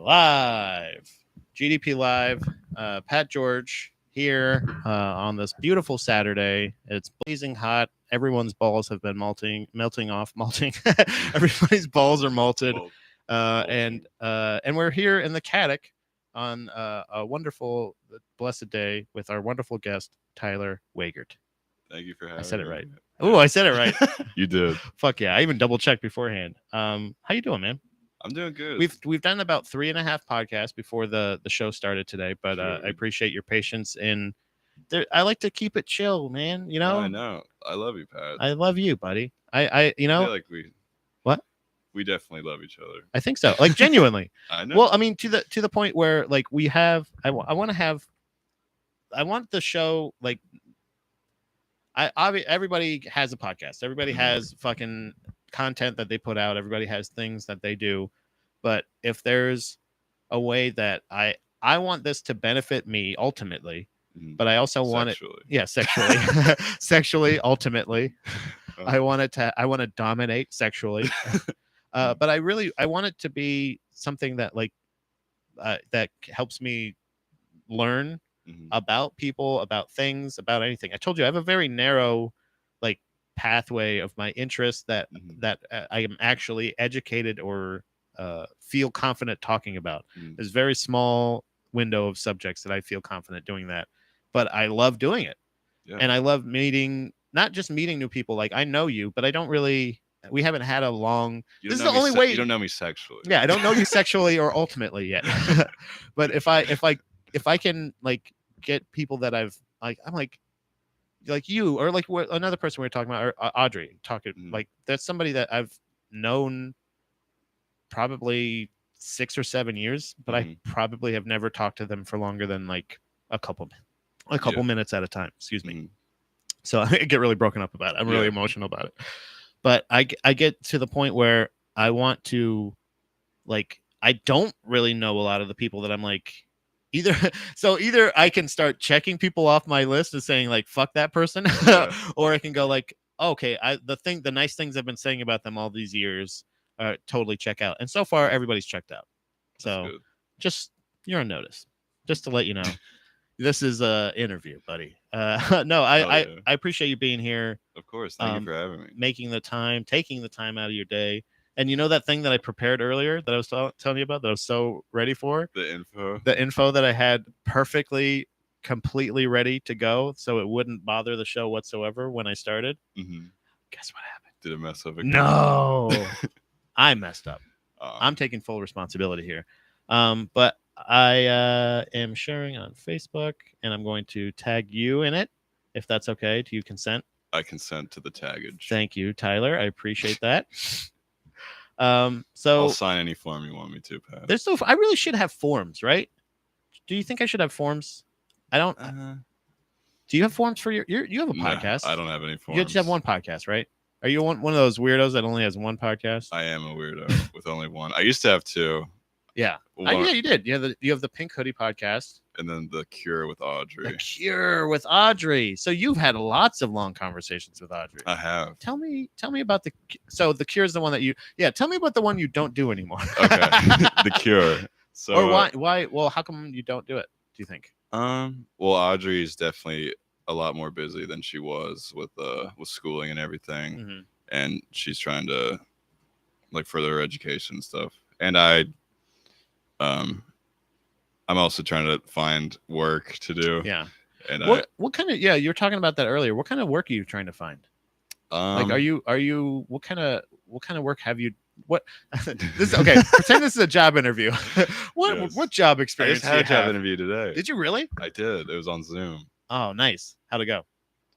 Live. GDP Live. Pat George here on this beautiful Saturday. It's blazing hot. Everyone's balls have been melting off. Everybody's balls are malted. And we're here in the Caddick on a wonderful, blessed day with our wonderful guest, Tyler Wegert. Thank you for having me. I said it right. Oh, I said it right. You did. Fuck yeah. I even double checked beforehand. How you doing, man? I'm doing good. We've done about 3.5 podcasts before the show started today, but Sure. I appreciate your patience. And I like to keep it chill, man. You know, I know. I love you, Pat. I love you, buddy. I feel like what? We definitely love each other. I think so. Like genuinely. I know. Well, I mean, to the point where like we have. I want the show like. Everybody has a podcast. Everybody has fucking content that they put out. Everybody has things that they do. But if there's a way that I want this to benefit me ultimately, but I also want it, sexually, sexually, ultimately, I want to dominate sexually. But I want it to be something that like, that helps me learn about people, about things, about anything. I told you I have a very narrow like pathway of my interests that I am actually educated or feel confident talking about. There's a very small window of subjects that I feel confident doing that, but I love doing it. And I love not just meeting new people. Like I know you, but we haven't had a long. This is the only way. You don't know me sexually. Yeah, I don't know you sexually or ultimately yet. But if I can like get people that I'm like you or like another person we were talking about, or Audrey like that's somebody that I've known probably 6 or 7 years, but I probably have never talked to them for longer than like a couple minutes at a time. Excuse me. So I get really broken up about it. I'm really emotional about it. But I get to the point where I want to like I don't really know a lot of the people that I'm like either I can start checking people off my list and saying like fuck that person or I can go like okay, the nice things I've been saying about them all these years totally check out. And so far everybody's checked out. So just you're on notice. Just to let you know. This is a interview, buddy. No, I appreciate you being here. Of course. Thank you for having me. Taking the time out of your day. And you know that thing that I prepared earlier that I was telling you about that I was so ready for? The info that I had completely ready to go so it wouldn't bother the show whatsoever when I started. Guess what happened? Did it mess up again? No. I messed up. I'm taking full responsibility here. But I am sharing on Facebook and I'm going to tag you in it if that's okay. Do you consent? I consent to the taggage. Thank you, Tyler. I appreciate that. So I'll sign any form you want me to, Pat. I really should have forms, right? Do you think I should have forms? I don't. Do you have forms for you have a podcast? I don't have any forms. You just have one podcast, right? Are you one of those weirdos that only has one podcast? I am a weirdo with only one. I used to have two. Yeah. Yeah, you did. You have the Pink Hoodie podcast. And then The Cure with Audrey. The Cure with Audrey. So you've had lots of long conversations with Audrey. I have. Tell me about The Cure is the one that you... Yeah, tell me about the one you don't do anymore. Okay. The Cure. So, or why? Well, how come you don't do it, do you think? Well, Audrey is definitely a lot more busy than she was with schooling and everything. And she's trying to like further her education and stuff. And I'm also trying to find work to do. Yeah. And what kind of you were talking about that earlier. What kind of work are you trying to find? Like are you what kind of work have you pretend this is a job interview. What job experience? I just had a job interview today. Did you really? I did. It was on Zoom. Oh, nice. How'd it go?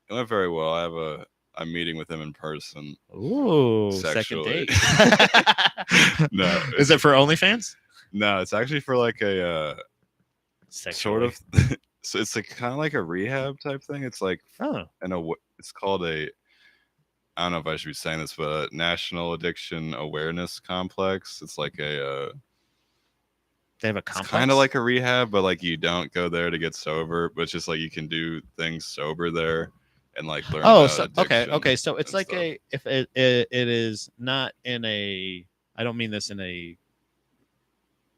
It went very well. I'm meeting with him in person. Ooh, sexually. Second date. No. Is it for OnlyFans? No, it's actually for like a sort of. So it's like kind of like a rehab type thing. It's like it's called I don't know if I should be saying this, but a National Addiction Awareness Complex. It's like they have a complex. It's kind of like a rehab, but like you don't go there to get sober, but it's just like you can do things sober there and like learn. Okay. So it's like stuff. If it is not in a. I don't mean this in a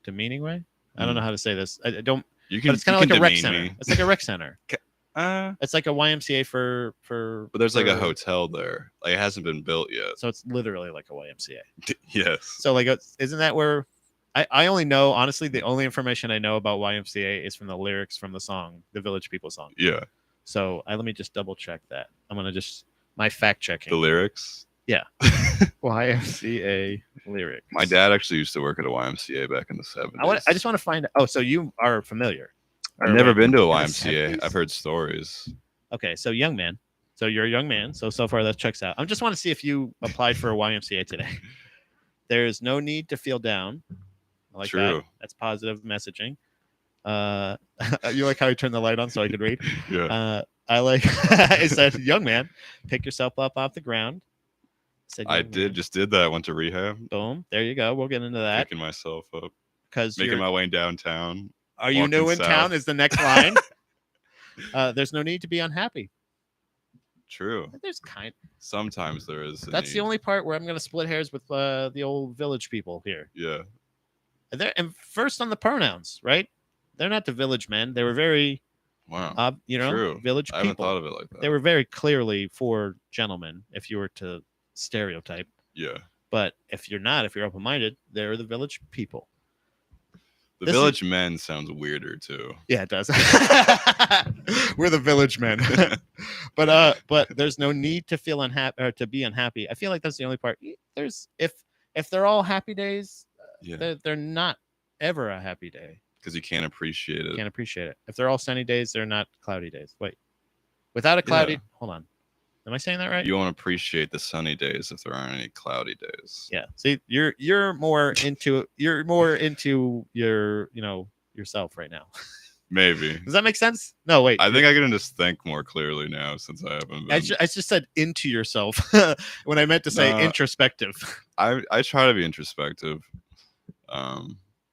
demeaning way. I don't know how to say this. I don't. You can. But it's kind of like a rec center. It's like a rec center. It's like a YMCA for. But there's like a hotel there. Like it hasn't been built yet. So it's literally like a YMCA. Yes. So like, isn't that where? I only know, honestly, the only information I know about YMCA is from the lyrics from the song, the Village People song. Yeah. So let me just double check that. I'm gonna just my fact checking. The lyrics. Yeah. YMCA lyrics. My dad actually used to work at a YMCA back in the 70s. I just want to find. Oh, so you are familiar? I've never been to a YMCA. I've heard stories. Okay, so young man. So you're a young man. So far that checks out. I just want to see if you applied for a YMCA today. There's no need to feel down. I like True. that. That's positive messaging. You like how he turned the light on so I could read? Yeah. I like it said, young man, pick yourself up off the ground. I just did that. Went to rehab. Boom. There you go. We'll get into that. Picking myself up. Because making my way downtown. Are you new in town is the next line. There's no need to be unhappy. True. Sometimes there is. That's the only part where I'm going to split hairs with the old village people here. Yeah. And first on the pronouns, right? They're not the village men. They were very, wow, true. Village people. I haven't thought of it like that. They were very clearly for gentlemen, if you were to stereotype. Yeah. But if you're not, if you're open-minded, they're the village people. The village men sounds weirder too. Yeah, it does. We're the village men. But there's no need to feel unhappy or to be unhappy. I feel like that's the only part. There's if they're all happy days, they're not ever a happy day. Because you can't appreciate it. Can't appreciate it. If they're all sunny days, they're not cloudy days. Wait. Without a cloudy hold on. Am I saying that right? You won't appreciate the sunny days if there aren't any cloudy days. Yeah. See, you're more into your yourself right now. Maybe. Does that make sense? No, wait. I think I can just think more clearly now since I haven't been. I just said into yourself when I meant to say introspective. I try to be introspective,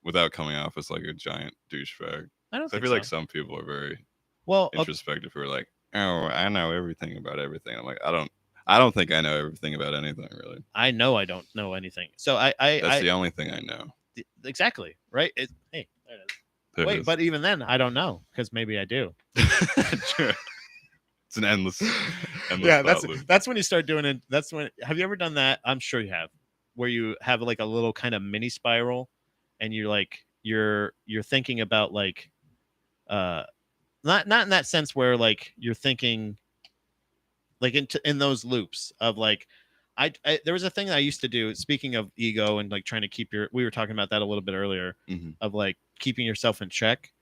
without coming off as like a giant douchebag. I feel like some people are very introspective who are like, oh, I know everything about everything. I'm like, I don't think I know everything about anything really. I know I don't know anything. So that's the only thing I know. Exactly. Right. Hey, there it is. Wait, but even then, I don't know because maybe I do. True. It's an endless yeah, that's when you start doing it. That's when. Have you ever done that? I'm sure you have, where you have like a little kind of mini spiral, and you're like you're thinking about like, not in that sense where like you're thinking, like in those loops of like. There was a thing that I used to do. Speaking of ego and like trying to keep we were talking about that a little bit earlier, of like keeping yourself in check,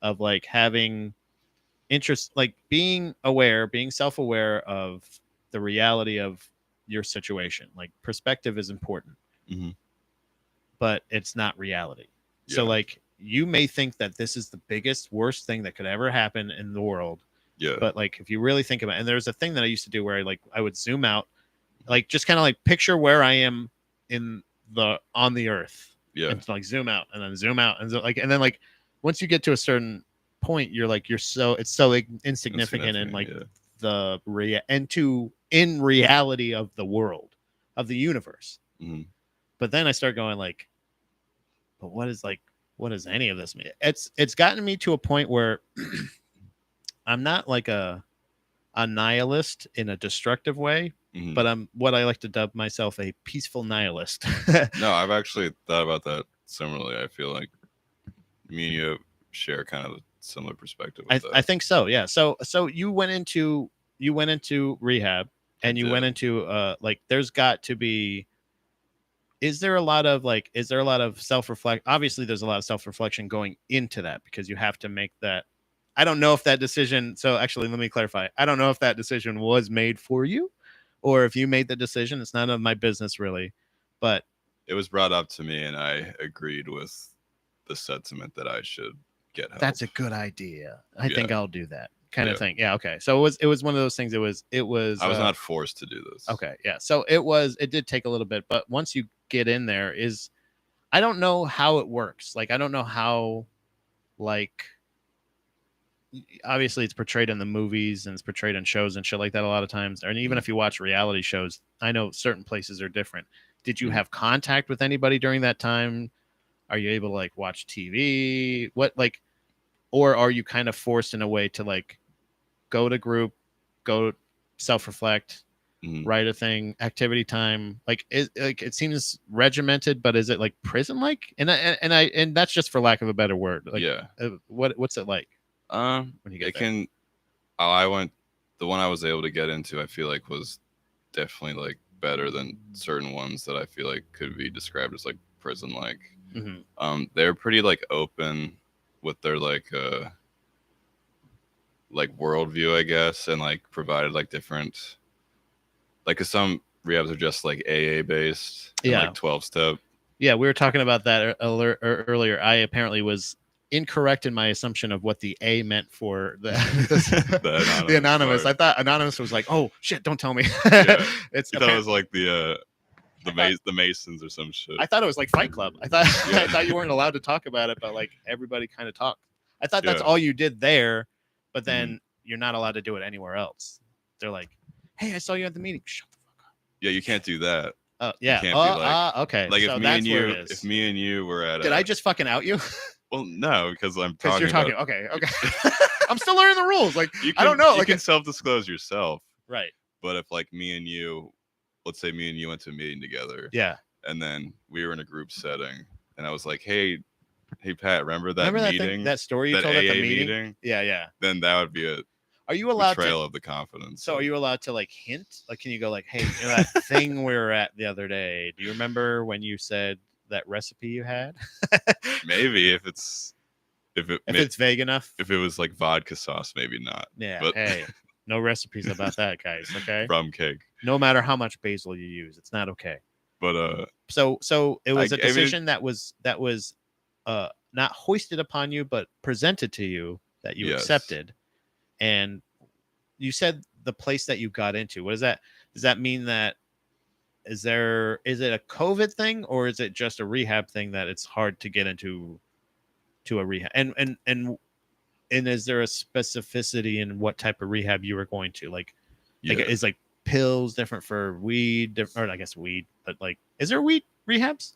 of like having interest, like being self-aware of the reality of your situation. Like perspective is important, but it's not reality. Yeah. So like you may think that this is the biggest, worst thing that could ever happen in the world. Yeah. But like if you really think about it, and there's a thing that I used to do where I would zoom out. Like just kind of like picture where I am on the earth, and like zoom out and then zoom out and and then like once you get to a certain point, you're like it's so insignificant and like in reality of the world, of the universe. But then I start going like, but what does any of this mean? It's gotten me to a point where I'm not like a nihilist in a destructive way. But I'm what I like to dub myself a peaceful nihilist. No, I've actually thought about that similarly. I feel like me and you share kind of a similar perspective. I think so. Yeah. So you went into rehab and you went into like there's got to be. Is there a lot of self-reflect? Obviously, there's a lot of self-reflection going into that because you have to make that. I don't know if that decision. So actually, let me clarify. I don't know if that decision was made for you. Or if you made the decision, it's none of my business really, but it was brought up to me and I agreed with the sentiment that I should get help. That's a good idea. I think I'll do that kind of thing. Yeah. Okay. So it was one of those things. It was, I was not forced to do this. Okay. Yeah. So it did take a little bit, but once you get in there I don't know how it works. Like, I don't know how, like, obviously it's portrayed in the movies and it's portrayed in shows and shit like that a lot of times. And even if you watch reality shows, I know certain places are different. Did you have contact with anybody during that time? Are you able to like watch TV? What like, or are you kind of forced in a way to like go to group, go self-reflect, write a thing, activity time? Like, it seems regimented, but is it like prison like? And that's just for lack of a better word. Like, what's it like? When you get there? I went. The one I was able to get into, I feel like was definitely like better than certain ones that I feel like could be described as like prison like. They're pretty like open with their like worldview, I guess, and like provided like different, like, cause some rehabs are just like AA based, and like 12-step. Yeah, we were talking about that earlier. I apparently was incorrect in my assumption of what the A meant for the anonymous. I thought anonymous was like, oh shit, don't tell me. It's thought it was like the Masons or some shit. I thought it was like Fight Club. I thought you weren't allowed to talk about it, but like everybody kind of talked. I thought that's all you did there, but then you're not allowed to do it anywhere else. They're like, hey, I saw you at the meeting. Shut the fuck up. Yeah, you can't do that. Oh yeah. You can't be okay. Like, so if me and you were at. Did I just fucking out you? Well, no, because I'm talking. Because you're talking. Okay. I'm still learning the rules. Like, I don't know. You can self-disclose yourself, right? But if like me and you, let's say me and you went to a meeting together, and then we were in a group setting, and I was like, hey Pat, remember that meeting? That story you told at the meeting? Yeah. Then that would be a. Are you allowed betrayal of the confidence? So are you allowed to like hint? Like, can you go like, hey, you know that thing we were at the other day? Do you remember when you said that recipe you had? Maybe if it's vague enough. If it was like vodka sauce, maybe not. Yeah. But hey, no recipes about that, guys. Okay. Rum cake. No matter how much basil you use, it's not okay. But So it was a decision that was not hoisted upon you, but presented to you that you accepted. And you said the place that you got into. What is that? Does that mean that is it a COVID thing, or is it just a rehab thing that it's hard to get into a rehab? And is there a specificity in what type of rehab you were going to? Like is like pills different for weed, or I guess weed, but like, is there weed rehabs?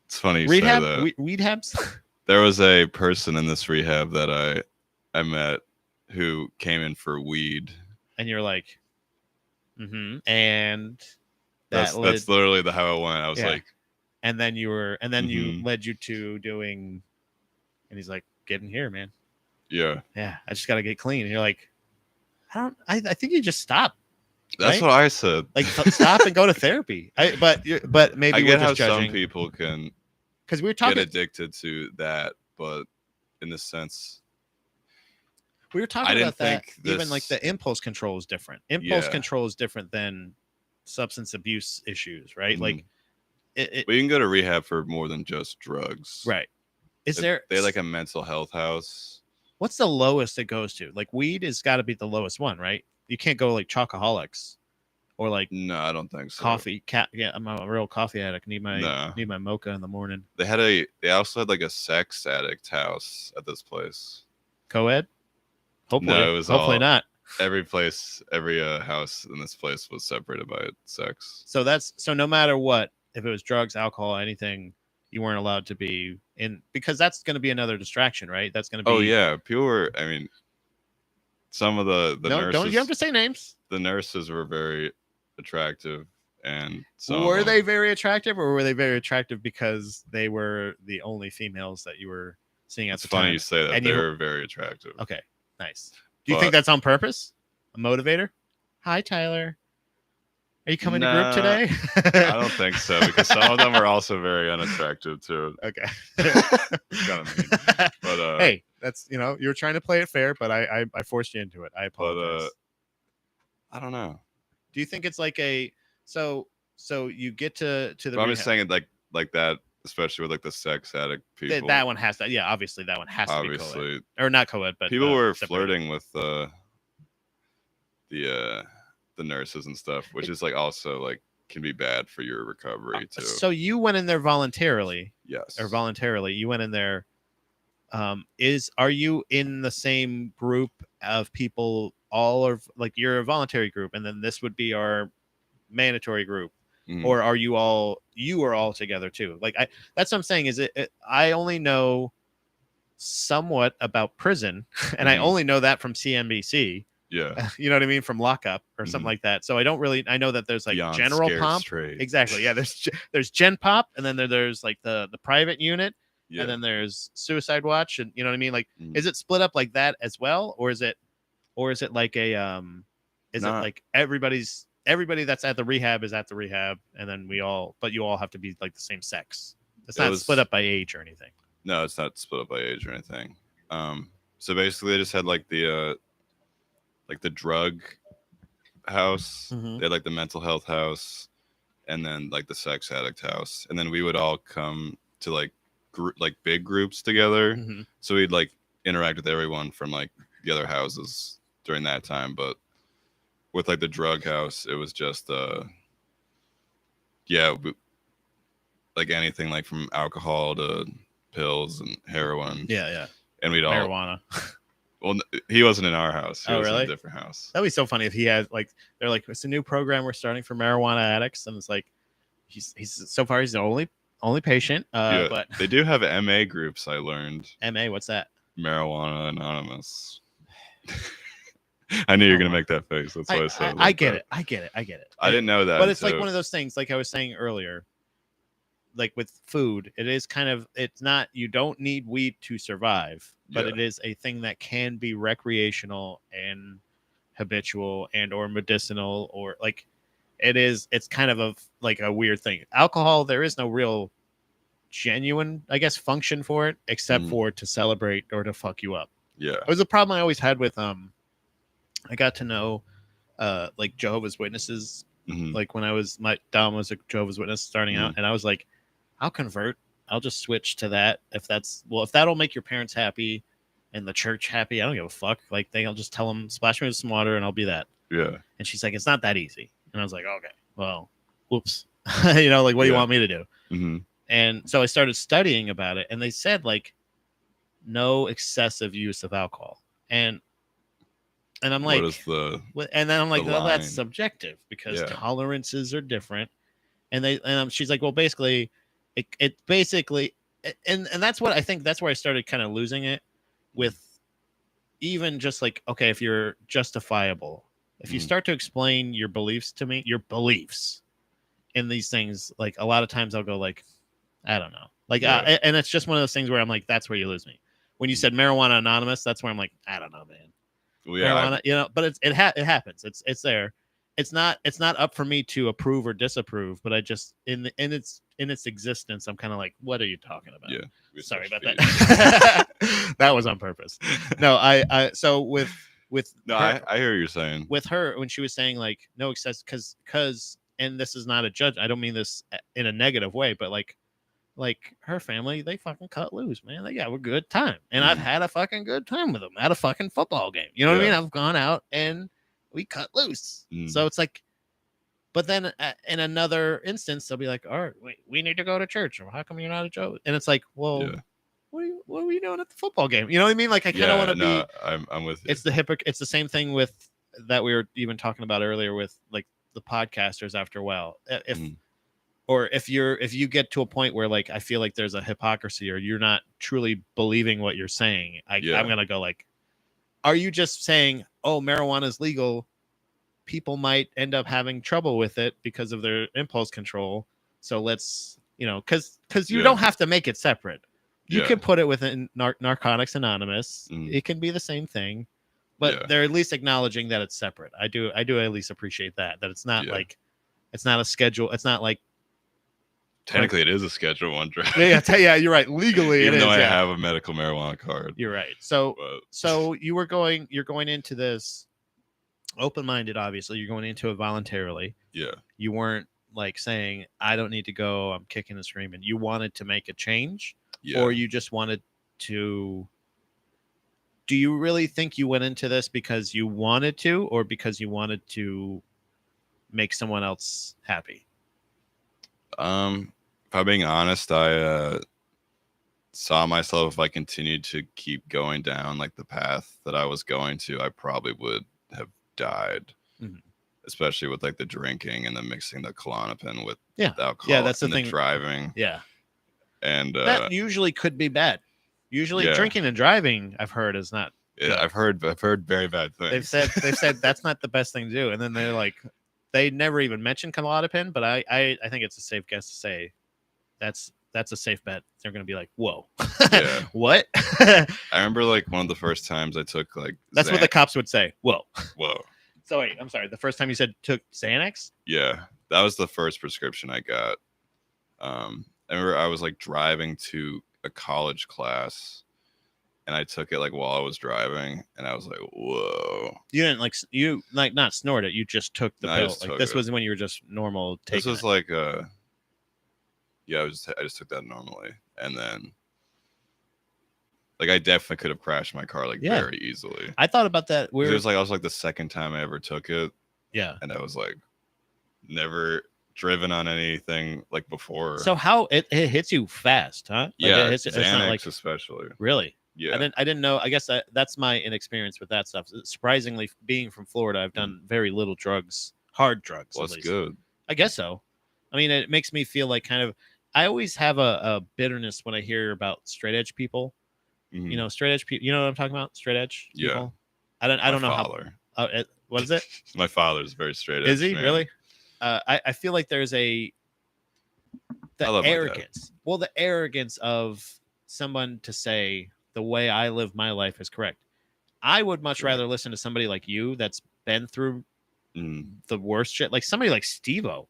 It's funny you rehab say that. Weed habs. There was a person in this rehab that I met who came in for weed, and you're like, and that's literally how it went. I was like, and then you led you to doing, and he's like, get in here, man. Yeah, I just gotta get clean. And you're like, I think you just stop. That's what I said. Like, stop and go to therapy. But maybe I get how judging. Some people can, because we were talking, get addicted to that, but in the sense. We were talking about that. Even like the impulse control is different. Impulse control is different than substance abuse issues, right? Like, we can go to rehab for more than just drugs, right? They like a mental health house? What's the lowest it goes to? Like, weed has got to be the lowest one, right? You can't go like Chocoholics, or like no, I don't think so. Coffee, I'm a real coffee addict. Need my mocha in the morning. They also had like a sex addict house at this place. Co-ed. Hopefully, no, it was hopefully not. Every house in this place was separated by sex. So no matter what, if it was drugs, alcohol, anything, you weren't allowed to be in, because that's going to be another distraction, right? That's going to be. Oh yeah, people were. I mean, some of the nurses. Don't you have to say names? The nurses were very attractive, and were they very attractive, or were they very attractive because they were the only females that you were seeing at the time? It's funny you say that. And they were very attractive. Okay. Nice. Do you think that's on purpose? A motivator? Hi, Tyler. Are you coming to group today? I don't think so, because some of them are also very unattractive too. Okay. Kind of mean. But hey, that's, you were trying to play it fair, but I forced you into it. I apologize. But I don't know. Do you think it's like so you get to the? I'm just saying it like that. Especially with like the sex addict people. That one has to, obviously that one has to be co-ed. Or not co-ed, but people were flirting with the nurses and stuff, which is like also like can be bad for your recovery too. So you went in there voluntarily. Yes. Or voluntarily. You went in there. Are you in the same group of people, all of like, you're a voluntary group, and then this would be our mandatory group. or are you all together too? Like that's what I'm saying. Is I only know somewhat about prison, and I only know that from CNBC. Yeah. You know what I mean? From Lockup or something like that. So I don't really, I know that there's like Beyond general pomp. Straight. Exactly. Yeah. There's Gen Pop, and then there's like the private unit, yeah. and then there's Suicide Watch, and you know what I mean? Like, is it split up like that as well? Or is it like a, it like everybody that's at the rehab is at the rehab, and then you all have to be like the same sex. It's not split up by age or anything. No, it's not split up by age or anything. So basically they just had like the drug house, they had like the mental health house, and then like the sex addict house, and then we would all come to like big groups together. So we'd like interact with everyone from like the other houses during that time. But with like the drug house, it was just like anything like from alcohol to pills and heroin. Yeah. And we'd all marijuana. Well, he wasn't in our house. He was really? in a different house. That'd be so funny if he had like, they're like, it's a new program we're starting for marijuana addicts, and it's like he's so far he's the only patient. But they do have MA groups. I learned. MA, what's that? Marijuana Anonymous. I knew you were gonna make that face. That's why I said. I get it. I didn't know that. But it's like one of those things, like I was saying earlier. Like with food, it is kind of, it's not, you don't need weed to survive, but it is a thing that can be recreational and habitual and or medicinal, or like it's kind of like a weird thing. Alcohol, there is no real genuine, I guess, function for it except for to celebrate or to fuck you up. Yeah, it was a problem I always had with I got to know like Jehovah's Witnesses. Like when my Dom was a Jehovah's Witness starting out, and I was like, I'll convert. I'll just switch to that if that'll make your parents happy and the church happy. I don't give a fuck. Like I'll just tell them, splash me with some water and I'll be that. Yeah. And she's like, it's not that easy. And I was like, okay, well, whoops. You know, like, what do you want me to do? And so I started studying about it, and they said like no excessive use of alcohol. And I'm like, and then I'm like, well, that's subjective because tolerances are different. And she's like, well, basically, it basically, and that's what I think. That's where I started kind of losing it with, even just like, okay, if you're justifiable, if you start to explain your beliefs to me, your beliefs in these things, like a lot of times I'll go like, I don't know, like, and it's just one of those things where I'm like, that's where you lose me. When you said Marijuana Anonymous, that's where I'm like, I don't know, man. Well, marijuana, you know, but it happens. It's there. It's not up for me to approve or disapprove, but I just in its existence, I'm kind of like, what are you talking about? Yeah. Sorry about that. That was on purpose. No, I so with no, her, I hear what you're saying. With her, when she was saying like no excess, because and this is not a judge. I don't mean this in a negative way, but like her family, they fucking cut loose, man. They have a good time, and I've had a fucking good time with them at a fucking football game. You know what I mean? I've gone out and we cut loose. So it's like, but then in another instance, they'll be like, all right, we need to go to church. Or how come you're not a Joe? And it's like, well, what are we doing at the football game? You know what I mean? Like, I kind of want to be. I'm with you. It's it's the same thing with that we were even talking about earlier with like the podcasters after a while. If you get to a point where like I feel like there's a hypocrisy or you're not truly believing what you're saying, I'm gonna go like, are you just saying, oh, marijuana is legal, people might end up having trouble with it because of their impulse control, so let's, you know, because you don't have to make it separate. You can put it within Narcotics Anonymous. It can be the same thing, but they're at least acknowledging that it's separate. I do at least appreciate that it's not like, it's not a schedule. It's not like, technically, it is a Schedule 1 drug. Yeah, you're right. Legally, even though I have a medical marijuana card. You're right. So you're going into this open-minded. Obviously, you're going into it voluntarily. Yeah. You weren't like saying, "I don't need to go. I'm kicking and screaming." You wanted to make a change, or you just wanted to. Do you really think you went into this because you wanted to, or because you wanted to make someone else happy? If I'm being honest, I saw myself, if I continued to keep going down like the path that I was going to, I probably would have died especially with like the drinking and then mixing the Klonopin with the alcohol. Yeah, that's the thing. Driving. Yeah. And that usually could be bad. Usually drinking and driving, I've heard, is not good. I've heard very bad things. They've said that's not the best thing to do. And then they're like, they never even mentioned Klonopin, but I think it's a safe guess to say that's a safe bet. They're going to be like, whoa, what? I remember like one of the first times I took like that's what the cops would say. Whoa. So wait, I'm sorry. The first time you said took Xanax? Yeah, that was the first prescription I got. I remember I was like driving to a college class, and I took it like while I was driving, and I was like, "Whoa!" You didn't not snort it. You just took the pill. Like this was when you were just normal taking. This was like I just took that normally, and then like I definitely could have crashed my car like very easily. I thought about that. It was like also like the second time I ever took it. Yeah, and I was like never driven on anything like before. So how it hits you fast, huh? Like yeah, it hits, Xanax it's not like, especially. Really? Yeah. I didn't know. I guess that's my inexperience with that stuff. Surprisingly, being from Florida, I've done very little drugs, hard drugs. Well, that's good. I guess so. I mean, it makes me feel like kind of. I always have a bitterness when I hear about straight edge people. Mm-hmm. You know, straight edge people. You know what I'm talking about? Straight edge people. Yeah. I don't know how. What is it? My father's very straight edge. Is he man. really? I feel like there's the arrogance. Well, the arrogance of someone to say the way I live my life is correct. I would much rather listen to somebody like you that's been through the worst shit. Like somebody like Steve-O.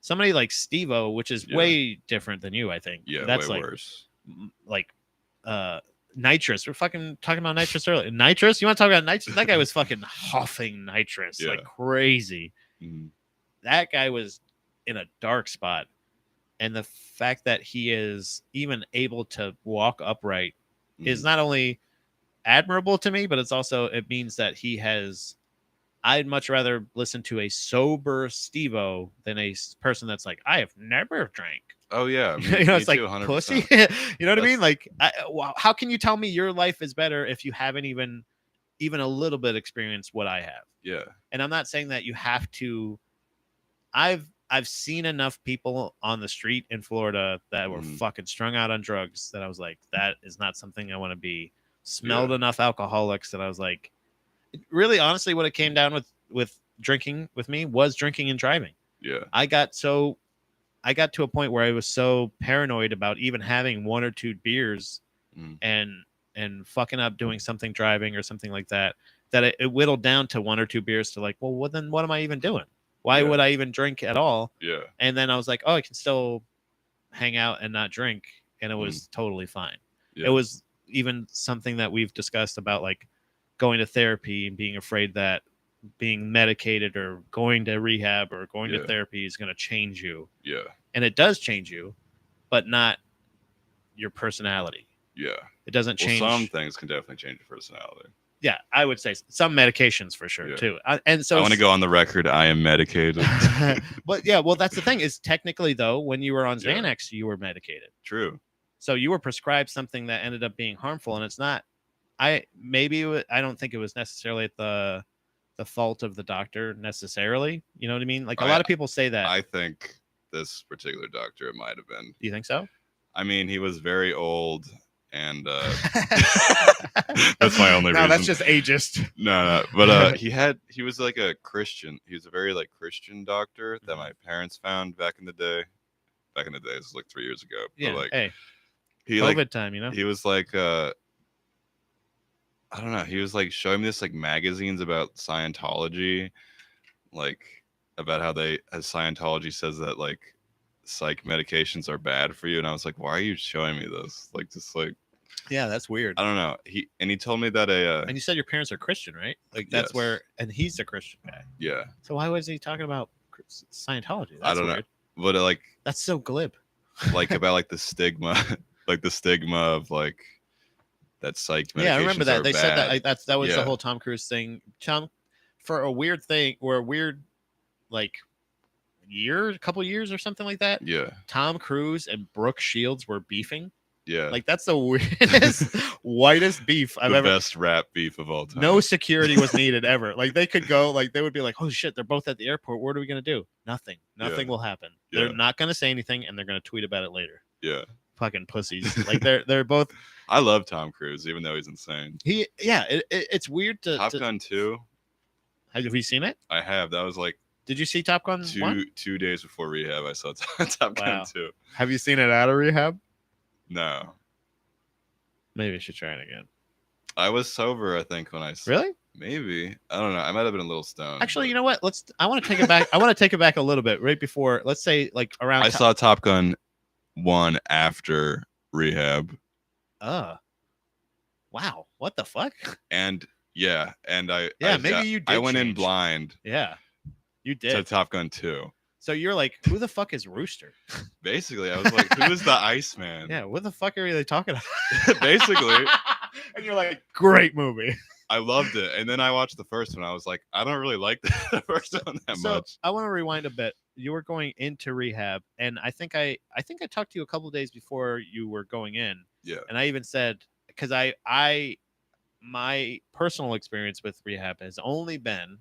Somebody like Steve-O, which is way different than you, I think. Yeah, that's way like worse. Like nitrous. We're fucking talking about nitrous earlier. Nitrous? You want to talk about nitrous? That guy was fucking huffing nitrous like crazy. Mm-hmm. That guy was in a dark spot. And the fact that he is even able to walk upright is not only admirable to me, but it means that he has. I'd much rather listen to a sober Steve-O than a person that's like, I have never drank. Oh yeah, it's like 100%. Pussy. You know what I mean? Like, how can you tell me your life is better if you haven't even a little bit experienced what I have? Yeah. And I'm not saying that you have to. I've seen enough people on the street in Florida that were fucking strung out on drugs that I was like, that is not something I want to be. Smelled enough alcoholics that I was like, really, honestly, what it came down with drinking with me was drinking and driving. Yeah. I got to a point where I was so paranoid about even having one or two beers and fucking up doing something driving or something like that it whittled down to one or two beers to like, well, then what am I even doing? Why would I even drink at all? Yeah. And then I was like, oh, I can still hang out and not drink. And it was totally fine. Yeah. It was even something that we've discussed about like going to therapy and being afraid that being medicated or going to rehab or going to therapy is going to change you. Yeah. And it does change you, but not your personality. Yeah. It doesn't change. Some things can definitely change your personality. Yeah, I would say some medications for sure too. And so I want to go on the record. I am medicated. But yeah, well, that's the thing is technically though, when you were on Xanax, you were medicated. True. So you were prescribed something that ended up being harmful, and it's not. I don't think it was necessarily the fault of the doctor necessarily. You know what I mean? Like a lot of people say that. I think this particular doctor, it might have been. Do you think so? I mean, he was very old. And that's my only reason. No, that's just ageist. No, but he was like a Christian. He was a very like Christian doctor that my parents found back in the day. Back in the day, this was like 3 years ago. Yeah, but like, hey, he COVID like, time, you know. He was like, I don't know. He was like showing me this like magazines about Scientology, like about how Scientology says that like psych medications are bad for you, and I was like, why are you showing me this? Like, just like, yeah, that's weird. I don't know. He told me that and you said your parents are Christian, right? Like that's where, and he's a Christian guy. Yeah. So why was he talking about Scientology? That's I don't weird. Know, but like that's so glib. Like about like the stigma, like the stigma of like that psych medications. Yeah, I remember that they said that. Like, that was the whole Tom Cruise thing. For a weird thing or a weird like. A couple years or something like that. Yeah. Tom Cruise and Brooke Shields were beefing. Yeah. Like that's the weirdest, whitest beef I've ever. The best rap beef of all time. No security was needed ever. Like they could go, like they would be like, "Oh shit, they're both at the airport. What are we gonna do? Nothing. Nothing will happen. They're not gonna say anything, and they're gonna tweet about it later." Yeah. Fucking pussies. Like they're both. I love Tom Cruise, even though he's insane. It's weird to Top Gun 2. Have you seen it? I have. That was like. Did you see Top Gun 1? 2 days before rehab, I saw Top Gun 2. Have you seen it out of rehab? No. Maybe I should try it again. I was sober, I think, when I really. Maybe I don't know. I might have been a little stoned. Actually, you know what? I want to take it back. I want to take it back a little bit. Right before, let's say, like around. I saw Top Gun 1 after rehab. Wow! What the fuck? And yeah, and maybe you did. I went in blind. Yeah, you did. To Top Gun 2. So you're like, who the fuck is Rooster? Basically, I was like, who is the Iceman? Yeah, what the fuck are they talking about? Basically. And you're like, great movie. I loved it. And then I watched the first one. I was like, I don't really like the first one that much. I want to rewind a bit. You were going into rehab, and I think I talked to you a couple of days before you were going in. Yeah. And I even said, because my personal experience with rehab has only been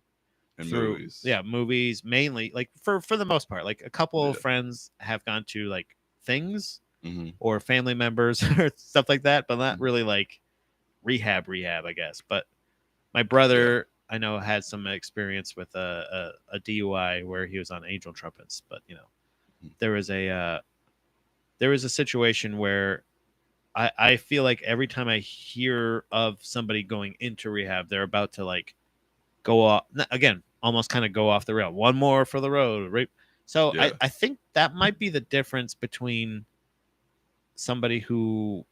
through movies. Yeah, movies mainly. Like for the most part, like a couple of friends have gone to like things or family members or stuff like that, but not really like rehab, I guess. But my brother, I know, had some experience with a DUI where he was on Angel Trumpets. But you know, there was a situation where I feel like every time I hear of somebody going into rehab, they're about to like go off again, almost kind of go off the rail. One more for the road, right? So I think that might be the difference between somebody who,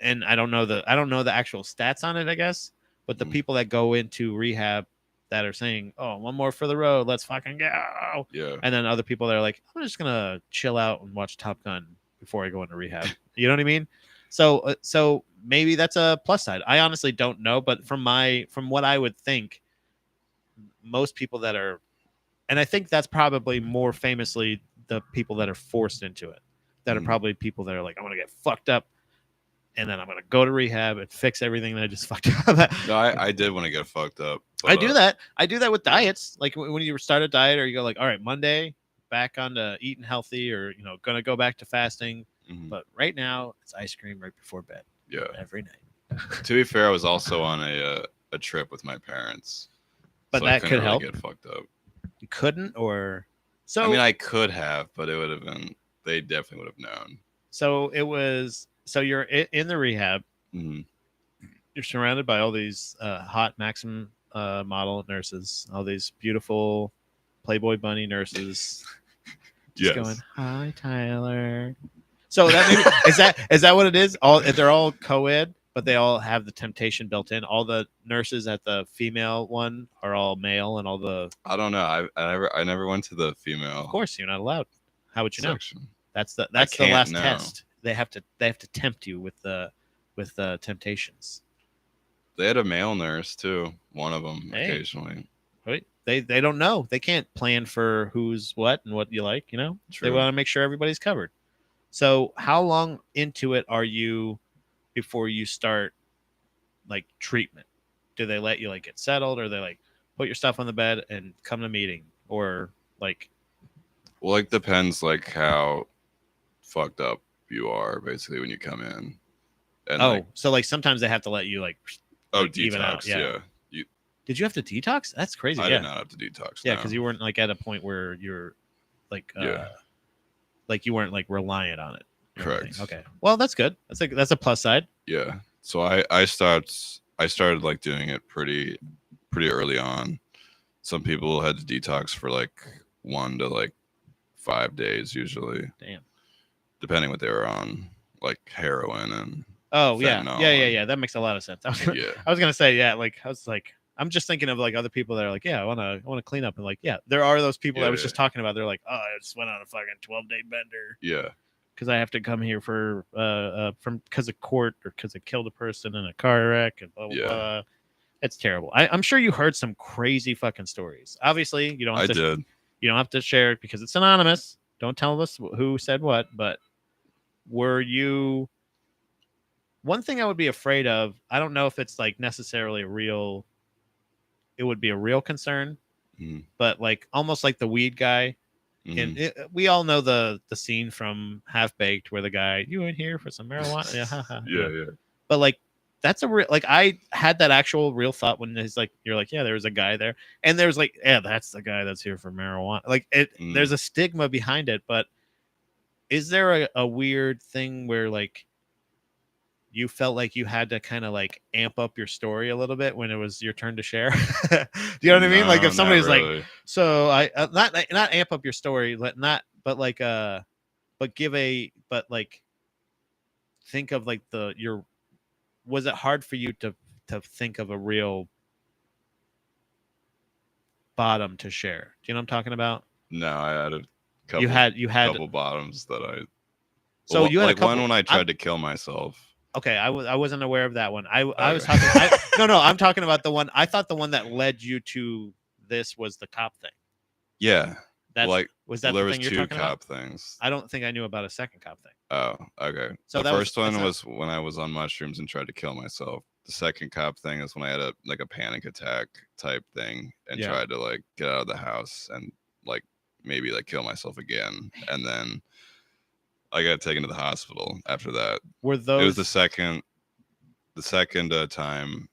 and I don't know the actual stats on it, I guess, but the people that go into rehab that are saying, "Oh, one more for the road, let's fucking go." Yeah. And then other people that are like, "I'm just gonna chill out and watch Top Gun before I go into rehab." You know what I mean? So maybe that's a plus side. I honestly don't know, but from what I would think, most people that are, and I think that's probably more famously the people that are forced into it, that are probably people that are like, I want to get fucked up, and then I'm going to go to rehab and fix everything that I just fucked up. No, I did want to get fucked up. But, I do that. I do that with diets. Like when you start a diet, or you go like, all right, Monday back on to eating healthy, or going to go back to fasting. But right now it's ice cream right before bed. Yeah, every night. To be fair, I was also on a trip with my parents, but so that could help. Get fucked up. You couldn't, or so. I mean, I could have, but it would have been. They definitely would have known. So it was. So you're in the rehab. You're surrounded by all these hot Maxim model nurses, all these beautiful Playboy bunny nurses. Just going, hi, Tyler. So that maybe, is that what it is? They're all co-ed, but they all have the temptation built in. All the nurses at the female one are all male, and all the I don't know. I never went to the female. Of course, you're not allowed. How would you section. Know? That's the last test. They have to tempt you with the temptations. They had a male nurse too. One of them occasionally. Right? They don't know. They can't plan for who's what and what you like. You know. True. They want to make sure everybody's covered. So how long into it are you before you start like treatment? Do they let you like get settled, or they like put your stuff on the bed and come to meeting, or like? Well, like depends like how fucked up you are basically when you come in. And so like sometimes they have to let you like detox, even out. Yeah. Did you have to detox? That's crazy. I did not have to detox. Yeah, because you weren't like at a point where you're like like you weren't like reliant on it. Correct. Okay. Well, that's good. That's a plus side. Yeah. So I started like doing it pretty early on. Some people had to detox for like 1 to like 5 days usually. Damn. Depending what they were on, like heroin and yeah. That makes a lot of sense. I was gonna say like I was like I'm just thinking of like other people that are like, I want to clean up, and like there are those people that I was just talking about. They're like, I just went on a fucking 12-day bender. Yeah. Because I have to come here for because of court, or because I killed a person in a car wreck, and blah blah blah. It's terrible. I'm sure you heard some crazy fucking stories. Obviously, you don't have you don't have to share it because it's anonymous. Don't tell us who said what, but were you? One thing I would be afraid of, I don't know if it's like necessarily it would be a real concern, but like almost like the weed guy. And we all know the scene from Half Baked where the guy, you in here for some marijuana? Yeah. But like, that's a real, like, I had that actual real thought when he's like, you're like, yeah, there was a guy there. And there's like, yeah, that's the guy that's here for marijuana. Like there's a stigma behind it, but is there a weird thing where like you felt like you had to kind of like amp up your story a little bit when it was your turn to share? Do you know what I mean? Like if somebody's really. Like, so I not amp up your story, but like think of like was it hard for you to think of a real bottom to share? Do you know what I'm talking about? No, I had a couple. You had a couple bottoms that I. So well, you had like a couple, one when I tried to kill myself. Okay, I wasn't aware of that one. I was talking. No, I'm talking about the one. I thought the one that led you to this was the cop thing. Yeah, that's like was that there the was thing you're two talking cop about? things. I don't think I knew about a second cop thing. Oh, okay. So the first one was when I was on mushrooms and tried to kill myself. The second cop thing is when I had a panic attack type thing and tried to like get out of the house and like maybe like kill myself again, and then I got taken to the hospital after that. Were those? It was the second time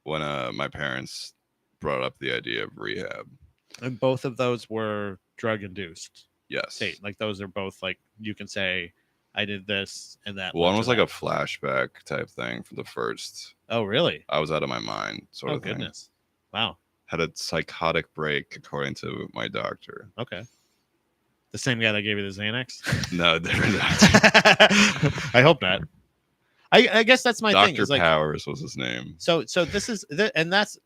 when my parents brought up the idea of rehab. And both of those were drug induced. Yes. Like those are both like you can say I did this and that. One was like a flashback type thing for the first. Oh, really? I was out of my mind, sort of. Oh, goodness. Wow. Had a psychotic break, according to my doctor. Okay. The same guy that gave you the Xanax? No, different. I hope not. I guess that's my thing. Dr. Powers was his name. So this is and that's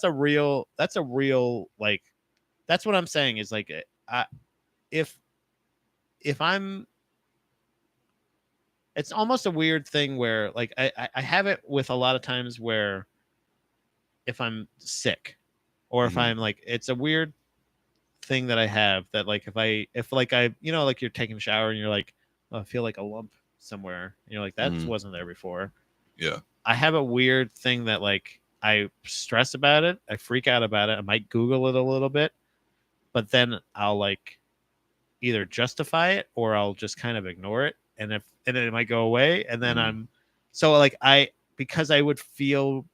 a real like that's what I'm saying is like if I'm, it's almost a weird thing where like I have it with a lot of times where if I'm sick or if I'm like, it's a weird thing that I have that like if I you know, like you're taking a shower and you're like, oh, I feel like a lump somewhere, you're like, that wasn't there before. Yeah, I have a weird thing that like I stress about it, I freak out about it, I might Google it a little bit, but then I'll like either justify it or I'll just kind of ignore it, and then it might go away, and then I'm so like because I would feel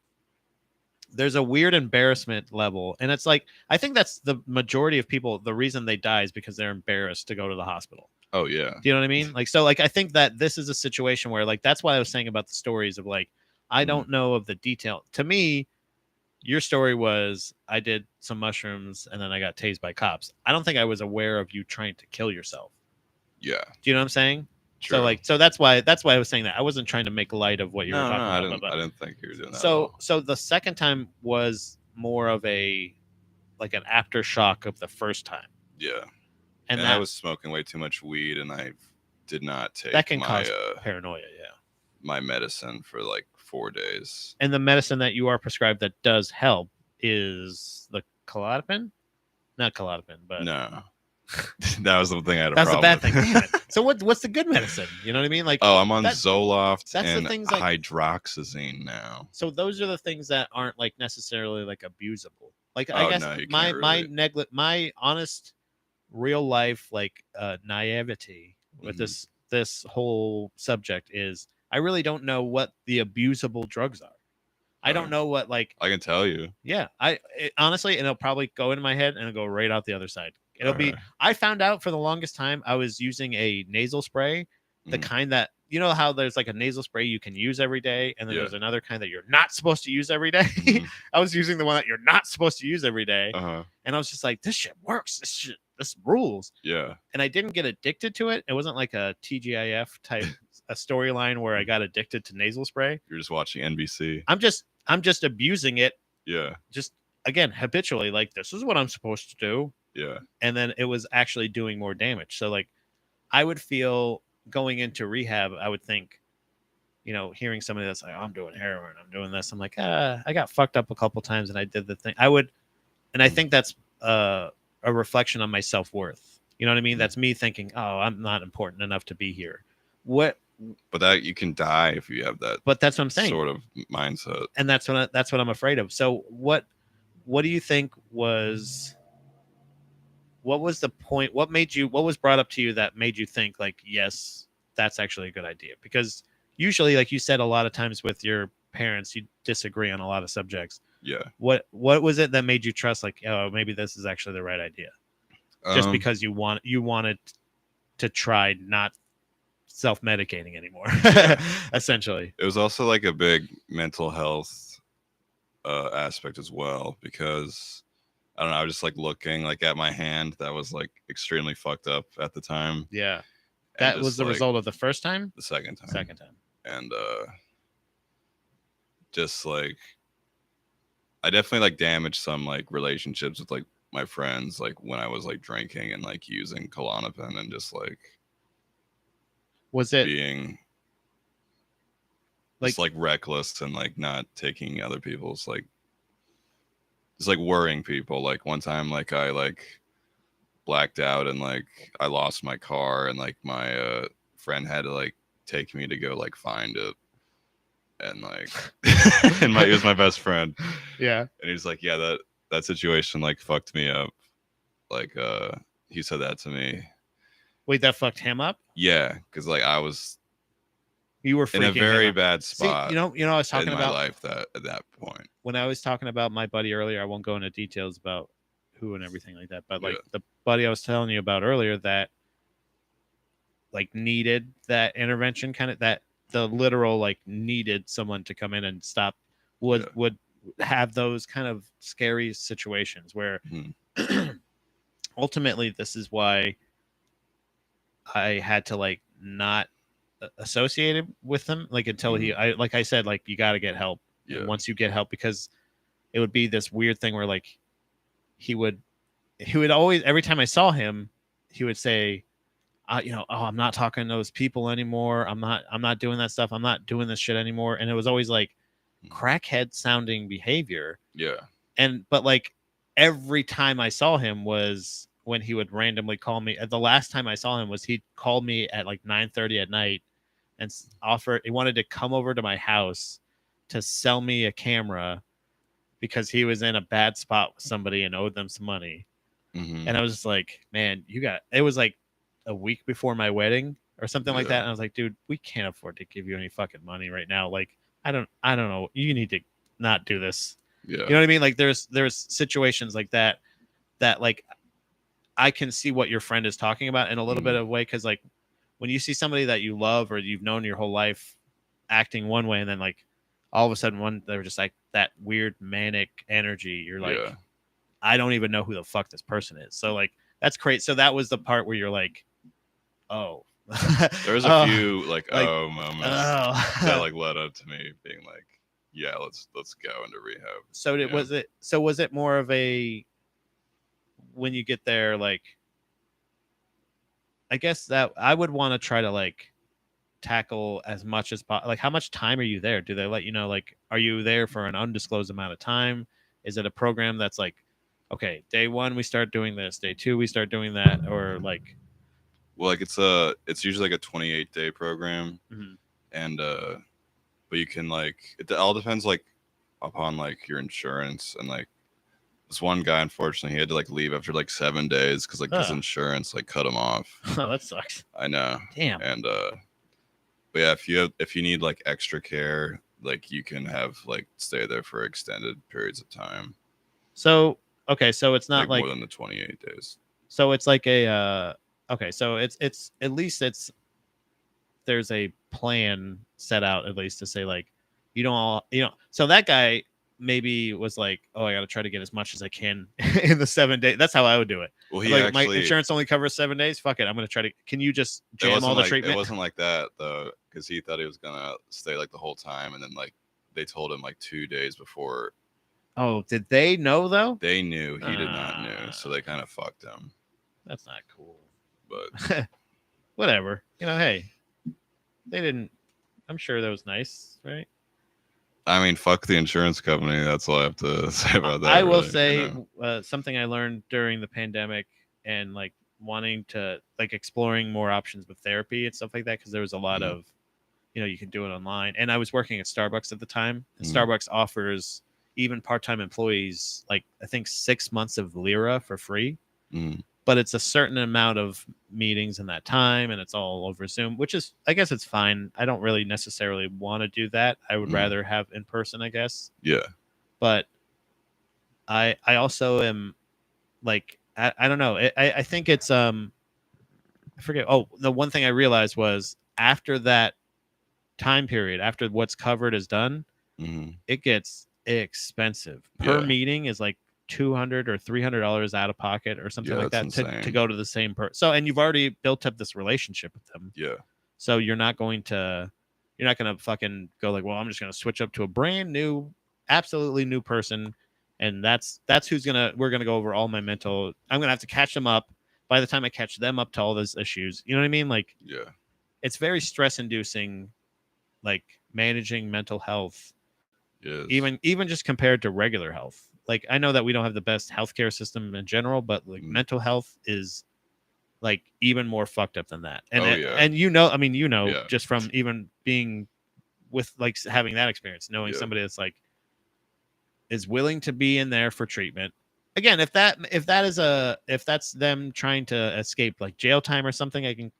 there's a weird embarrassment level, and it's like I think that's the majority of people, the reason they die is because they're embarrassed to go to the hospital. Oh yeah. Do you know what I mean? Like, so like I think that this is a situation where like that's why I was saying about the stories of like I don't know of the detail. To me, your story was I did some mushrooms and then I got tased by cops. I don't think I was aware of you trying to kill yourself. Yeah. Do you know what I'm saying? True. So like, so that's why I was saying that. I wasn't trying to make light of what you were talking about. I didn't think you were doing that. So the second time was more of a like an aftershock of the first time. Yeah. And I was smoking way too much weed, and I did not take that can cause paranoia. Yeah. My medicine for like 4 days. And the medicine that you are prescribed that does help is the Klonopin? Not Klonopin, but no. That was the thing I had a problem with. That's the bad thing. Damn it. So what's the good medicine? You know what I mean? Like, oh, I'm on Zoloft and the things like hydroxyzine now. So those are the things that aren't like necessarily like abusable. Like I guess my honest real life like naivety with this whole subject is I really don't know what the abusable drugs are. I don't know what like I can tell you. Yeah, honestly, and it'll probably go into my head and it'll go right out the other side. It'll be. I found out for the longest time I was using a nasal spray, the kind that you know how there's like a nasal spray you can use every day, and then there's another kind that you're not supposed to use every day. I was using the one that you're not supposed to use every day, and I was just like, this shit works. This rules. Yeah. And I didn't get addicted to it. It wasn't like a TGIF type a storyline where I got addicted to nasal spray. You're just watching NBC. I'm just abusing it. Yeah. Just again habitually, like this is what I'm supposed to do. Yeah. And then it was actually doing more damage. So like I would feel going into rehab, I would think, you know, hearing somebody that's like, oh, I'm doing heroin, I'm doing this. I'm like, I got fucked up a couple times and I did the thing. And I think that's a reflection on my self-worth. You know what I mean? That's me thinking, oh, I'm not important enough to be here. What? But that you can die if you have that. But that's what I'm saying. Sort of mindset. And that's what I'm afraid of. So what do you think was? What was the point? What was brought up to you that made you think like, yes, that's actually a good idea? Because usually, like you said, a lot of times with your parents, you disagree on a lot of subjects. Yeah. What was it that made you trust like, oh, maybe this is actually the right idea? Just because you wanted to try not self-medicating anymore. Yeah. Essentially. It was also like a big mental health aspect as well, because I don't know, I was just like looking like at my hand that was like extremely fucked up at the time. Yeah. That was the result of the first time? The second time. Second time. And just like I definitely like damaged some like relationships with like my friends, like when I was like drinking and like using Klonopin and just like was it being like, just like reckless and like not taking other people's like just like worrying people. Like one time like I like blacked out and like I lost my car and like my friend had to like take me to go like find it. And like and he was my best friend. Yeah. And he's like, yeah, that situation like fucked me up. Like he said that to me. Wait, that fucked him up? Yeah, because like you were in a very bad spot. See, I was talking about my life that at that point. When I was talking about my buddy earlier, I won't go into details about who and everything like that, but like the buddy I was telling you about earlier that like needed that intervention, kind of that the literal like needed someone to come in and stop would have those kind of scary situations where ultimately this is why I had to like not associated with him like until like I said, like you got to get help. And once you get help, because it would be this weird thing where like he would always, every time I saw him, he would say, oh, I'm not talking to those people anymore. I'm not doing that stuff. I'm not doing this shit anymore. And it was always like crackhead sounding behavior. Yeah. But like every time I saw him was when he would randomly call me. The last time I saw him was he called me at like 9:30 at night and he wanted to come over to my house to sell me a camera because he was in a bad spot with somebody and owed them some money. Mm-hmm. And I was just like, man, it was like a week before my wedding or something like that. And I was like, dude, we can't afford to give you any fucking money right now. Like, I don't know. You need to not do this. Yeah. You know what I mean? Like there's situations like that like I can see what your friend is talking about in a little bit of a way. Cause like when you see somebody that you love or you've known your whole life acting one way, and then like all of a sudden they're just like that weird manic energy. You're like, I don't even know who the fuck this person is. So like, that's crazy. So that was the part where you're like, oh, there's a few like moments that like led up to me being like, yeah, let's go into rehab. So was it more of a, when you get there, like, I guess that I would want to try to like tackle as much as possible. Like, how much time are you there? Do they let you know, like, are you there for an undisclosed amount of time? Is it a program that's like, okay, day 1 we start doing this, day 2 we start doing that, or like? Well, like it's usually like a 28-day program, and but you can like, it all depends like upon like your insurance. And like this one guy, unfortunately, he had to like leave after like 7 days because like his insurance like cut him off. Oh, that sucks. I know. Damn. And but yeah, if you need like extra care, like you can have like stay there for extended periods of time. So okay, so it's not like more than the 28 days. So it's like a okay, so it's at least there's a plan set out at least to say like so that guy maybe was like, oh, I got to try to get as much as I can in the 7 days. That's how I would do it. Well, like, my insurance only covers 7 days. Fuck it, I'm gonna try to. Can you just jam all the treatment? It wasn't like that though, because he thought he was gonna stay like the whole time, and then like they told him like 2 days before. Oh, did they know though? They knew. He did not know, so they kind of fucked him. That's not cool. But whatever. Hey, they didn't. I'm sure that was nice, right? I mean, fuck the insurance company. That's all I have to say about that. I will say something I learned during the pandemic and like wanting to like exploring more options with therapy and stuff like that, because there was a lot of, you can do it online. And I was working at Starbucks at the time. And Starbucks offers even part-time employees like I think 6 months of Lyra for free. But it's a certain amount of meetings in that time, and it's all over Zoom, which is, I guess it's fine. I don't really necessarily want to do that. I would rather have in person, I guess. Yeah. But I also am like, I don't know. I think it's, I forget. Oh, the one thing I realized was after that time period, after what's covered is done, it gets expensive. Per meeting is like $200 or $300 out of pocket or something like that to go to the same person. So, and you've already built up this relationship with them. Yeah. So you're not going to fucking go like, well, I'm just going to switch up to a brand new, absolutely new person. And that's we're going to go over all my mental, I'm going to have to catch them up by the time I catch them up to all those issues. You know what I mean? Like, it's very stress inducing, like managing mental health. Yes. Even just compared to regular health. Like, I know that we don't have the best healthcare system in general, but like mental health is like even more fucked up than that. And and just from even being with like having that experience, knowing somebody that's like is willing to be in there for treatment. Again, if that's them trying to escape like jail time or something, I can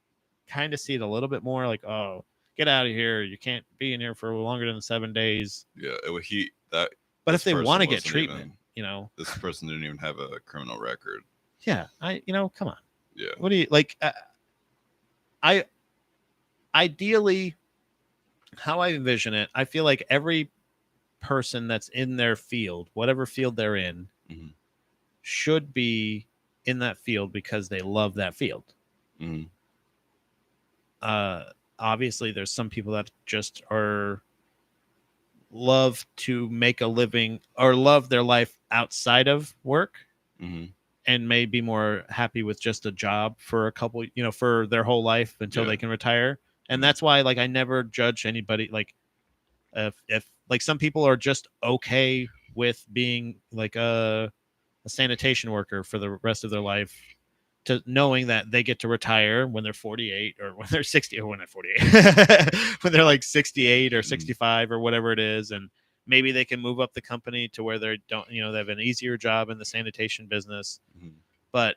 kind of see it a little bit more like, oh, get out of here. You can't be in here for longer than 7 days. Yeah. But if they want to get treatment, this person didn't even have a criminal record. Yeah. Come on. Yeah. What do you like? I ideally, how I envision it, I feel like every person that's in their field, whatever field they're in, should be in that field because they love that field. Obviously, there's some people that just love to make a living or love their life outside of work, and may be more happy with just a job for a couple, for their whole life until they can retire. And that's why, like, I never judge anybody. Like, if like some people are just okay with being like a sanitation worker for the rest of their life, to knowing that they get to retire when they're 48 or when they're 60 or when they're 48, when they're like 68 or 65 or whatever it is. And maybe they can move up the company to where they don't, they have an easier job in the sanitation business. But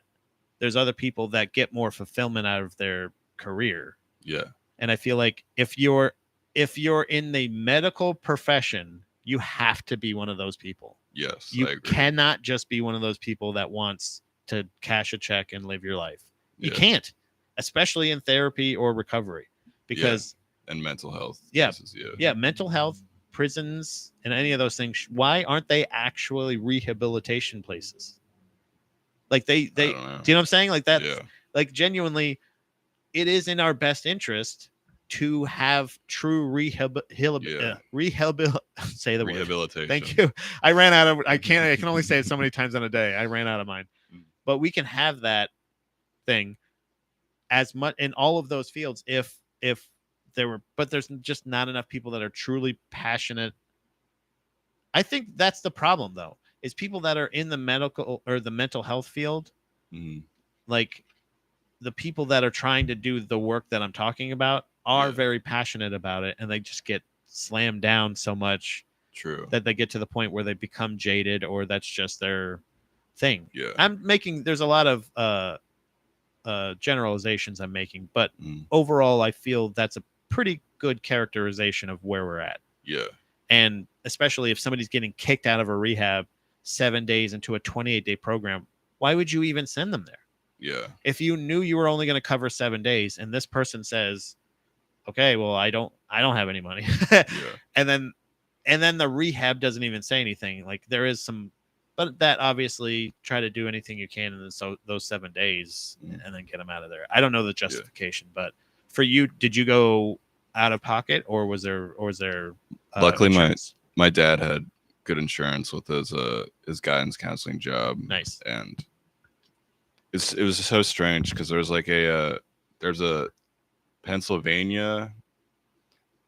there's other people that get more fulfillment out of their career. Yeah. And I feel like if you're in the medical profession, you have to be one of those people. Yes. You cannot just be one of those people that wants to cash a check and live your life. You can't, especially in therapy or recovery, because and mental health. Mental health, prisons, and any of those things. Why aren't they actually rehabilitation places? Like they do you know what I'm saying? Like that, like genuinely, it is in our best interest to have true rehabilitation. Say the rehabilitation. Word. Thank you. I ran out of. I can only say it so many times in a day. I ran out of mine. But we can have that thing as much in all of those fields if there were, but there's just not enough people that are truly passionate. I think that's the problem, though, is people that are in the medical or the mental health field, like the people that are trying to do the work that I'm talking about are very passionate about it, and they just get slammed down so much that they get to the point where they become jaded, or that's just their thing. There's a lot of generalizations I'm making, but overall I feel that's a pretty good characterization of where we're at. And especially if somebody's getting kicked out of a rehab 7 days into a 28-day program, why would you even send them there? If you knew you were only going to cover 7 days and this person says, okay, well, I don't have any money. And then the rehab doesn't even say anything. Like, there is some, but that obviously try to do anything you can in those 7 days and then get them out of there. I don't know the justification, but for you, did you go out of pocket or was there luckily insurance? my dad had good insurance with his guidance counseling job. Nice. And it was so strange because there's like there's a Pennsylvania,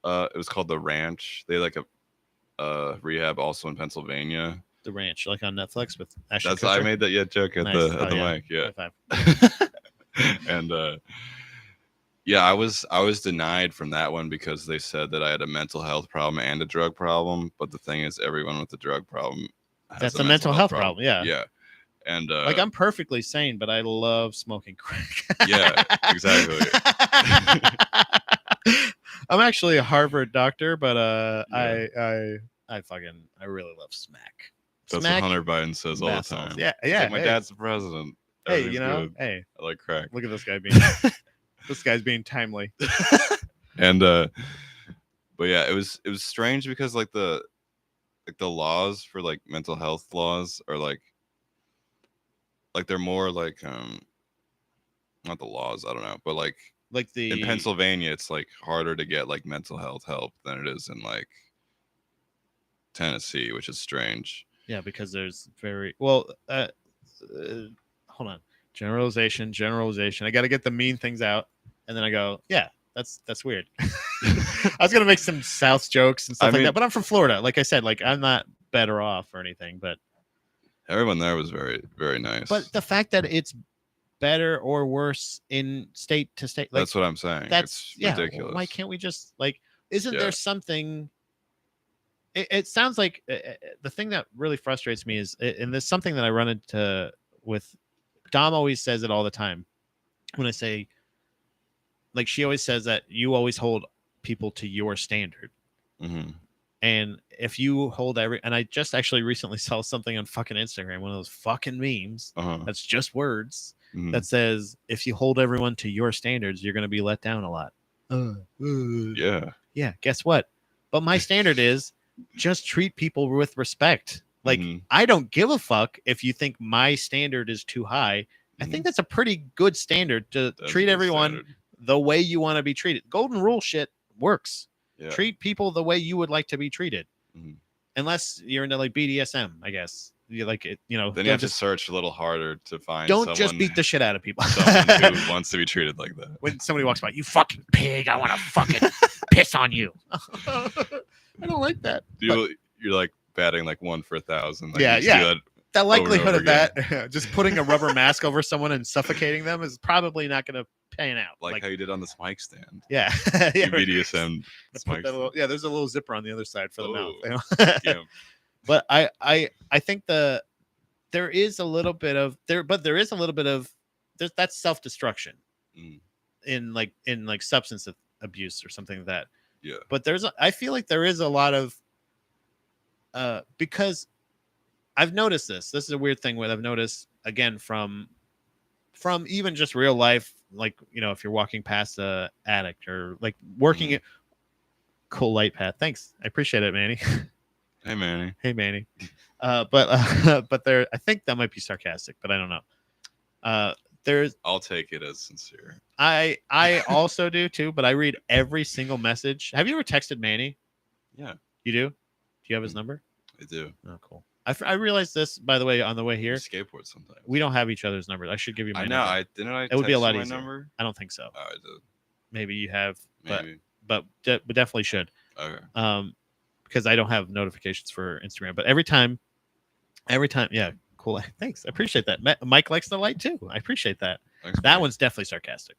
it was called The Ranch. They like a rehab also in Pennsylvania. The Ranch, like on Netflix with Ashton That's Kutcher? I made that joke at nice. the mic. Yeah. And yeah, I was denied from that one because they said that I had a mental health problem and a drug problem. But the thing is, everyone with a drug problem has that's a mental health problem. Yeah. Yeah. And like I'm perfectly sane, but I love smoking crack. Yeah, exactly. I'm actually a Harvard doctor, but I really love smack. That's smack, what Hunter Biden says all the time. Yeah. Like, my dad's the president. Hey, good. I like crack. Look at this guy being this guy's being timely. And but yeah, it was strange because like the laws for like mental health laws are like they're more like not the laws, I don't know, but like in Pennsylvania it's like harder to get like mental health help than it is in like Tennessee, which is strange. Yeah, because there's very hold on. Generalization. I got to get the mean things out, and then I go, yeah, that's weird. I was gonna make some South jokes and stuff like that, but I'm from Florida. Like I said, like I'm not better off or anything, but everyone there was very, very nice. But the fact that it's better or worse in state to state, like, that's what I'm saying. It's ridiculous. Why can't we just like? Isn't there something? It sounds like the thing that really frustrates me is, and there's something that I run into with. Dom always says it all the time when I say, like, she always says that you always hold people to your standard. Mm-hmm. And if you hold and I just actually recently saw something on fucking Instagram, one of those fucking memes that's just words that says, if you hold everyone to your standards, you're going to be let down a lot. Yeah. Guess what? But my standard is just treat people with respect. Like, I don't give a fuck if you think my standard is too high. I think that's a pretty good standard to treat everyone the way you want to be treated. Golden rule shit works. Yeah. Treat people the way you would like to be treated. Unless you're into like BDSM, I guess. You like it, you know. Then you have to search a little harder to find Don't just beat the shit out of people. Someone who wants to be treated like that. When somebody walks by, you fucking pig, I want to fucking piss on you. I don't like that. You're like batting like 1 for 1,000. Like, yeah. The likelihood of that, just putting a rubber mask over someone and suffocating them, is probably not going to pan out. Like how you did on this mic stand. Yeah. BDSM. There's a little zipper on the other side for the mouth. You know? Yeah. But I think there is a little bit of that's self-destruction in like substance abuse or something like that. Yeah. But I feel like there is a lot of because I've noticed this. This is a weird thing where I've noticed, again, from even just real life, like, you know, if you're walking past a addict or like working at cool light path. Thanks. I appreciate it, Manny. Hey, Manny. Hey, Manny. But there, I think that might be sarcastic, but I don't know. I'll take it as sincere. I also do too, but I read every single message. Have you ever texted Manny? Yeah. You do? Do you have his number? I do. Oh, cool. I realized this, by the way, on the way here. We skateboard sometimes. We don't have each other's numbers. I should give you my number. I know. It would be a lot easier. Number? I don't think so. Oh, I did. Maybe you have, Maybe. but definitely should. Okay. Because I don't have notifications for Instagram. But every time, yeah, cool. Thanks. I appreciate that. Mike likes the light too. I appreciate that. Thanks, that one's definitely sarcastic.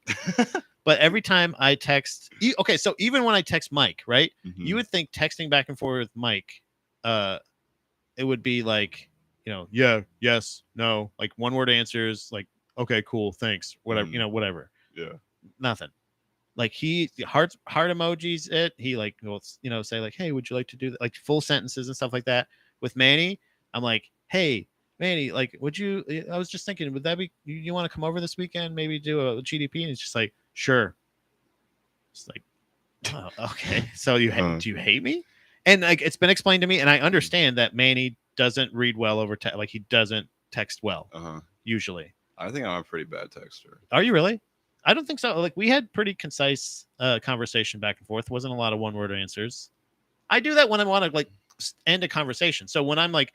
But every time I text, okay, so even when I text Mike, right? You would think texting back and forth with Mike, it would be like, you know, yeah, yes, no, like one word answers, like, okay, cool, thanks, whatever, you know, whatever. Yeah. Nothing. Like he heart emojis it. He like will, you know, say like, hey, would you like to do that? Like full sentences and stuff like that. With Manny, I'm like, hey, Manny, like, would you? I was just thinking, would that be? You want to come over this weekend? Maybe do a GDP? And it's just like, sure. It's like, oh, okay. So do you hate me? And like, it's been explained to me, and I understand that Manny doesn't read well over text. Like he doesn't text well usually. I think I'm a pretty bad texter. Are you really? I don't think so. Like we had pretty concise conversation back and forth. Wasn't a lot of one-word answers. I do that when I want to like end a conversation. So when I'm like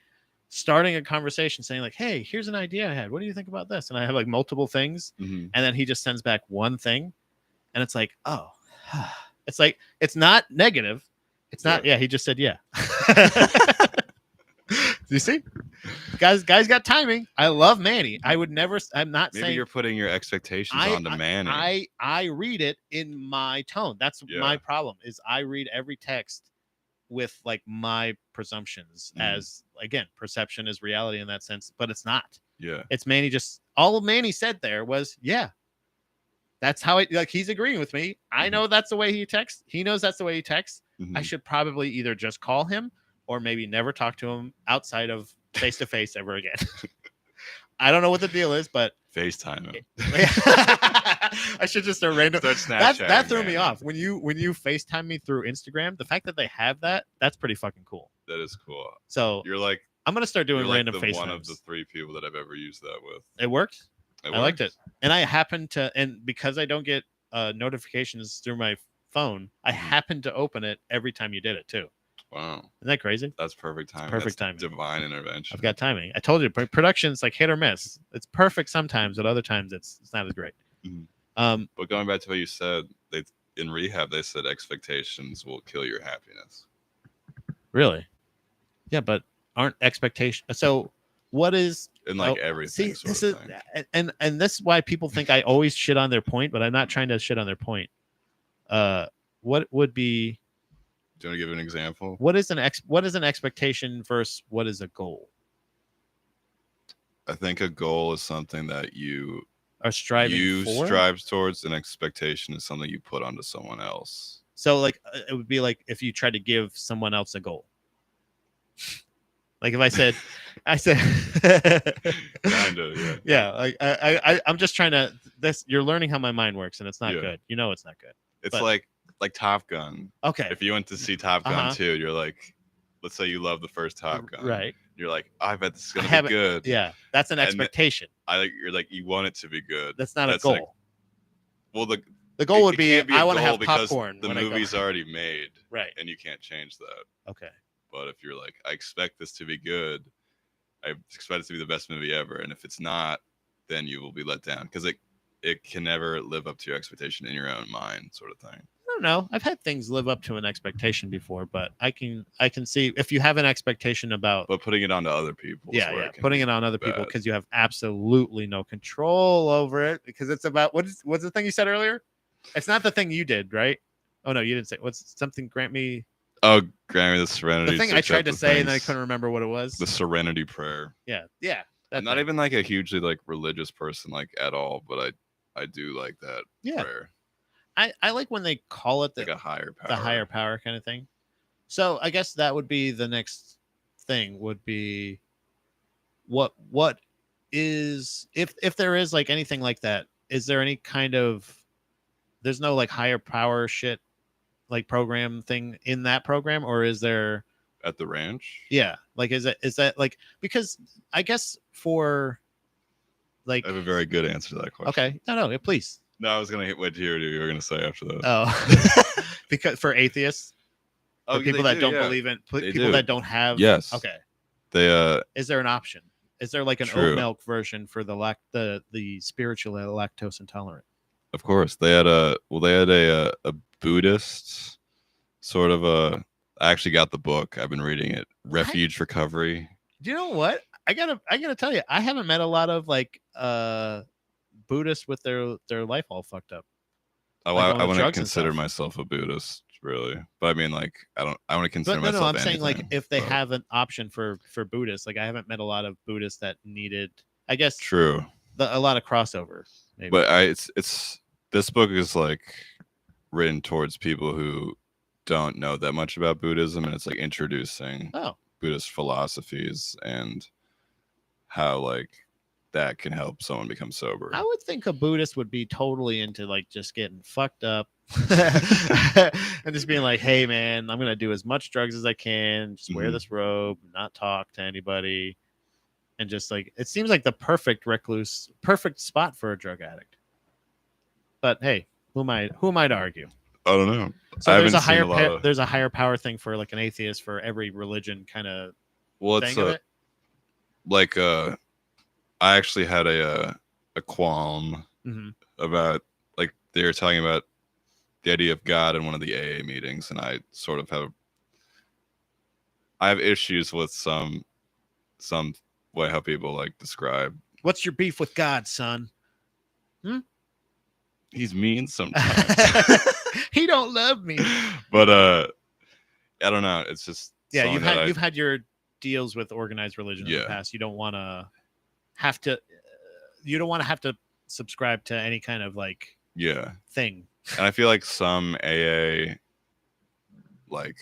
starting a conversation saying like, hey, here's an idea I had. What do you think about this? And I have like multiple things. And then he just sends back one thing. And it's like, oh, it's like, it's not negative. It's not. Yeah. He just said, yeah. You see, guys got timing. I love Manny. I would never. I'm not Maybe saying you're putting your expectations onto Manny. I read it in my tone. That's my problem. Is I read every text with like my presumptions as, again, perception is reality in that sense, but it's not. Yeah, it's Manny. Just all Manny said there was, yeah, that's how it, like, he's agreeing with me. I know that's the way he texts. He knows that's the way he texts. I should probably either just call him or maybe never talk to him outside of face to face ever again. I don't know what the deal is, but FaceTime him. I should just start random. That threw me off. When you FaceTime me through Instagram, the fact that they have that's pretty fucking cool. That is cool. So you're like, I'm gonna start doing random FaceTimes. One of the 3 people that I've ever used that with. It worked. I liked it, and I happen to, and because I don't get notifications through my phone, I happen to open it every time you did it too. Wow, isn't that crazy? That's perfect timing. Perfect timing. Divine intervention. I've got timing. I told you, production's like hit or miss. It's perfect sometimes, but other times it's not as great. But going back to what you said, in rehab they said expectations will kill your happiness. Really? Yeah, but aren't expectations? So what is in like everything? See, this is and this is why people think I always shit on their point, but I'm not trying to shit on their point. What would be? Do you want to give an example? What is an expectation versus what is a goal? I think a goal is something that you are striving for. Strive towards. An expectation is something you put onto someone else. So like it would be like if you try to give someone else a goal. Like if I said kind of, yeah. Yeah, like I'm just trying to you're learning how my mind works, and it's not good. You know it's not good. It's like Top Gun. Okay. If you went to see Top Gun 2, you're like, let's say you love the first Top Gun. Right. You're like, I bet this is gonna be good. Yeah, that's an expectation. You're like, you want it to be good. That's not a goal. Well, the goal would be I want to have popcorn. The movie's already made. Right. And you can't change that. Okay. But if you're like, I expect this to be good, I expect it to be the best movie ever, and if it's not, then you will be let down because it can never live up to your expectation in your own mind, sort of thing. I don't know. I've had things live up to an expectation before, but I can see if you have an expectation about, but putting it onto other people. Yeah, putting it on other people because you have absolutely no control over it because it's about what's the thing you said earlier? It's not the thing you did, right? Oh no, you didn't say. What's something? Grant me the serenity. The thing I tried to say and then I couldn't remember what it was. The serenity prayer. Yeah. I'm not even like a hugely like religious person like at all, but I do like that prayer. I like when they call it like a higher power. The higher power kind of thing. So I guess that would be the next thing would be what is if there is like anything like that, is there any kind of there's no like higher power shit like program thing in that program, or is there at the ranch? Yeah, like is that like, because I guess for like I have a very good answer to that question. Okay, no, please. No, I was gonna wait to hear what you were gonna say after that. Oh, because for atheists, for people that don't believe in people that don't have. Yes. Okay. They Is there an option? Is there like an oat milk version for the spiritually lactose intolerant? Of course, they had a Buddhist sort of a. I actually got the book. I've been reading it. Refuge Recovery. Do you know what? I gotta tell you, I haven't met a lot of like Buddhists with their life all fucked up. Oh, like I wouldn't consider myself a Buddhist, really. But I mean, like, I want to consider myself. No, I'm saying like if they have an option for Buddhists, like I haven't met a lot of Buddhists that needed. I guess true. A lot of crossover. Maybe. But it's this book is like written towards people who don't know that much about Buddhism, and it's like introducing Buddhist philosophies and how like that can help someone become sober. I would think a Buddhist would be totally into like just getting fucked up and just being like, hey man, I'm gonna do as much drugs as I can, just wear this robe, not talk to anybody, and just like it seems like the perfect spot for a drug addict. But hey, who am I to argue? I don't know. So there's a higher power thing for like an atheist for every religion kind of thing of it. Like I actually had a qualm about like they were talking about the idea of God in one of the AA meetings, and I sort of have issues with some some way how people like describe. What's your beef with God, son? He's mean sometimes. He don't love me. But I don't know. It's just you've had your deals with organized religion in the past. You don't want to have to. You don't want to have to subscribe to any kind of like thing. And I feel like some AA like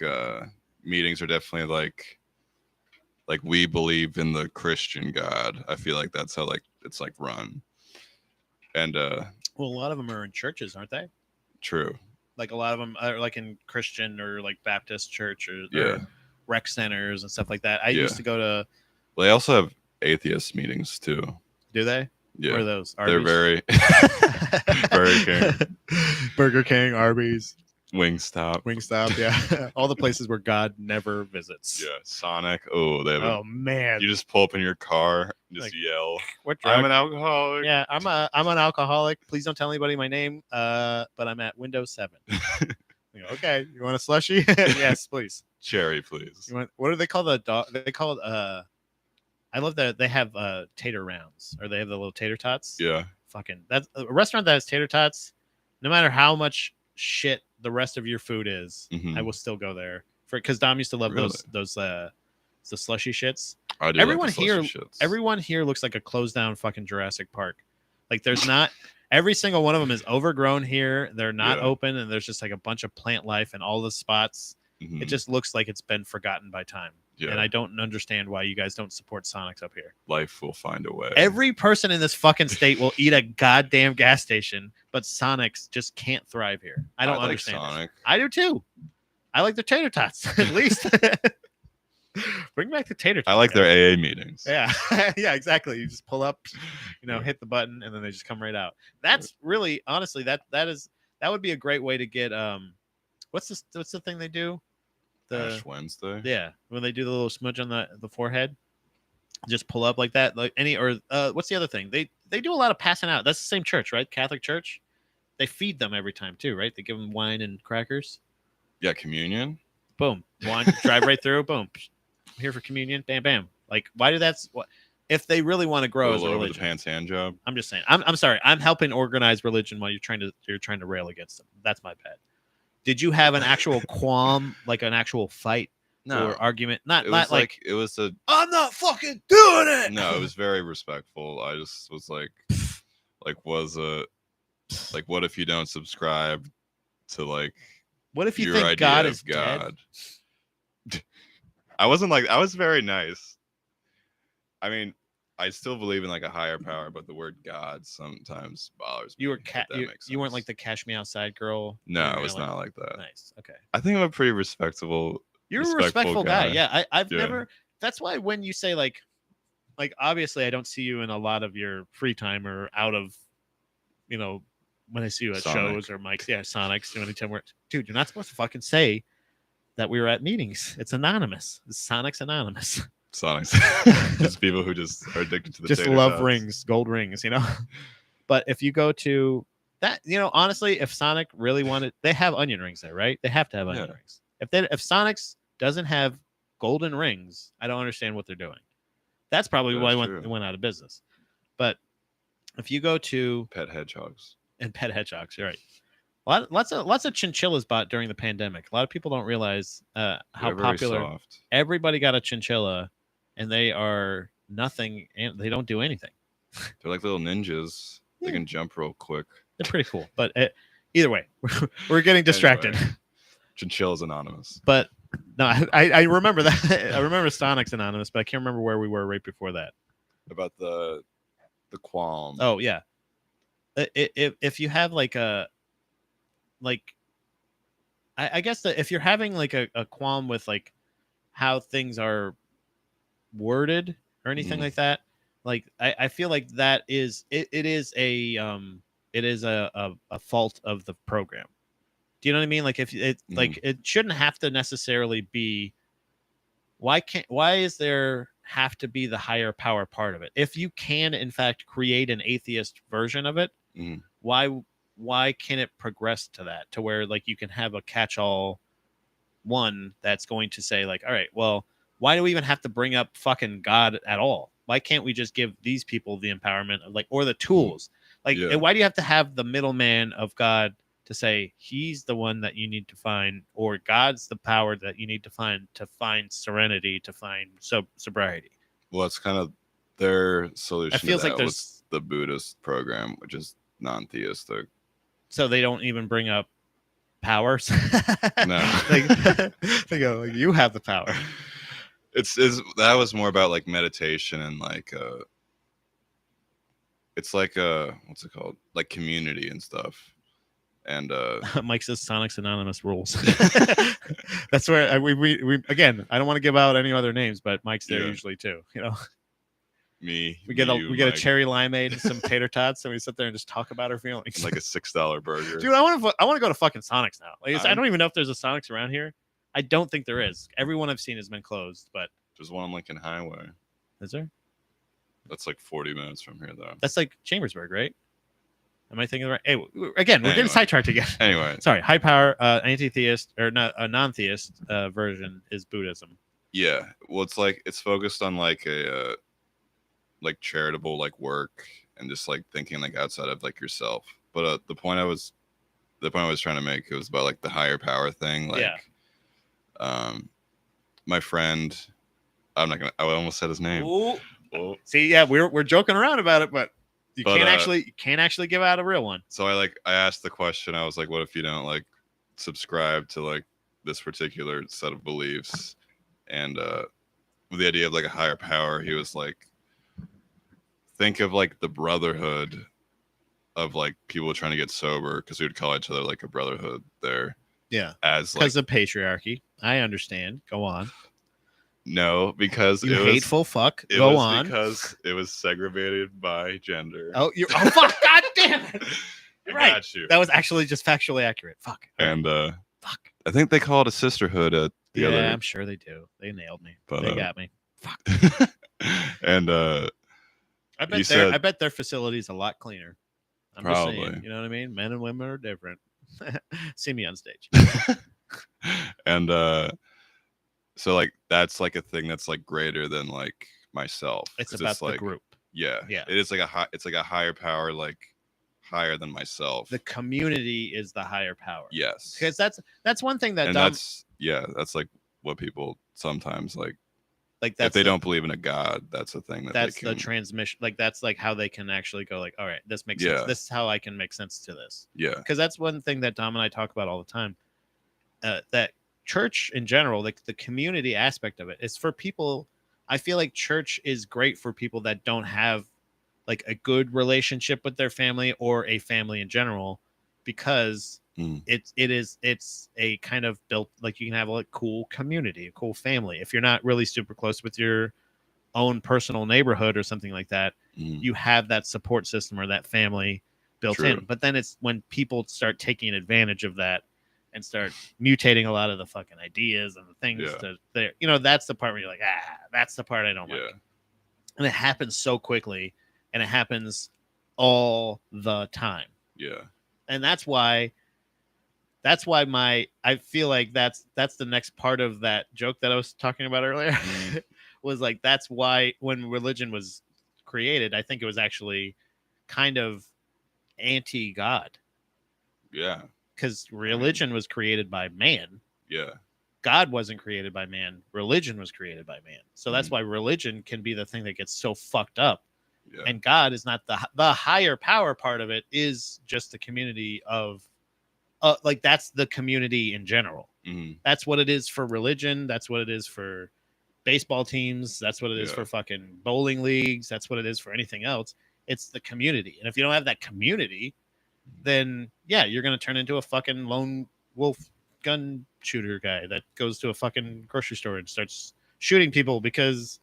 meetings are definitely like we believe in the Christian God. I feel like that's how like it's like run. And well, a lot of them are in churches, aren't they? True. Like a lot of them are like in Christian or like Baptist church or rec centers and stuff like that. I used to go to. Well, they also have atheist meetings too. Do they? Yeah. What are those? Arby's? They're very Burger King. Burger King, Arby's. Wingstop, yeah. All the places where God never visits. Yeah, Sonic. Oh, they have man. You just pull up in your car and just yell, I'm an alcoholic. Yeah, I'm an alcoholic. Please don't tell anybody my name. But I'm at Windows 7. Okay, you want a slushie? Yes, please. Cherry, please. What do they call the dog? They call it I love that they have tater rounds, or they have the little tater tots. Yeah. Fucking that's a restaurant that has tater tots. No matter how much shit the rest of your food is, I will still go there because Dom used to love those the slushy shits. I do. Everyone here looks like a closed down fucking Jurassic Park. Like there's not every single one of them is overgrown here. They're not open, and there's just like a bunch of plant life in all the spots. It just looks like it's been forgotten by time. Yeah. And I don't understand why you guys don't support Sonics up here. Life will find a way. Every person in this fucking state will eat a goddamn gas station, but Sonics just can't thrive here. I don't understand. Sonic. I do too. I like their tater tots, at least. Bring back the tater tots. I like their AA meetings. Yeah. Yeah, exactly. You just pull up, hit the button, and then they just come right out. That's really, honestly, that would be a great way to get what's the thing they do? Ash Wednesday. Yeah, when they do the little smudge on the forehead, just pull up like that. Like what's the other thing? They do a lot of passing out. That's the same church, right? Catholic church. They feed them every time too, right? They give them wine and crackers. Yeah, communion. Boom, wine. Drive right through. Boom, I'm here for communion. Bam, bam. Like, why do that's what? If they really want to grow as a religion, the pants hand job. I'm just saying. I'm sorry. I'm helping organize religion while you're trying to rail against them. That's my bad. Did you have an actual qualm, like an actual fight or argument? Not like it was I'm not fucking doing it. No, it was very respectful. I just was like what if you don't subscribe to like what if you think God is God? Dead? I was very nice. I mean, I still believe in like a higher power, but the word God sometimes bothers me. You weren't like the Cash Me Outside girl. No, I was not like that. Nice. Okay. I think I'm a pretty respectable. You're a respectful guy. Yeah, I've never. That's why when you say like obviously I don't see you in a lot of your free time or out of, when I see you at shows or mics. Yeah, Sonics. Anytime dude, you're not supposed to fucking say that we were at meetings. It's anonymous. It's Sonics Anonymous. Sonics. Just people who just are addicted to the just love rings, gold rings, But if you go to that, honestly, if Sonic really wanted, they have onion rings there, right? They have to have onion rings. If Sonics doesn't have golden rings, I don't understand what they're doing. That's probably why it went out of business. But if you go to pet hedgehogs, you're right. Lots of chinchillas bought during the pandemic. A lot of people don't realize how popular. Everybody got a chinchilla, and they are nothing, and they don't do anything. They're like little ninjas. Yeah. They can jump real quick. They're pretty cool. But either way, we're getting distracted. Anyway, Chinchilla's Anonymous. But no, I remember that. I remember Sonics Anonymous, but I can't remember where we were right before that. About the qualm. Oh yeah. If you have like a I guess that if you're having like a qualm with like how things are worded or anything like that, like I feel like that is it is a fault of the program. Do you know what I mean? Like if it like it shouldn't have to necessarily be. Why is there have to be the higher power part of it? If you can in fact create an atheist version of it, why can it progress to that, to where like you can have a catch-all one that's going to say like, all right, well, why do we even have to bring up fucking God at all? Why can't we just give these people the empowerment of, like, or the tools? Like, why do you have to have the middleman of God to say he's the one that you need to find, or God's the power that you need to find serenity, to find sobriety? Well, that's kind of their solution. It feels to that like there's was the Buddhist program, which is non-theistic. So they don't even bring up powers. No, they go, you have the power. It's that was more about like meditation and like it's like what's it called, like community and stuff. And Mike says Sonic's Anonymous rules. That's where we again, I don't want to give out any other names, but Mike's there usually too, you know. We get a cherry limeade and some tater tots, and we sit there and just talk about our feelings. Like a $6 burger. Dude, I want to go to fucking Sonic's now. Like, I don't even know if there's a Sonic's around here. I don't think there is. Everyone I've seen has been closed, but there's one on Lincoln Highway. Is there? That's like 40 minutes from here, though. That's like Chambersburg, right? Am I thinking right? Hey, again, we're getting sidetracked again. Anyway, sorry. High power, anti-theist or not a non-theist version is Buddhism. Yeah, well, it's focused on like a like charitable like work and just like thinking like outside of like yourself. But the point I was trying to make, it was about like the higher power thing. Like, my friend, I almost said his name. Ooh. See, yeah, we're joking around about it, but you can't actually give out a real one. So I asked the question. I was like, what if you don't like subscribe to like this particular set of beliefs? And with the idea of like a higher power, he was like, think of like the brotherhood of like people trying to get sober, because we would call each other like a brotherhood there. Yeah. As because of patriarchy. I understand. Go on. No, because you hateful fuck. Go on. Because it was segregated by gender. Oh, fuck! God damn it! You're right. Got you. That was actually just factually accurate. Fuck. And fuck. I think they call it a sisterhood at the other. Yeah, I'm sure they do. They nailed me. But, they got me. Fuck. And I bet their facility's a lot cleaner. I'm probably. Just saying, you know what I mean? Men and women are different. See me on stage. And so like that's like a thing that's like greater than like myself. It's about the group. Yeah. It is like a higher power, like higher than myself. The community is the higher power. Yes. Because that's one thing that that's like what people sometimes like that's if they don't believe in a god, that's the thing that's the transmission. Like that's like how they can actually go like, all right, this makes sense. This is how I can make sense to this. Yeah. Because that's one thing that Dom and I talk about all the time. That church in general, like the community aspect of it, is for people. I feel like church is great for people that don't have like a good relationship with their family or a family in general, because it's a kind of built, like you can have a cool community, a cool family. If you're not really super close with your own personal neighborhood or something like that, you have that support system or that family built in. But then it's when people start taking advantage of that and start mutating a lot of the fucking ideas and the things to there, that's the part where you're like, that's the part I don't like. And it happens so quickly, and it happens all the time. Yeah. And that's why I feel like that's the next part of that joke that I was talking about earlier. Was like, that's why when religion was created, I think it was actually kind of anti-God. Yeah. Because religion was created by man. Yeah. God wasn't created by man. Religion was created by man. So that's why religion can be the thing that gets so fucked up. Yeah. And God is not the higher power part of it, is just the community of like that's the community in general. That's what it is for religion. That's what it is for baseball teams. That's what it is for fucking bowling leagues. That's what it is for anything else. It's the community. And if you don't have that community, then you're going to turn into a fucking lone wolf gun shooter guy that goes to a fucking grocery store and starts shooting people because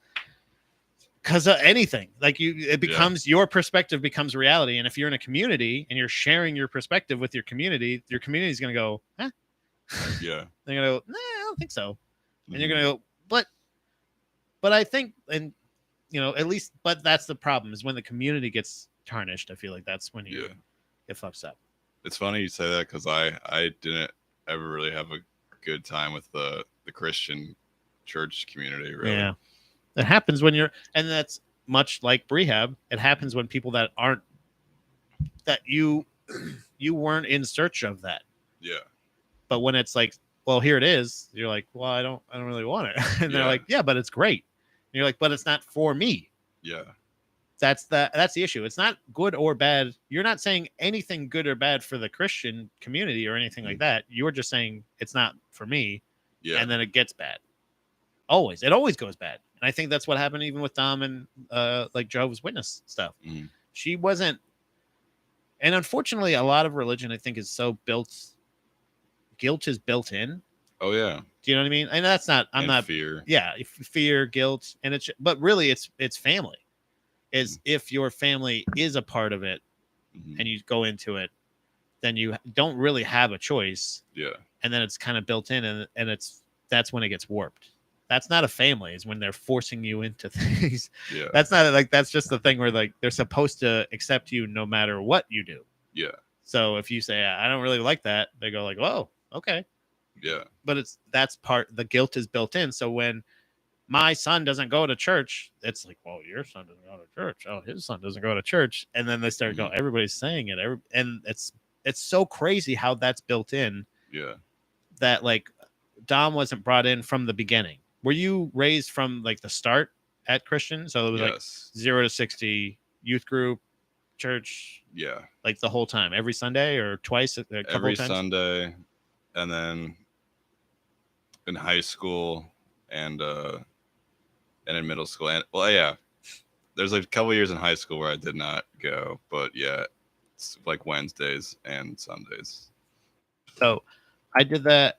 of anything. Like it becomes your perspective becomes reality. And if you're in a community and you're sharing your perspective with your community is going to go, huh? Yeah. They're going to go, nah, I don't think so. And you're going to go, but I think, and at least, but that's the problem, is when the community gets tarnished. I feel like that's when it fucks up. It's funny you say that, because I didn't ever really have a good time with the Christian church community, really. Yeah. It happens when you're, and that's much like rehab. It happens when people that aren't, that you weren't in search of that. Yeah. But when it's like, well, here it is, you're like, well, I don't really want it. And they're like, yeah, but it's great. And you're like, but it's not for me. Yeah. That's the issue. It's not good or bad. You're not saying anything good or bad for the Christian community or anything like that. You're just saying it's not for me. Yeah. And then it gets bad. Always. It always goes bad. And I think that's what happened even with Dom and like Jehovah's Witness stuff. She wasn't. And unfortunately, a lot of religion, I think, is so built. Guilt is built in. Oh, yeah. Do you know what I mean? And that's not, I'm not. Fear. Yeah. Fear, guilt. And it's, but really it's family. Is if your family is a part of it and you go into it, then you don't really have a choice. Yeah. And then it's kind of built in and that's when it gets warped. That's not a family, is when they're forcing you into things. Yeah. That's not like, that's just the thing where like they're supposed to accept you no matter what you do. Yeah. So if you say, I don't really like that, they go like, oh, okay. Yeah. But that's part, the guilt is built in. So when my son doesn't go to church, it's like, well, your son doesn't go to church. Oh, his son doesn't go to church. And then they start going, everybody's saying it. And it's so crazy how that's built in. Yeah. That like Dom wasn't brought in from the beginning. Were you raised from like the start at Christian? So it was like 0 to 60 youth group, church. Yeah. Like the whole time, every Sunday or twice, a couple every times? Sunday. And then in high school and in middle school. And well, yeah, there's like a couple years in high school where I did not go, but yeah, it's like Wednesdays and Sundays. So I did that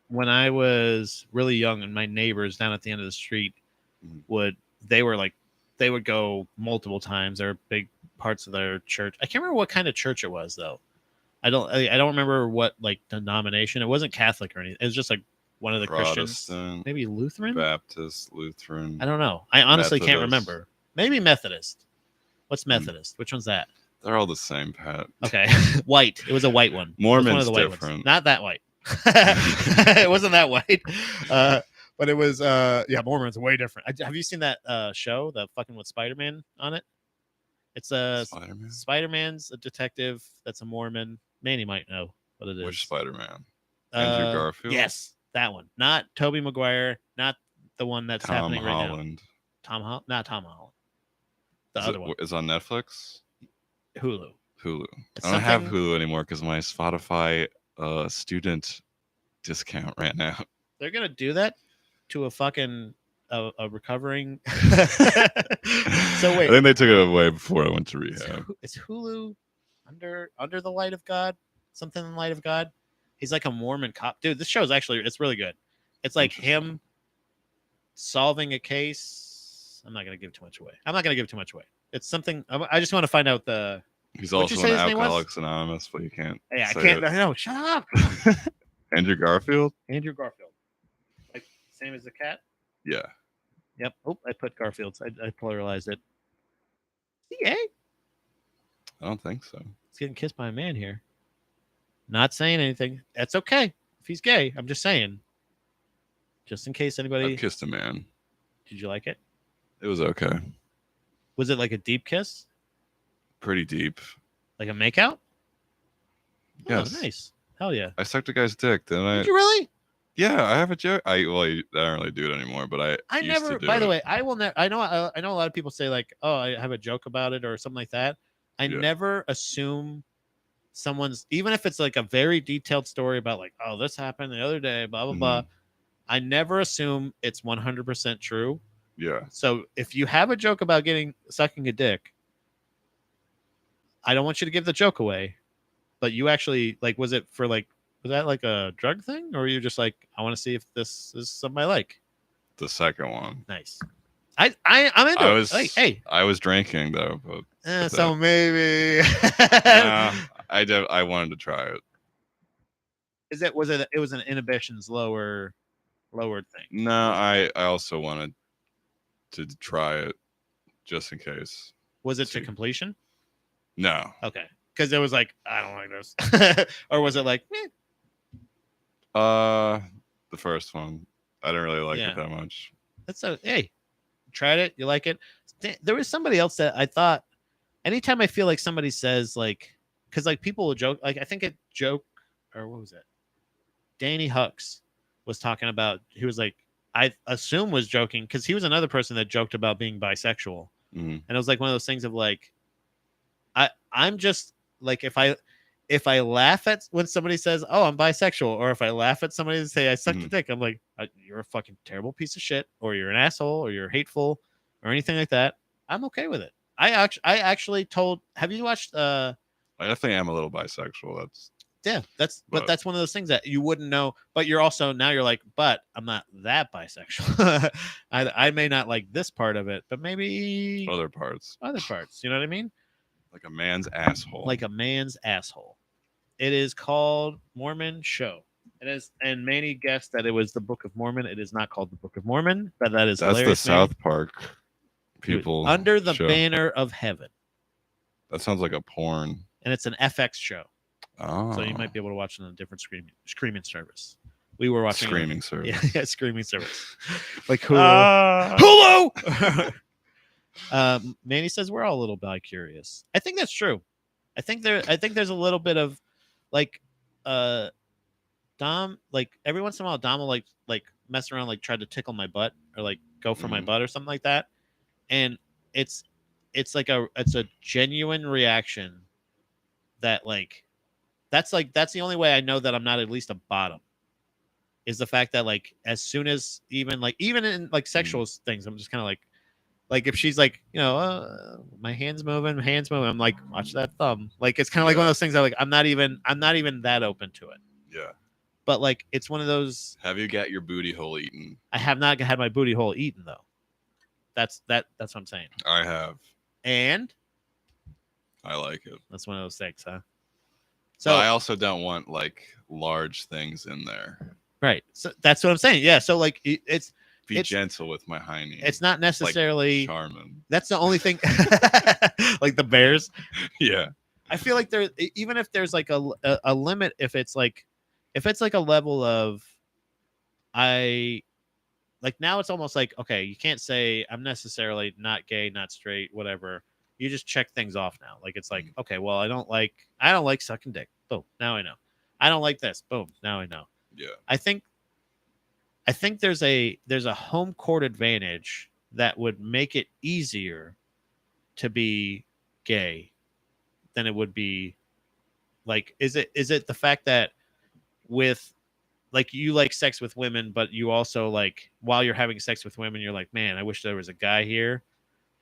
when I was really young, and my neighbors down at the end of the street would go multiple times. There were big parts of their church. I can't remember what kind of church it was though. I don't remember what like denomination. It wasn't Catholic or anything. It was just like one of the Christians, maybe Lutheran, Baptist, Lutheran. I don't know. I honestly can't remember. Maybe Methodist. What's Methodist? Which one's that? They're all the same, Pat. Okay. White. It was a white one. Mormon's one of the different. Ones. Not that white. It wasn't that white. But it was Mormon's way different. Have you seen that show, the fucking with Spider-Man on it? It's Spider-Man? Spider-Man's a detective that's a Mormon. Manny might know what it is. Which Spider-Man? Andrew Garfield? Yes, that one. Not Tobey Maguire, not the one that's happening right now. Tom Holland? Not Tom Holland. The other one. Is on Netflix? Hulu. I don't have Hulu anymore because my Spotify student discount ran out. They're going to do that to a fucking a recovering. So wait. I think they took it away before I went to rehab. Is Hulu under the light of God? Something in the light of God? He's like a Mormon cop. Dude, this show is actually, it's really good. It's like him solving a case. I'm not going to give too much away. It's something, I just want to find out the. He's also in Alcoholics Anonymous, but you can't. Yeah, I can't. No, shut up. Andrew Garfield? Like, same as the cat? Yeah. Yep. Oh, I put Garfield's. I pluralized it. Is he gay? I don't think so. He's getting kissed by a man here. Not saying anything. That's okay. If he's gay, I'm just saying. Just in case anybody. I've kissed a man. Did you like it? It was okay. Was it like a deep kiss? Pretty deep. Like a makeout? Yes. Oh, nice. Hell yeah. I sucked a guy's dick, didn't I? Did you really? Yeah, I have a joke. I don't really do it anymore, but I used never. To do by it. the way, I will never. I know a lot of people say like, "Oh, I have a joke about it" or something like that. I never assume someone's, even if it's like a very detailed story about like, "Oh, this happened the other day," blah blah blah. I never assume it's 100% true. Yeah. So if you have a joke about sucking a dick, I don't want you to give the joke away. But you actually like, was that like a drug thing, or were you just like, I want to see if this is something I like? The second one. Nice. I'm into it. Like, hey, I was drinking though, but so maybe. I wanted to try it. It was an inhibitions lowered thing? No, I also wanted to try it just in case. Was it to completion? No. Okay. Because it was like, I don't like this. Or was it like, The first one. I didn't really like it that much. Hey, tried it, you like it. There was somebody else that I thought, anytime I feel like somebody says like, because like people will joke, like I think it joke, or what was it? Danny Hux was talking about, he was like, I assume was joking, because he was another person that joked about being bisexual. And it was like one of those things of like, I'm just like, if I laugh at when somebody says, "Oh, I'm bisexual," or if I laugh at somebody and say I sucked a dick, I'm like, you're a fucking terrible piece of shit, or you're an asshole, or you're hateful, or anything like that. I'm okay with it. I actually told. Have you watched? I definitely am a little bisexual. But that's one of those things that you wouldn't know. But you're also now you're like, but I'm not that bisexual. I may not like this part of it, but maybe other parts. You know what I mean? Like a man's asshole. It is called Mormon Show. It is, and Manny guessed that it was the Book of Mormon. It is not called the Book of Mormon, but that's hilarious. The South Park people. Under the Banner of Heaven. That sounds like a porn. And it's an FX show. Oh. So you might be able to watch it on a different streaming service. We were watching streaming service. Yeah, streaming service. Like Hulu. Manny says we're all a little bi-curious. I think that's true. I think there's a little bit of like Dom, like every once in a while Dom will like mess around, like try to tickle my butt or like go for my butt or something like that. And it's a genuine reaction that that's the only way I know that I'm not at least a bottom, is the fact that like as soon as even in like sexual things, I'm just kind of like if she's like, my hands moving, I'm like, watch that thumb. Like it's kind of like one of those things that like I'm not even that open to it. Yeah. But like it's one of those. Have you got your booty hole eaten? I have not had my booty hole eaten though. That's what I'm saying. I have. And I like it. That's one of those things, huh? So I also don't want like large things in there. Right. So that's what I'm saying. Yeah. So like it's gentle with my hiney. It's not necessarily like Charmin. That's the only thing. Like the bears. Yeah. I feel like even if there's like a limit, if it's like a level of now it's almost like, okay, you can't say I'm necessarily not gay, not straight, whatever. You just check things off now. Like it's like, okay, well, I don't like sucking dick. Boom. Now I know. I don't like this. Boom. Now I know. Yeah. I think there's a home court advantage that would make it easier to be gay than it would be like, is it the fact that with like you like sex with women, but you also like while you're having sex with women, you're like, man, I wish there was a guy here?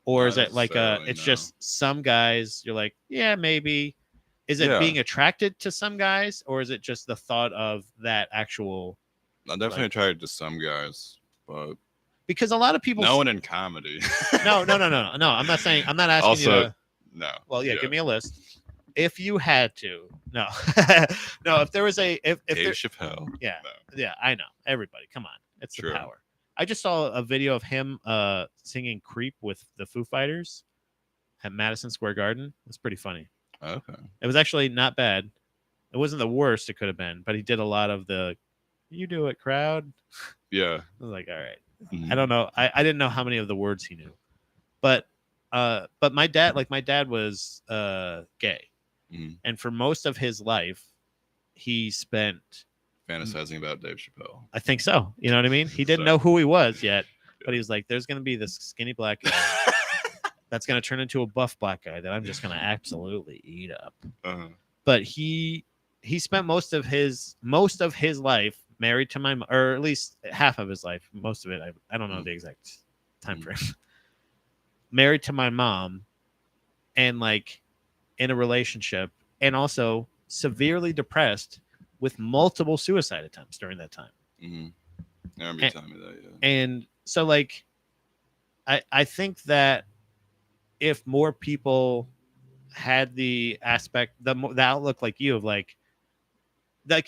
Or is it like it's just some guys you're like, yeah, maybe. Is it being attracted to some guys, or is it just the thought of that actual? I'm definitely attracted to some guys, but because a lot of people. No one in comedy. No. I'm not saying. I'm not asking also, you to. No. Well, yeah. Give me a list. If you had to, no. No. If there was if Dave Chappelle. Yeah. No. Yeah. I know. Everybody, come on. It's the power. I just saw a video of him singing "Creep" with the Foo Fighters at Madison Square Garden. It's pretty funny. Okay. It was actually not bad. It wasn't the worst it could have been, but he did a lot of the "you do it" crowd. Yeah. I was like, all right. Mm-hmm. I don't know. I didn't know how many of the words he knew. But my dad was gay. Mm-hmm. And for most of his life, he spent fantasizing about Dave Chappelle. I think so. You know what I mean? He didn't know who he was yet, but he was like, there's going to be this skinny black guy that's going to turn into a buff black guy that I'm just going to absolutely eat up. Uh-huh. But he spent most of his life married to my, or at least half of his life, most of it, I don't know the exact time frame, married to my mom and like in a relationship, and also severely depressed with multiple suicide attempts during that time. Mm-hmm. I remember you telling me that, yeah. And so like, I think that if more people had the aspect, the outlook like you of like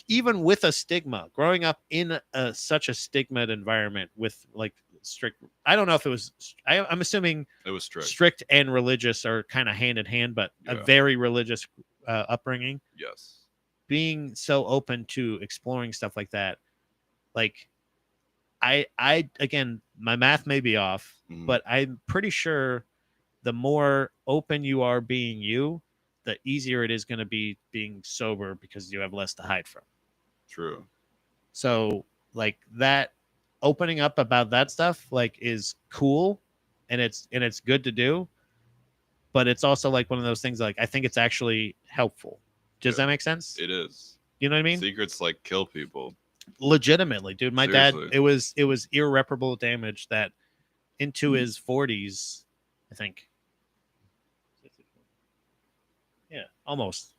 even with a stigma, growing up in such a stigmatized environment with like strict, I don't know if it was, I'm assuming it was strict and religious are kind of hand in hand, but a very religious upbringing. Yes. Being so open to exploring stuff like that, like I again, my math may be off, but I'm pretty sure the more open you are being you, the easier it is going to be being sober because you have less to hide from. True. So like that opening up about that stuff like is cool and it's good to do, but it's also like one of those things like I think it's actually helpful. Does that make sense? It is. You know what I mean? Secrets like kill people. Legitimately, dude. My Seriously. dad, it was irreparable damage that into his 40s, I think. Yeah, almost.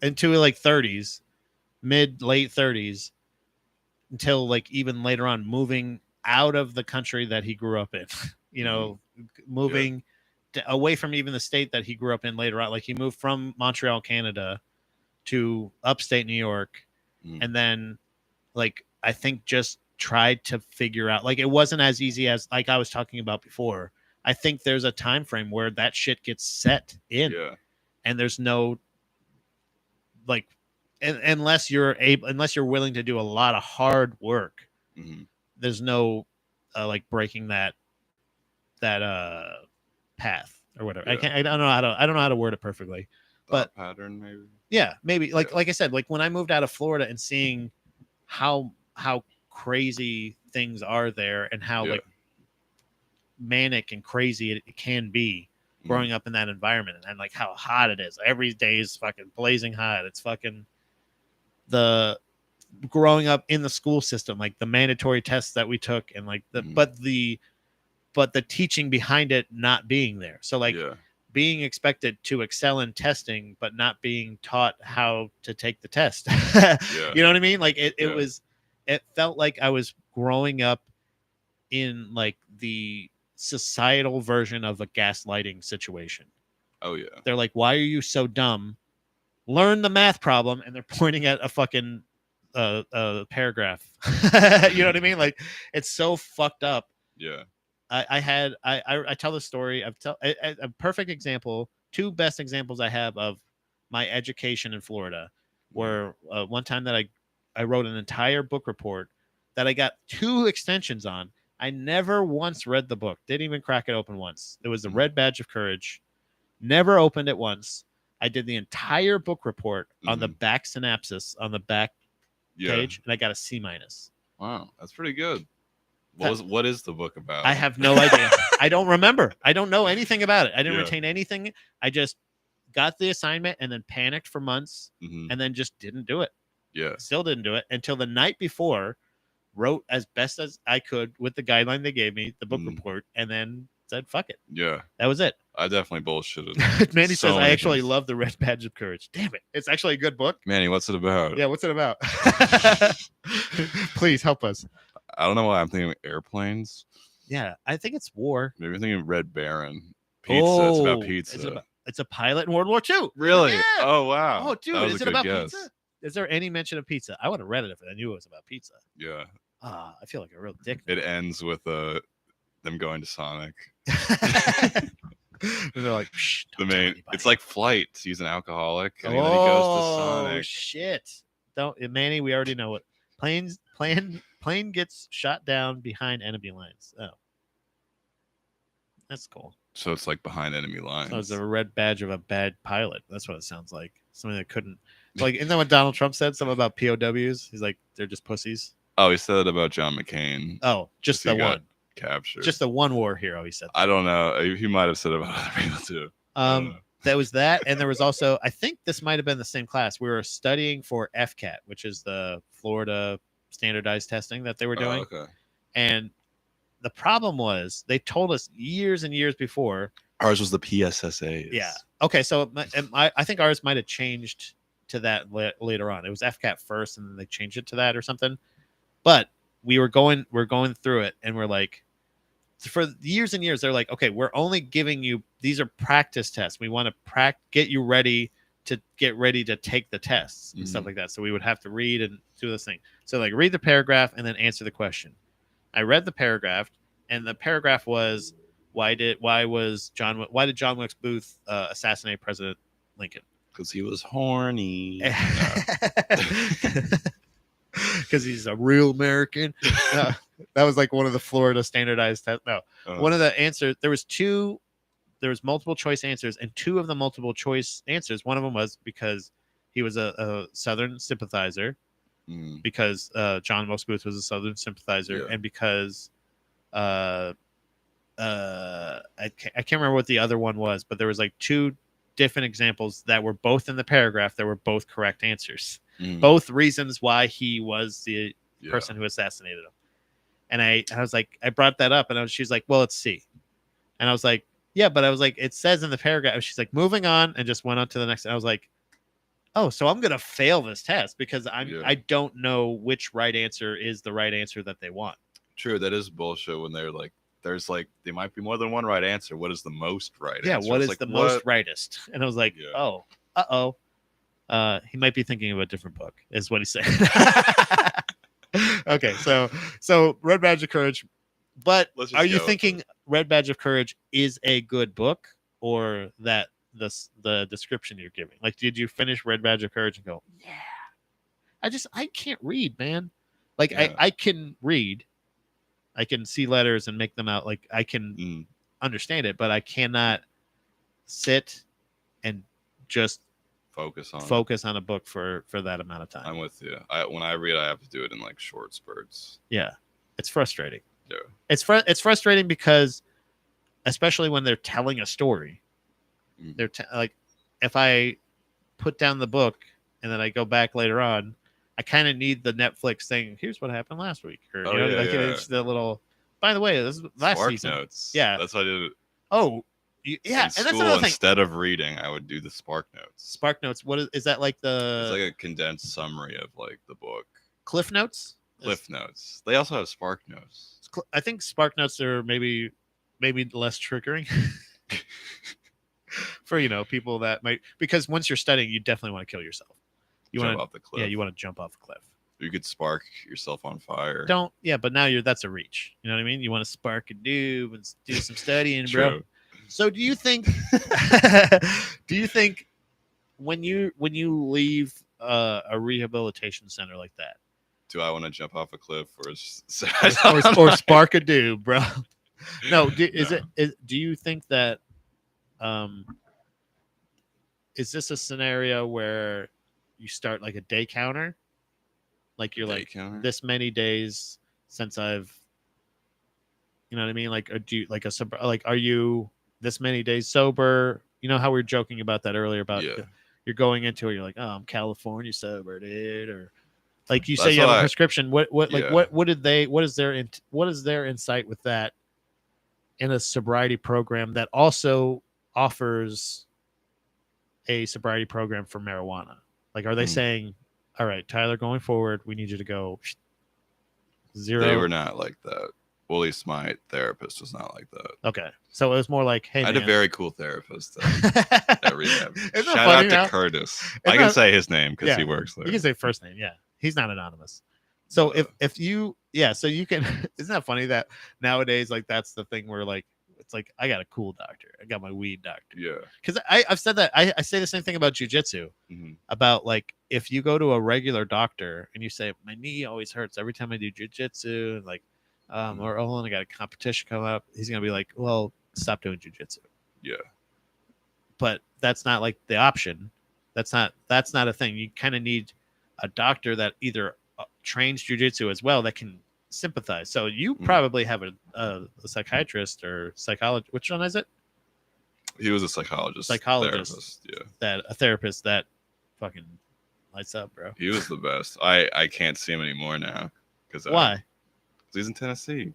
Into like 30s, late 30s, until like even later on moving out of the country that he grew up in. You know, moving away from even the state that he grew up in later on. Like he moved from Montreal, Canada to upstate New York, and then like I think just tried to figure out like it wasn't as easy as like I was talking about before. I think there's a time frame where that shit gets set in, and there's no like unless you're willing to do a lot of hard work, there's no like breaking that path or whatever. I don't know how to word it perfectly, but pattern maybe. Yeah, maybe like I said, like when I moved out of Florida and seeing how crazy things are there and how like manic and crazy it can be growing up in that environment, and like how hot it is. Every day is fucking blazing hot. It's fucking the growing up in the school system, like the mandatory tests that we took and like the but the teaching behind it not being there. So like being expected to excel in testing, but not being taught how to take the test. You know what I mean? Like it felt like I was growing up in like the societal version of a gaslighting situation. Oh yeah. They're like, why are you so dumb? Learn the math problem. And they're pointing at a fucking paragraph. You know what I mean? Like it's so fucked up. Yeah. I tell the story. A perfect example. Two best examples I have of my education in Florida were one time that I wrote an entire book report that I got 2 extensions on. I never once read the book. Didn't even crack it open once. It was the Red Badge of Courage. Never opened it once. I did the entire book report on the back synopsis on the back page, and I got a C-. Wow, that's pretty good. What is the book about? I have no idea. I don't remember. I don't know anything about it. I didn't retain anything. I just got the assignment and then panicked for months and then just didn't do it. Yeah. Still didn't do it until the night before, wrote as best as I could with the guideline they gave me, the book report, and then said, fuck it. Yeah. That was it. I definitely bullshitted. Manny says, I actually love the Red Badge of Courage. Damn it. It's actually a good book. Manny, what's it about? Yeah, what's it about? Please help us. I don't know why I'm thinking of airplanes. Yeah, I think it's war. Maybe I'm thinking Red Baron. Pizza. It's about pizza. It's a pilot in World War II. Really? Yeah. Oh, wow. Oh, dude, is it about pizza? Is there any mention of pizza? I would have read it if I knew it was about pizza. Yeah. I feel like a real dick. It ends with them going to Sonic. They're like, it's like Flight. He's an alcoholic, and then he goes to Sonic. Oh shit! Don't, Manny. We already know it. Plane gets shot down behind enemy lines. Oh, that's cool. So it's like behind enemy lines. So it's a red badge of a bad pilot. That's what it sounds like. Something that couldn't. Like, isn't that what Donald Trump said? Something about POWs. He's like, they're just pussies. Oh, he said it about John McCain. Oh, just the one. Captured. Just the one war hero, he said. I don't know. He might have said about other people too. That was that. And there was also, I think this might have been the same class. We were studying for FCAT, which is the Florida standardized testing that they were doing. Okay. And the problem was they told us years and years before. Ours was the PSSA. Yeah. Okay. So I think ours might have changed to that later on. It was FCAT first, and then they changed it to that or something. But we're going through it, and we're like, for years and years, they're like, okay, we're only giving you, these are practice tests. We want to get you ready to take the tests and stuff like that. So we would have to read and do this thing. So like read the paragraph and then answer the question. I read the paragraph, and the paragraph was, why did John Wilkes Booth assassinate President Lincoln? Because he was horny. Because he's a real American. That was like one of the Florida standardized tests. No, one of the answers. There was multiple choice answers, and two of the multiple choice answers. One of them was because he was a Southern sympathizer, because John Wilkes Booth was a Southern sympathizer, and because I can't remember what the other one was, but there was like two different examples that were both in the paragraph that were both correct answers. Both reasons why he was the person who assassinated him. And I was like, I brought that up, and she's like, well, it's C. And I was like, yeah, but I was like, it says in the paragraph. She's like, moving on, and just went on to the next. And I was like, oh, so I'm gonna fail this test because I don't know which right answer is the right answer that they want. True, that is bullshit when they're like, there's like, there might be more than one right answer. What is the most right answer? Yeah, what is the most rightest? And I was like, oh, he might be thinking of a different book, is what he said. Okay, so Red Badge of Courage. But are you thinking Red Badge of Courage is a good book, or that the description you're giving? Like, did you finish Red Badge of Courage and go, yeah, I can't read, man. Like, I can read. I can see letters and make them out. Like, I can understand it, but I cannot sit and just focus on a book for that amount of time. I'm with you. When I read, I have to do it in like short spurts. Yeah, it's frustrating. Yeah, it's frustrating because, especially when they're telling a story, they're like, if I put down the book and then I go back later on, I kind of need the Netflix thing. Here's what happened last week. Or, it's the little. By the way, this is last Spark season. Notes. Yeah, that's what I did. Oh, yeah, and that's another thing. Instead of reading, I would do the Spark Notes. Spark Notes. What is that like? It's like a condensed summary of like the book. Cliff Notes. Cliff Notes. They also have Spark Notes. I think Spark Notes are maybe less triggering for people that might, because once you're studying, you definitely want to kill yourself. You want to jump off the cliff. Yeah, you want to jump off a cliff. You could spark yourself on fire. But now that's a reach. You know what I mean? You want to spark a noob and do some studying, bro. So do you think when you leave a rehabilitation center like that, do I want to jump off a cliff or spark a noob, bro? No, do you think that is this a scenario where you start like a day counter? Like you're like this many days since I've, you know what I mean? Like, or do you are you this many days sober? You know how we were joking about that earlier about you're going into it. You're like, oh, I'm California sober, dude. Or like you say you have a prescription. What is their insight with that in a sobriety program that also offers a sobriety program for marijuana? Like, are they saying, all right, Tyler, going forward, we need you to go 0? They were not like that. Well, at least my therapist was not like that. Okay. So it was more like, hey, I had a very cool therapist at rehab. Shout out to Curtis. I can say his name because he works there. You can say first name. Yeah. He's not anonymous. So if you, so you can, isn't that funny that nowadays, like, that's the thing where, like, it's like, I got a cool doctor. I got my weed doctor. Yeah. Because I've said that. I say the same thing about jujitsu. About, like, if you go to a regular doctor and you say, my knee always hurts every time I do jujitsu, and like, or I got a competition coming up, he's going to be like, well, stop doing jujitsu. Yeah. But that's not like the option. That's not a thing. You kind of need a doctor that either trains jujitsu as well that can sympathize. So you probably have a psychiatrist or psychologist. Which one is it? He was a psychologist. Therapist, yeah. A therapist that fucking lights up, bro. He was the best. I can't see him anymore now. Why? Because he's in Tennessee.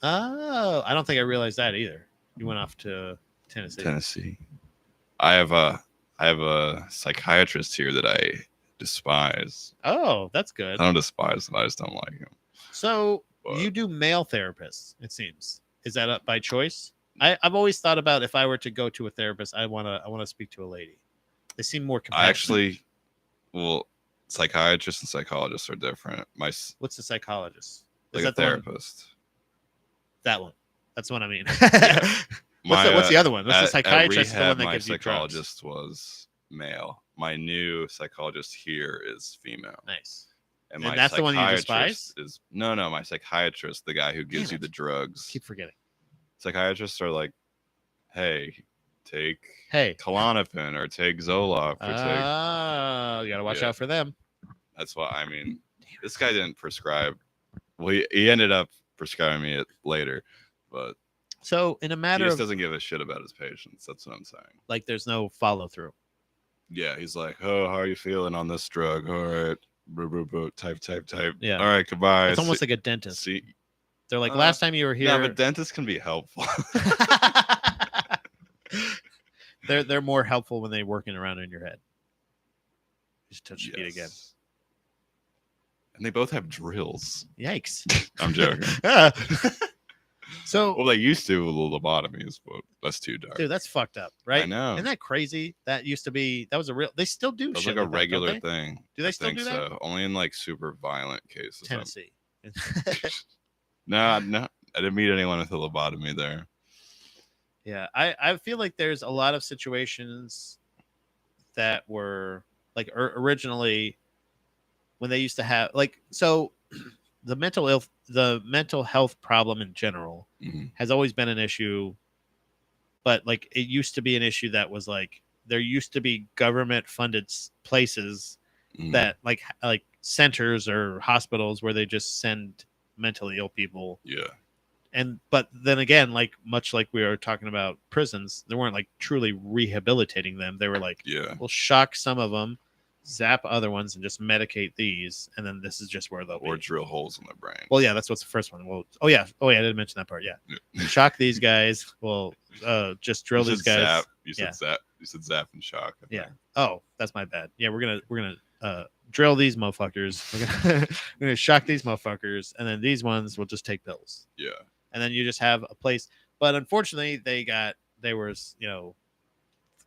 Oh, I don't think I realized that either. You went off to Tennessee. I have a psychiatrist here that I despise. Oh, that's good. I don't despise him. I just don't like him. So you do male therapists, it seems. Is that by choice? I've always thought about, if I were to go to a therapist, I want to speak to a lady. They seem more compassionate. Psychiatrists and psychologists are different. What's a psychologist? Is that a therapist? That one. That's what I mean. Yeah. What's the other one? What's the psychiatrist? At rehab, the one that gives you drugs? My psychologist was male. My new psychologist here is female. Nice. And my that's the one you despise? Is my psychiatrist, the guy who gives you the drugs. Keep forgetting. Psychiatrists are like, hey, take Klonopin or take Zoloft or take. You gotta watch out for them. That's why this guy didn't prescribe. Well, he ended up prescribing me it later, but so in a matter he just doesn't give a shit about his patients. That's what I'm saying. Like there's no follow through. Yeah, he's like, oh, how are you feeling on this drug? All right, type. Yeah. All right, goodbye. It's almost like a dentist. See, they're like, last time you were here. Yeah, but dentists can be helpful. They're more helpful when they working around in your head. Just touch the feet again. And they both have drills. Yikes. I'm joking. So, well, they used to with lobotomies, but that's too dark. Dude, that's fucked up, right? I know. Isn't that crazy? That used to be, that was a real, they still do shit like a regular thing. Do they still do that? So. Only in like super violent cases. Tennessee. No, I didn't meet anyone with a lobotomy there. Yeah, I feel like there's a lot of situations that were like originally when they used to have like, so the mental health problem in general has always been an issue, but like it used to be an issue that was like there used to be government funded places that like centers or hospitals where they just send mentally ill people. Yeah. But then again, like much like we were talking about prisons, they weren't like truly rehabilitating them. They were like, we'll shock some of them, zap other ones, and just medicate these, and then this is just where they'll drill holes in their brain. Well, yeah, that's what's the first one. Well, I didn't mention that part. Yeah, shock these guys. Well, just drill these guys. Zap. You said zap. You said zap and shock. Yeah. Oh, that's my bad. Yeah, we're gonna drill these motherfuckers. We're gonna shock these motherfuckers, and then these ones will just take pills. Yeah. And then you just have a place. But unfortunately, they were,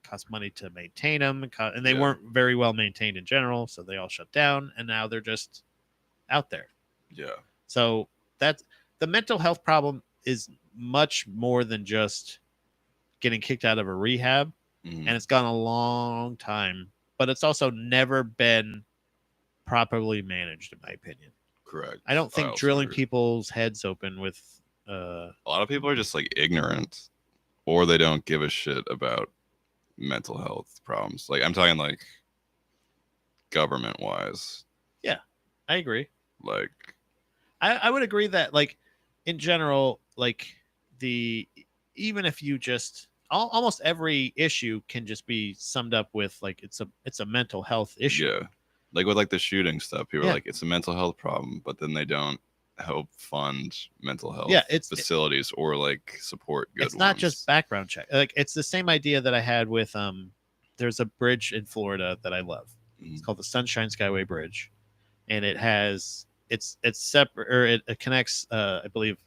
cost money to maintain them, and they weren't very well maintained in general, so they all shut down, and now they're just out there. Yeah. So that's the mental health problem is much more than just getting kicked out of a rehab, and it's gone a long time, but it's also never been properly managed, in my opinion. Correct. I don't think drilling people's heads open with a lot of people are just like ignorant, or they don't give a shit about mental health problems. Like I'm talking like government wise. Yeah, I agree. Like I would agree that like in general, like even if you just almost every issue can just be summed up with like it's a mental health issue. Yeah, like with like the shooting stuff, people are like it's a mental health problem, but then they don't help fund mental health facilities or like support good it's not just background check. Like it's the same idea that I had with there's a bridge in Florida that I love. It's called the Sunshine Skyway Bridge, and it's separate, or it connects I believe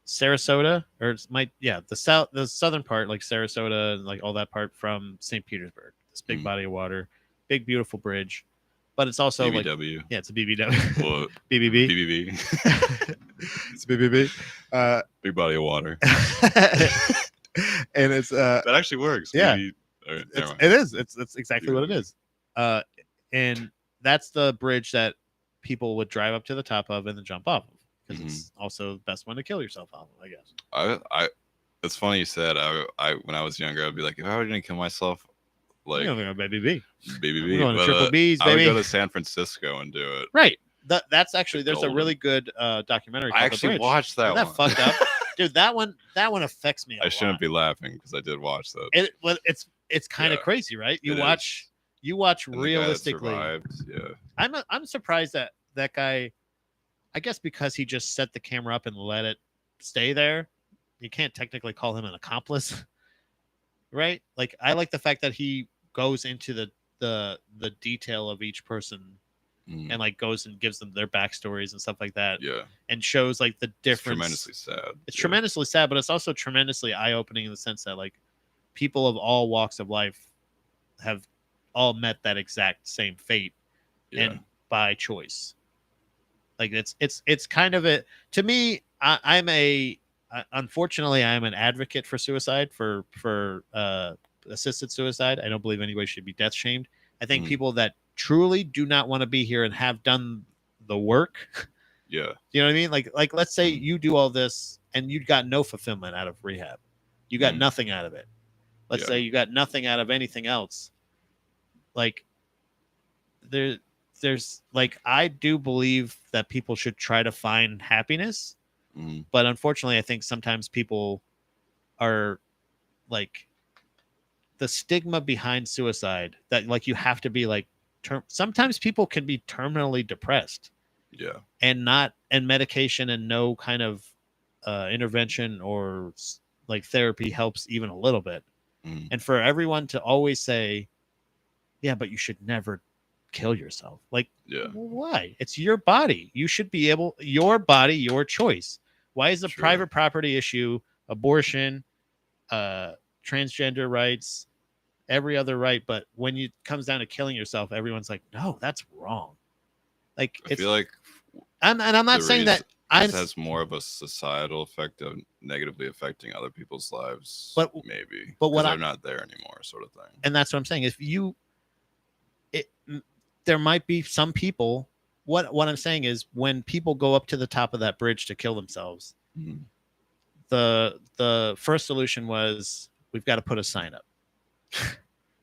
Sarasota, or the southern part, like Sarasota and like all that part, from St. Petersburg. This big body of water, big beautiful bridge. But it's also BBW. Like, it's a BBW. Well, BBB. BBB. It's a BBB. Big body of water. And it's that actually works. Yeah, right, it is. It's exactly what it is. And that's the bridge that people would drive up to the top of and then jump off of, because it's also the best one to kill yourself off of, I guess. It's funny you said I when I was younger, I'd be like, if I were going to kill myself. Like BBB. We're going to triple B's, baby. I would go to San Francisco and do it. Right. That's actually there's a really good documentary. I actually watched that. Isn't that fucked up, dude? That one affects me. I shouldn't be laughing because I did watch that. It's kind of crazy, right? You watch and realistically. Yeah. I'm surprised that guy. I guess because he just set the camera up and let it stay there. You can't technically call him an accomplice, right? Like I like the fact that he goes into the detail of each person and like goes and gives them their backstories and stuff like that. Yeah. And shows like the difference. It's tremendously sad. It's tremendously sad, but it's also tremendously eye-opening in the sense that like people of all walks of life have all met that exact same fate and by choice. Like it's kind of a, to me, unfortunately I'm an advocate for suicide, for assisted suicide. I don't believe anybody should be death shamed. I think people that truly do not want to be here and have done the work. Yeah. You know what I mean? Like let's say you do all this and you got no fulfillment out of rehab. You got nothing out of it. Let's say you got nothing out of anything else. Like there's like, I do believe that people should try to find happiness. But unfortunately, I think sometimes people are like, the stigma behind suicide that like you have to be like sometimes people can be terminally depressed. Yeah. And medication and no kind of intervention or like therapy helps even a little bit. And for everyone to always say, yeah, but you should never kill yourself. Like, why? It's your body. You should be able, your body, your choice. Why is a private property issue, abortion, transgender rights, every other right, but when it comes down to killing yourself, everyone's like, no, that's wrong. Like, I feel like I'm not saying that this has more of a societal effect of negatively affecting other people's lives, but they're not there anymore, sort of thing. And that's what I'm saying. If there might be some people. What I'm saying is, when people go up to the top of that bridge to kill themselves, the first solution was, we've got to put a sign up.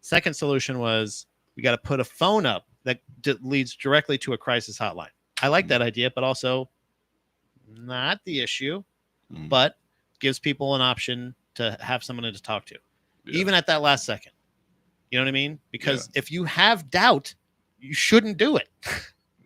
Second solution was, we got to put a phone up that leads directly to a crisis hotline. I like that idea, but also not the issue, but gives people an option to have someone to talk to, even at that last second. You know what I mean? Because if you have doubt, you shouldn't do it.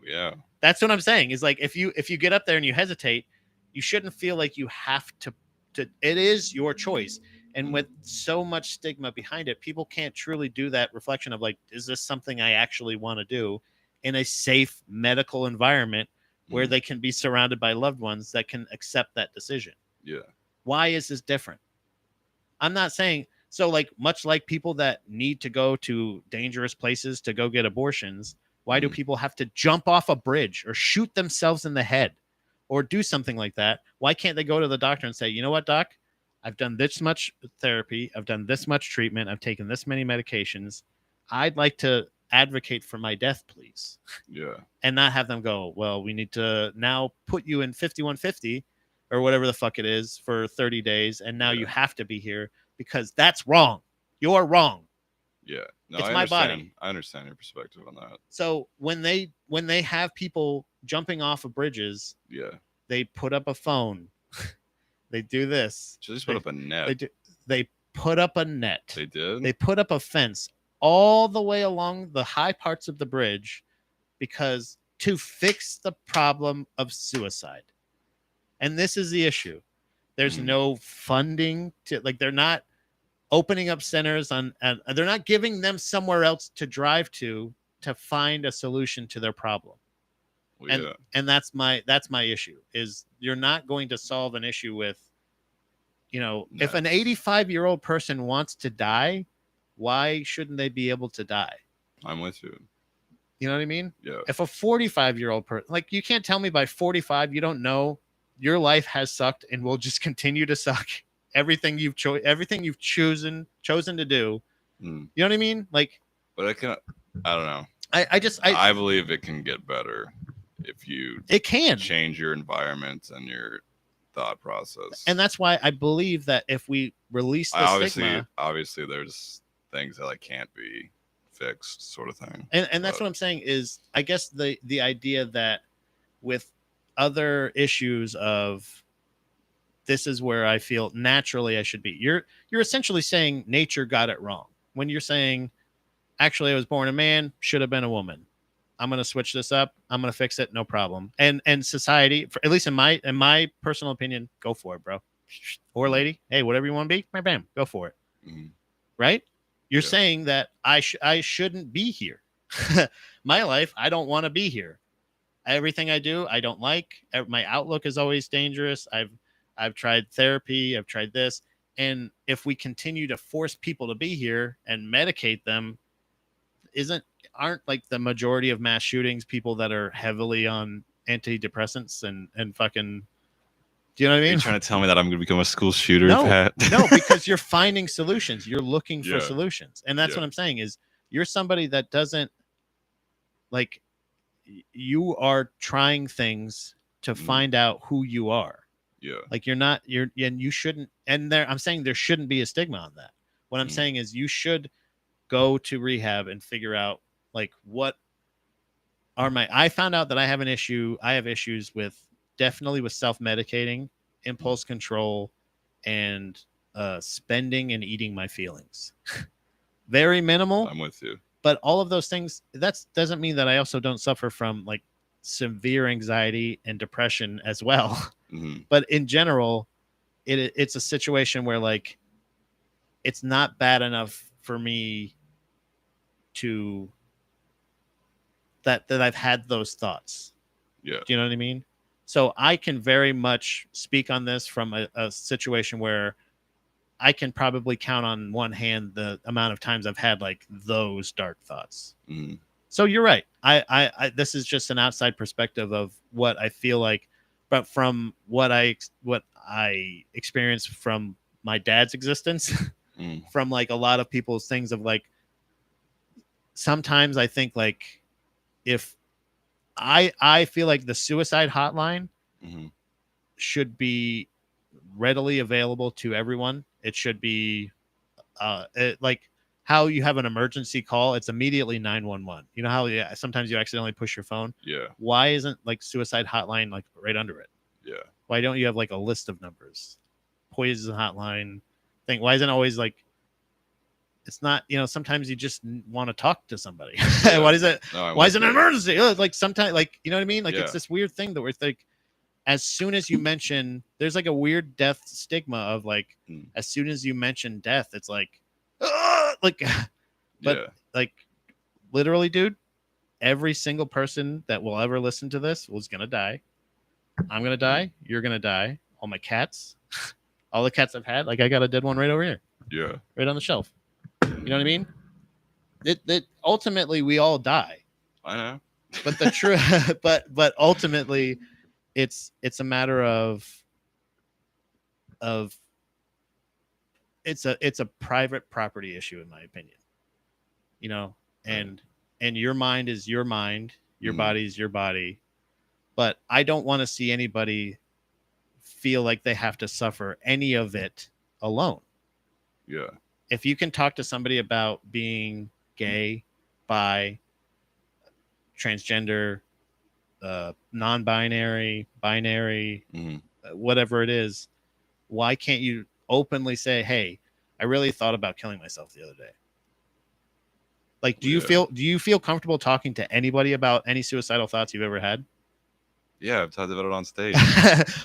Yeah. That's what I'm saying, is like, if you get up there and you hesitate, you shouldn't feel like you have to it is your choice. And with so much stigma behind it, people can't truly do that reflection of like, is this something I actually want to do in a safe medical environment where they can be surrounded by loved ones that can accept that decision? Yeah. Why is this different? I'm not saying, so like, much like people that need to go to dangerous places to go get abortions, why do people have to jump off a bridge or shoot themselves in the head or do something like that? Why can't they go to the doctor and say, you know what, doc? I've done this much therapy. I've done this much treatment. I've taken this many medications. I'd like to advocate for my death, please. Yeah. And not have them go, well, we need to now put you in 5150 or whatever the fuck it is for 30 days. And now you have to be here because that's wrong. You're wrong. Yeah. No, it's my body. I understand your perspective on that. So when they have people jumping off of bridges, they put up a phone. They do this. So they just put up a net. They put up a net. They did? They put up a fence all the way along the high parts of the bridge because to fix the problem of suicide. And this is the issue. There's no funding to, like, they're not opening up centers and they're not giving them somewhere else to drive to find a solution to their problem. Well, and that's my issue, is you're not going to solve an issue with, if an 85-year-old person wants to die, why shouldn't they be able to die? I'm with you. You know what I mean? Yeah. If a 45-year-old person, like, you can't tell me by 45 you don't know your life has sucked and will just continue to suck. Everything you've chosen to do. You know what I mean? Like, but I don't know. I believe it can get better if you change your environment and your thought process. And that's why I believe that if we release the stigma, obviously there's things that can't be fixed, sort of thing. And that's what I'm saying is, I guess the idea that with other issues of, this is where I feel naturally I should be. You're essentially saying nature got it wrong when you're saying, actually, I was born a man, should have been a woman. I'm going to switch this up. I'm going to fix it. No problem. And society, at least in my personal opinion, go for it, bro. Or lady. Hey, whatever you want to be, bam, go for it. Right? You're saying that I shouldn't be here. My life, I don't want to be here. Everything I do, I don't like. My outlook is always dangerous. I've tried therapy. I've tried this. And if we continue to force people to be here and medicate them, aren't like the majority of mass shootings people that are heavily on antidepressants and fucking, do you know what I mean? Are you trying to tell me that I'm going to become a school shooter, no, Pat? No, because you're finding solutions. You're looking for solutions. And that's what I'm saying is, you're somebody that doesn't, like you are trying things to find out who you are. Yeah. Like and you shouldn't, and I'm saying there shouldn't be a stigma on that. What I'm saying is you should go to rehab and figure out like what are I found out that I have issues with definitely with self-medicating, impulse control, and spending and eating my feelings. Very minimal. I'm with you. But all of those things, that doesn't mean that I also don't suffer from like severe anxiety and depression as well. But in general, it's a situation where like it's not bad enough for me to that I've had those thoughts. Yeah. Do you know what I mean? So I can very much speak on this from a situation where I can probably count on one hand the amount of times I've had like those dark thoughts. So you're right. I this is just an outside perspective of what I feel like, but from what I experienced from my dad's existence, from like a lot of people's things of like, sometimes I think like if I feel like the suicide hotline should be readily available to everyone. It should be like how you have an emergency call, it's immediately 911. You know how sometimes you accidentally push your phone? Yeah. Why isn't like suicide hotline like right under it? Yeah. Why don't you have like a list of numbers? Poison hotline thing. Why isn't it always like, it's not, sometimes you just want to talk to somebody. Yeah. Why is it? Why is it an emergency? Like sometimes, like, you know what I mean? Like it's this weird thing that we're like, as soon as you mention, there's like a weird death stigma of like, as soon as you mention death, it's like, like, but like, literally, dude, every single person that will ever listen to this was gonna die. I'm gonna die. You're gonna die. All my cats, all the cats I've had, like I got a dead one right over here. Yeah. Right on the shelf. You know what I mean? That ultimately we all die. I know. But the truth, but ultimately, it's a matter of it's a private property issue in my opinion. And your mind is your mind, your body is your body. But I don't want to see anybody feel like they have to suffer any of it alone. Yeah. If you can talk to somebody about being gay, bi, transgender, non-binary, binary, whatever it is, why can't you openly say, hey, I really thought about killing myself the other day? Like, do you feel comfortable talking to anybody about any suicidal thoughts you've ever had? Yeah, I've talked about it on stage.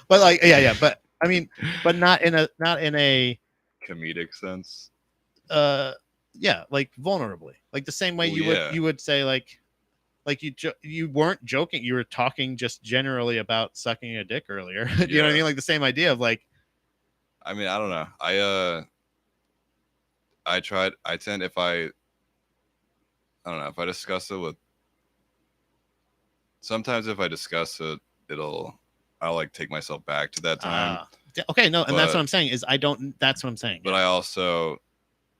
But like, yeah, but I mean, but not in a comedic sense. Yeah, like vulnerably, like the same way you would say like you weren't joking, you were talking just generally about sucking a dick earlier. You know what I mean? Like the same idea of like, I mean, I don't know. I tend, if I don't know, if I discuss it with, sometimes if I discuss it, I'll like take myself back to that time. Okay, no, and that's what I'm saying is that's what I'm saying. But I also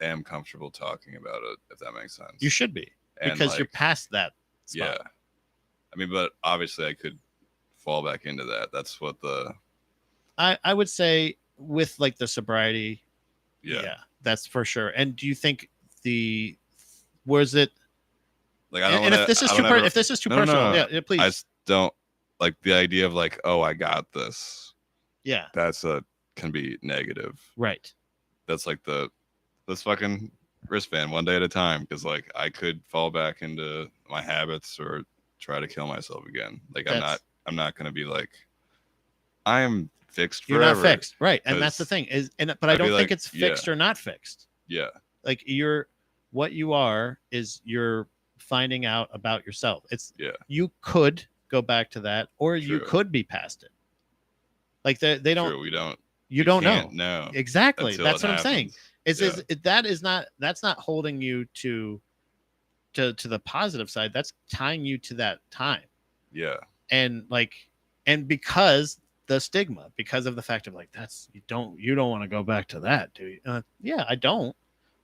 am comfortable talking about it, if that makes sense. You should be, because like, you're past that spot. Yeah. I mean, but obviously I could fall back into that. That's what I would say with like the sobriety. Yeah, that's for sure. And do you think was it like, I don't wanna, if this is too personal, yeah, please. I just don't like the idea of like, oh, I got this. Yeah. Can be negative. Right. That's like this fucking wristband one day at a time, because like I could fall back into my habits or try to kill myself again. Like I'm not gonna be like, I am fixed forever. You're not fixed, right? And that's the thing but I don't think it's fixed or not fixed. Yeah. Like what you are is you're finding out about yourself. You could go back to that, or you could be past it. Like they don't. True, we don't. You don't know. No. Exactly. That's what I'm saying. That's not holding you to the positive side. That's tying you to that time. Yeah. And because the stigma, because of the fact of like, you don't want to go back to that, do you? Yeah, I don't.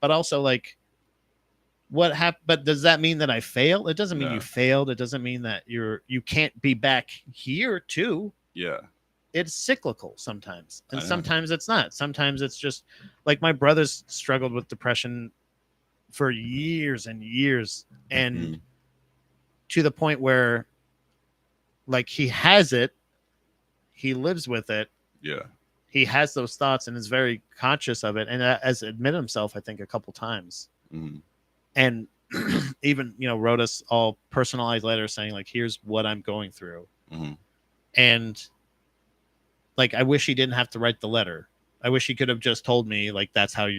But also like, what happened? But does that mean that I failed? It doesn't mean No. you failed. It doesn't mean that you can't be back here too. Yeah. It's cyclical sometimes, and sometimes it's not. Sometimes it's just like my brother's struggled with depression for years and years, and to the point where like he has it, he lives with it. Yeah. He has those thoughts and is very conscious of it, and has admitted himself, I think, a couple times. And even, wrote us all personalized letters saying like, here's what I'm going through. And like, I wish he didn't have to write the letter. I wish he could have just told me like, that's how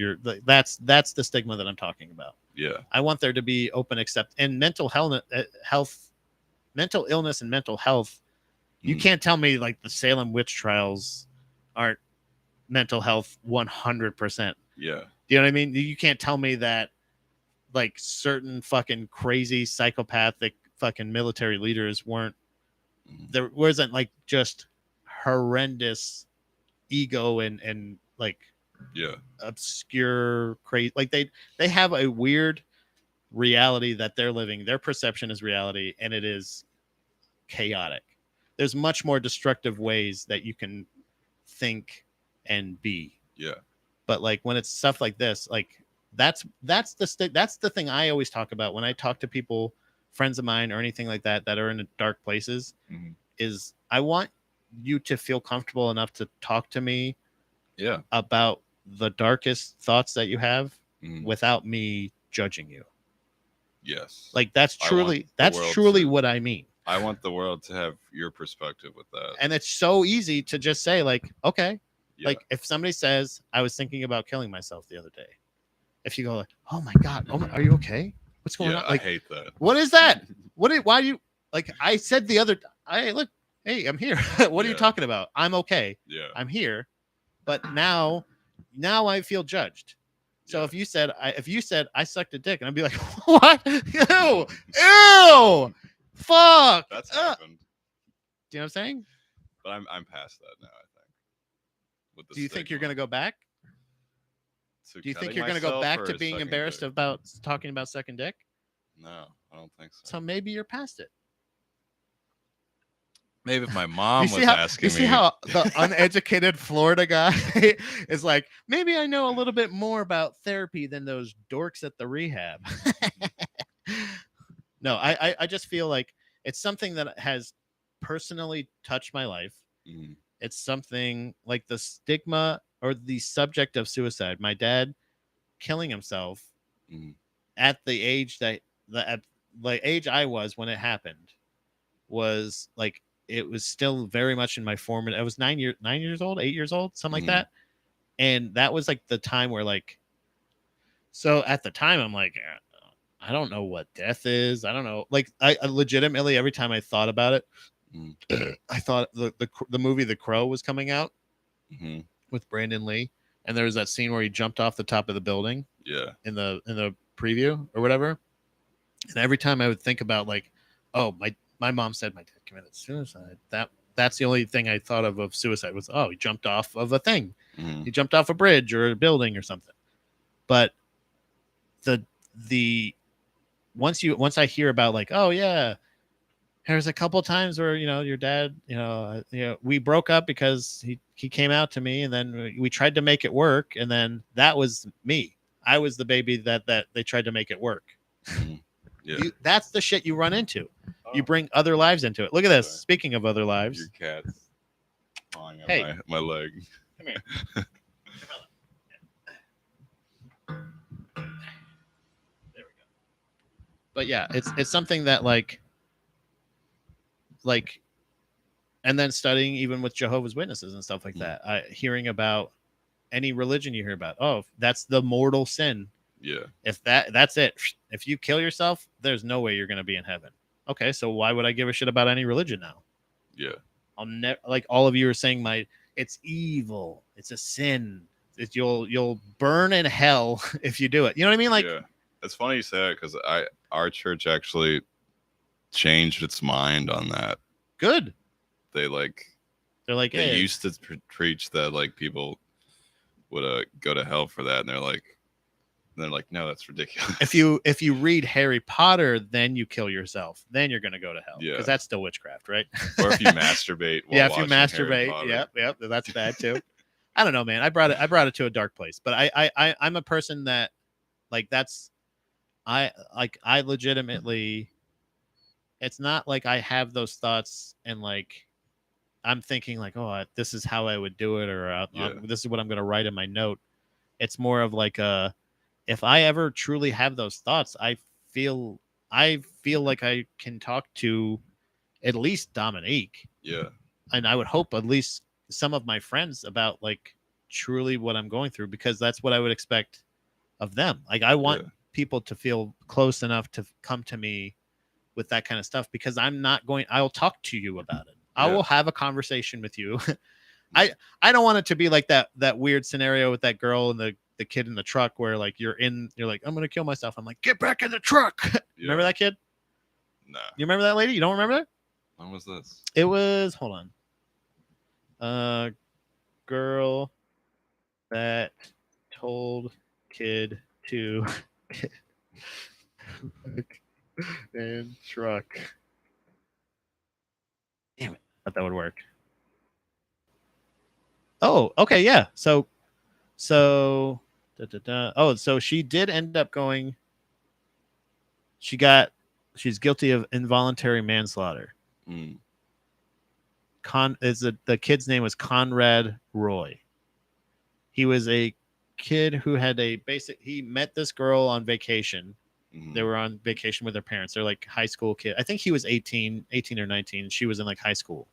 that's the stigma that I'm talking about. Yeah. I want there to be open and mental health, mental illness and mental health. You can't tell me like the Salem witch trials aren't mental health 100%. Yeah. You know what I mean? You can't tell me that like certain fucking crazy psychopathic fucking military leaders there wasn't like just horrendous ego and like obscure crazy, like they have a weird reality that they're living. Their perception is reality, and it is chaotic. There's much more destructive ways that you can think and be. Yeah. But like when it's stuff like this, like that's the thing I always talk about when I talk to people, friends of mine or anything like that are in dark places, is I want you to feel comfortable enough to talk to me about the darkest thoughts that you have without me judging you. Yes. Like that's truly what I mean. I want the world to have your perspective with that. And it's so easy to just say like, okay, like if somebody says I was thinking about killing myself the other day, if you go like, oh my God, are you okay? What's going on? Like, I hate that. What is that? Why do you like? I said the other, hey, I'm here. What are you talking about? I'm okay. Yeah. I'm here. But now I feel judged. So if you said I sucked a dick, and I'd be like, what? Ew, fuck. That's happened. Do you know what I'm saying? But I'm past that now, I think. Do you think you're gonna go back? Do you think you're gonna go back to being embarrassed about talking about sucking dick? No, I don't think so. So maybe you're past it. Maybe if my mom was asking me. You see how the uneducated Florida guy is like, maybe I know a little bit more about therapy than those dorks at the rehab. No, I just feel like it's something that has personally touched my life. It's something like the stigma or the subject of suicide. My dad killing himself at the age at the age I was when it happened was like, it was still very much in my formative. I was 8 years old, something like that. And that was like the time where like, so at the time I'm like, I don't know what death is. I don't know. Like I legitimately, every time I thought about it, I thought the movie The Crow was coming out with Brandon Lee. And there was that scene where he jumped off the top of the building. Yeah. In the preview or whatever. And every time I would think about like, oh, my mom said my dad committed suicide. That's the only thing I thought of suicide was, oh, he jumped off of a thing. He jumped off a bridge or a building or something. But the once I hear about like, oh yeah, there's a couple times where your dad, we broke up because he came out to me, and then we tried to make it work, and then that was me. I was the baby that they tried to make it work. Yeah. That's the shit you run into. You bring other lives into it. Look at this. Speaking of other lives. Your cat's pawing at my leg. Come here. There we go. But yeah, it's something that like, and then studying even with Jehovah's Witnesses and stuff like that. Hearing about any religion you hear about. Oh, that's the mortal sin. Yeah. If that's it. If you kill yourself, there's no way you're going to be in heaven. Okay, so why would I give a shit about any religion now? Yeah. I'll never, like all of you are saying, it's evil. It's a sin. You'll burn in hell if you do it. You know what I mean? Like, yeah. It's funny you say that because our church actually changed its mind on that. Good. They're like, hey. used to preach that like people would go to hell for that, and they're like, they're like, no, that's ridiculous. If you read Harry Potter, then you kill yourself. Then you're gonna go to hell. Because that's still witchcraft, right? Or if you masturbate. While if you masturbate, yep, that's bad too. I don't know, man. I brought it to a dark place. But I'm a person that like that's I legitimately. It's not like I have those thoughts and like I'm thinking like, oh, this is how I would do it, or this is what I'm going to write in my note. It's more of like if I ever truly have those thoughts, I feel like I can talk to at least Dominique. Yeah. And I would hope at least some of my friends about like truly what I'm going through, because that's what I would expect of them. Like I want people to feel close enough to come to me with that kind of stuff, because I'll talk to you about it. I will have a conversation with you. I don't want it to be like that weird scenario with that girl and the kid in the truck where like you're like, I'm gonna kill myself. I'm like, get back in the truck. Remember that kid? No. You remember that lady? You don't remember that? When was this? It was, hold on. Girl that told kid to and truck. Damn it. I thought that would work. Oh, okay, yeah. So oh, so she did end up going. She's guilty of involuntary manslaughter. Mm. The kid's name was Conrad Roy. He was a kid who had he met this girl on vacation. Mm-hmm. They were on vacation with their parents. They're like high school kid. I think he was 18 or 19. She was in like high school.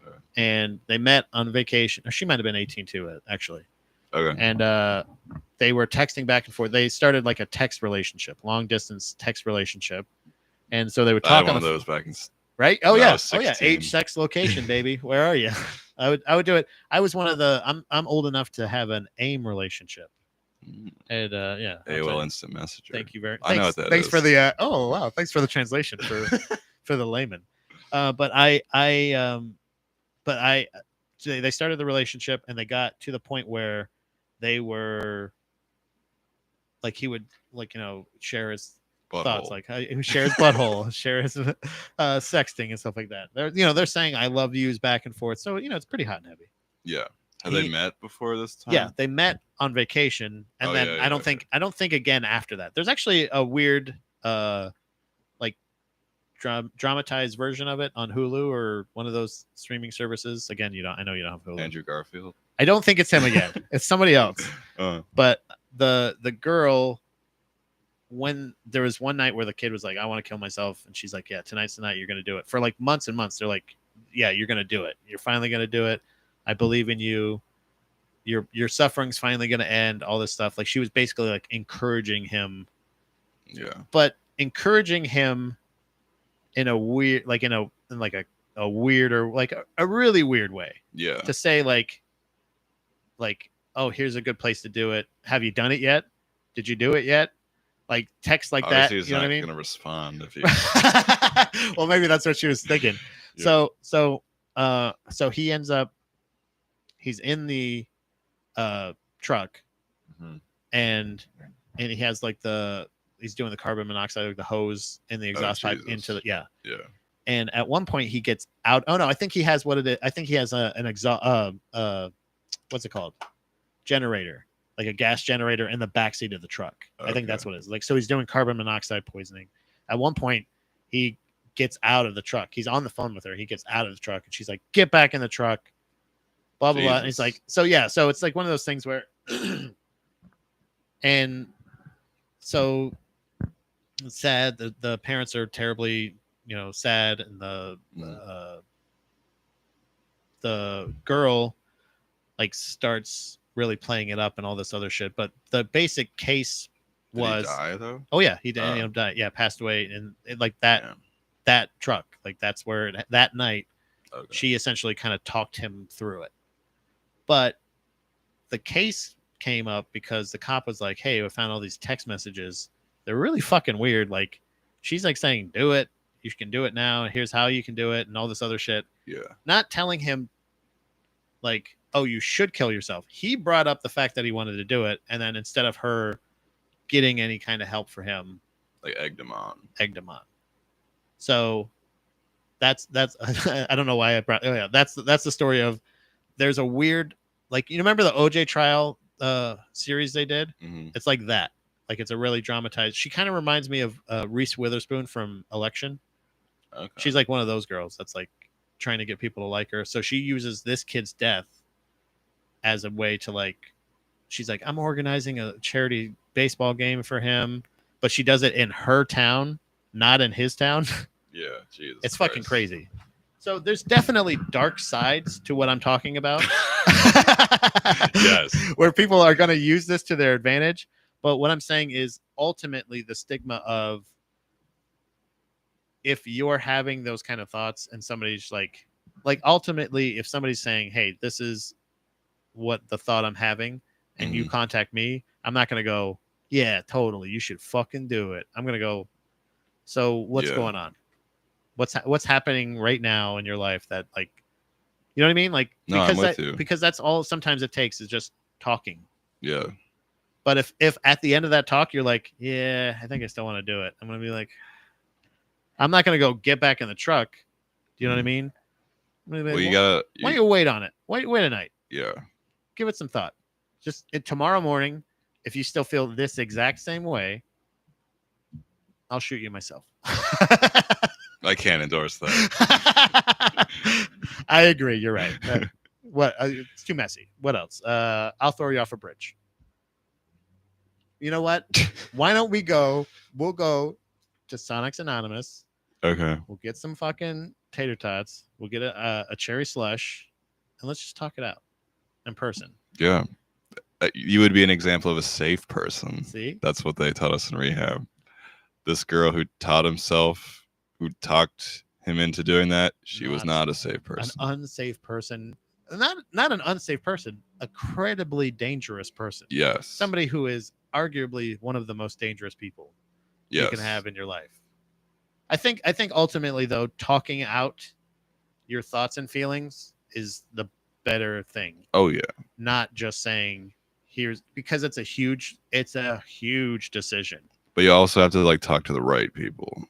Okay. And they met on vacation. Or she might have been 18 too, actually. Okay. And they were texting back and forth. They started like a text relationship, long distance text relationship. And so they would talk. I had one of those back in. Right? Oh yeah. Oh yeah. Age, sex, location, baby. Where are you? I would do it. I was one of the. I'm old enough to have an AIM relationship. And yeah. AOL Instant Messenger. Thank you very much. I know what that thanks is. For the. Oh wow. Thanks for the translation for the layman. They started the relationship and they got to the point where they were like, he would share his butthole. Thoughts, like who shares butthole, share his sexting and stuff like that. They're saying I love yous back and forth, so it's pretty hot and heavy. Yeah. Have they met before this time? Yeah, they met on vacation, and then I don't think again after that. There's actually a weird dramatized version of it on Hulu or one of those streaming services. Again, I know you don't have Hulu. Andrew Garfield. I don't think it's him again. It's somebody else. But the girl, when there was one night where the kid was like, I want to kill myself, and she's like, yeah, tonight's the night you're gonna do it. For like months and months, they're like, yeah, you're gonna do it. You're finally gonna do it. I believe in you. Your suffering's finally gonna end. All this stuff. Like she was basically like encouraging him. Yeah. But encouraging him in a weird, like in a weird or like a really weird way. Yeah. To say like, oh, here's a good place to do it. Have you done it yet? Did you do it yet? Like text like obviously that. You know what I mean? Gonna respond if you. Well, maybe that's what she was thinking. Yeah. So he ends up. He's in the truck, mm-hmm. and he has like he's doing the carbon monoxide, like the hose in the exhaust pipe into the yeah. And at one point he gets out. Oh no, I think he has what it is. I think he has an exhaust. What's it called? Generator, like a gas generator in the backseat of the truck. Okay. I think that's what it is. Like, so he's doing carbon monoxide poisoning. At one point, he gets out of the truck. He's on the phone with her. He gets out of the truck, and she's like, "Get back in the truck." Blah blah blah. And he's like, "So yeah." So it's like one of those things where, and so it's sad. The parents are terribly, sad, and the girl like starts really playing it up and all this other shit. But the basic case was, did he die though? Oh yeah, he did. Died. Yeah, passed away, and like that truck, like that's where that night she essentially kind of talked him through it. But the case came up because the cop was like, "Hey, I found all these text messages. They're really fucking weird. Like, she's like saying, do it. You can do it now. Here's how you can do it, and all this other shit." Yeah. Not telling him, like, oh, you should kill yourself. He brought up the fact that he wanted to do it, and then instead of her getting any kind of help for him. Like egged him on. So that's I don't know why I brought. Oh yeah, that's the story of. There's a weird, like, you remember the OJ trial series they did? Mm-hmm. It's like that. Like, it's a really dramatized. She kind of reminds me of Reese Witherspoon from Election. Okay. She's like one of those girls that's like trying to get people to like her. So she uses this kid's death as a way to, like, she's like, I'm organizing a charity baseball game for him, but she does it in her town, not in his town. Yeah, Jesus it's Christ. fucking crazy. So there's definitely dark sides to what I'm talking about. Yes. Where people are going to use this to their advantage. But what I'm saying is ultimately the stigma of if you're having those kind of thoughts and somebody's like ultimately if somebody's saying, hey, this is what the thought I'm having, and you contact me, I'm not going to go, yeah, totally, you should fucking do it. I'm going to go, so what's going on? What's happening right now in your life that, like, you know what I mean? Like, because that's all sometimes it takes is just talking. Yeah. But if at the end of that talk you're like, yeah, I think I still want to do it, I'm gonna be like, I'm not gonna go get back in the truck. Do you know what I mean? Well, why don't you wait on it? Wait a night. Yeah. Give it some thought. Just tomorrow morning, if you still feel this exact same way, I'll shoot you myself. I can't endorse that. I agree. You're right. What? It's too messy. What else? I'll throw you off a bridge. You know what? Why don't we go? We'll go to Sonics Anonymous. Okay. We'll get some fucking tater tots. We'll get a cherry slush, and let's just talk it out in person. Yeah. You would be an example of a safe person. See? That's what they taught us in rehab. This girl who talked him into doing that, she was not a safe person. An unsafe person. Not an unsafe person, a credibly dangerous person. Yes. Somebody who is arguably one of the most dangerous people you can have in your life. I think ultimately, though, talking out your thoughts and feelings is the better thing. Oh yeah. Not just saying because it's a huge decision. But you also have to, like, talk to the right people.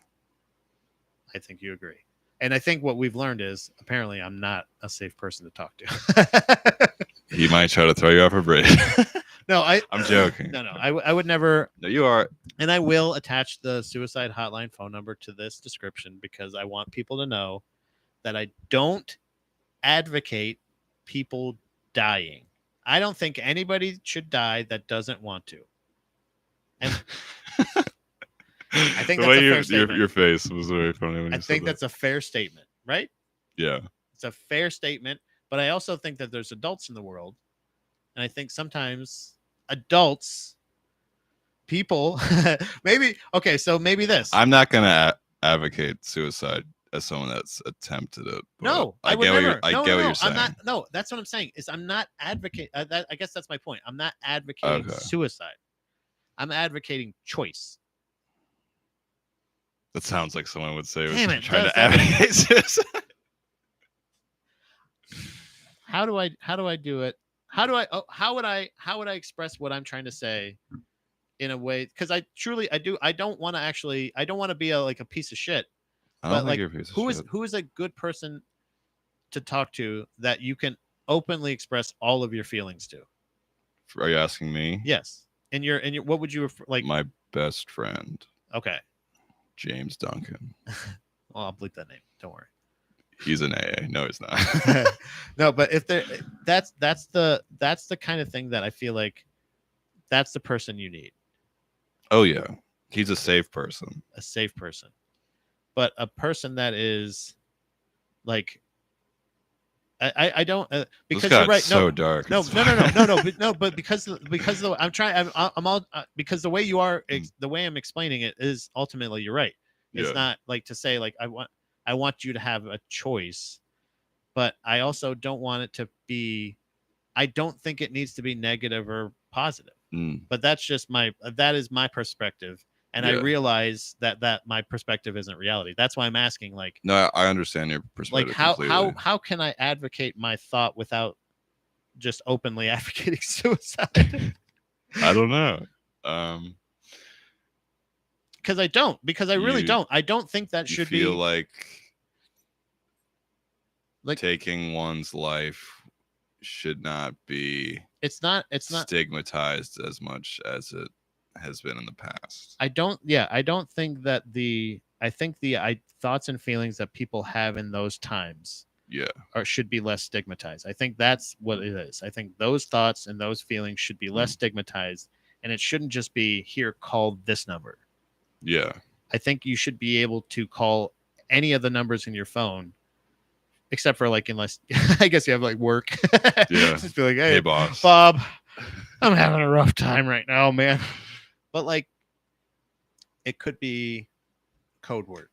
I think you agree. And I think what we've learned is apparently I'm not a safe person to talk to. He might try to throw you off a bridge. No, I'm joking. No, I would never. No, you are. And I will attach the suicide hotline phone number to this description because I want people to know that I don't advocate people dying. I don't think anybody should die that doesn't want to. And I think the that's way a fair statement. Your face was very funny when I you think said that's a fair statement, right? Yeah. It's a fair statement, but I also think that there's adults in the world, and I think sometimes people, maybe, okay, so maybe this. I'm not going to advocate suicide as someone that's attempted it. No, I get what you're saying. I'm not. No, that's what I'm saying. Is I'm not advocating. I guess that's my point. I'm not advocating suicide. I'm advocating choice. That sounds like someone would say Damn it, trying to advocate suicide. How do I do it? How would I express what I'm trying to say in a way? Because I don't want to be a piece of shit. I don't think you're a piece of shit. Who is a good person to talk to that you can openly express all of your feelings to? Are you asking me? Yes. And your what would you like? My best friend. Okay. James Duncan. Well, I'll bleep that name. Don't worry. He's an AA. No, he's not. No, but if that's the kind of thing that I feel like that's the person you need. Oh yeah, he's a safe person. A safe person, but a person that is like I don't because you're right. So dark. No. But because I'm trying. I'm all because the way you are, the way I'm explaining it is ultimately you're right. It's not like to say like I want you to have a choice, but I also don't want it to be. I don't think it needs to be negative or positive. But that's just that is my perspective. And I realize that my perspective isn't reality. That's why I'm asking, like, no, I understand your perspective. Like, how can I advocate my thought without just openly advocating suicide? I don't know. because I don't. Because I really don't. I don't think that should be. Feel like taking one's life should not be. It's not stigmatized as much as it has been in the past. I don't think that I think the thoughts and feelings that people have in those times should be less stigmatized. I think that's what it is. I think those thoughts and those feelings should be less stigmatized, and it shouldn't just be here, call this number. Yeah. I think you should be able to call any of the numbers in your phone, except for like, unless I guess you have like work. Yeah. Just be like, hey boss, Bob, I'm having a rough time right now, man. But like, it could be code word.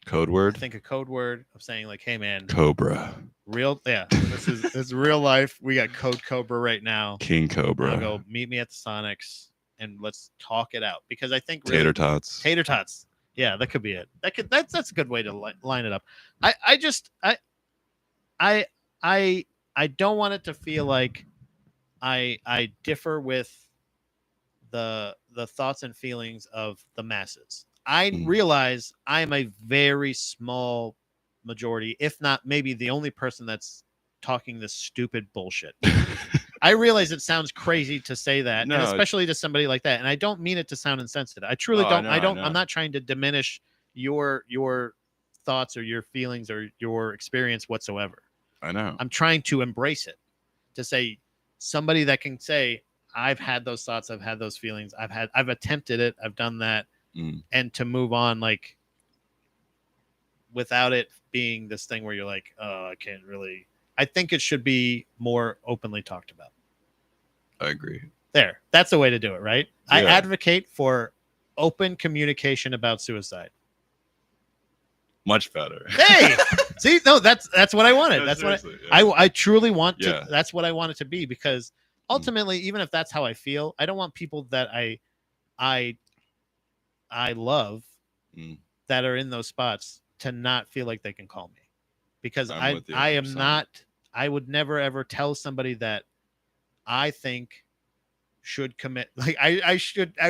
Code word? I think a code word of saying like, hey man, Cobra. This is real life. We got Code Cobra right now. King Cobra. I'll go meet me at the Sonics and let's talk it out. Because I think really, Tater Tots. Yeah, that could be it. That's a good way to line it up. I don't want it to feel like I differ with the thoughts and feelings of the masses. I realize I'm a very small majority, if not maybe the only person that's talking this stupid bullshit. I realize it sounds crazy to say that, and especially to somebody like that. And I don't mean it to sound insensitive. I truly don't. I don't. I'm not trying to diminish your thoughts or your feelings or your experience whatsoever. I know. I'm trying to embrace it, to say somebody that can say, I've had those thoughts, I've had those feelings, I've attempted it, I've done that, and to move on, like, without it being this thing where you're like, oh, I can't really. I think it should be more openly talked about. I agree. That's the way to do it, right? Yeah. I advocate for open communication about suicide. Much better. Hey, see, no, that's what I wanted. No, that's what I truly want to. That's what I want it to be, because ultimately, even if that's how I feel, I don't want people that I love that are in those spots to not feel like they can call me, because I am not. I would never ever tell somebody that I think should commit. Like I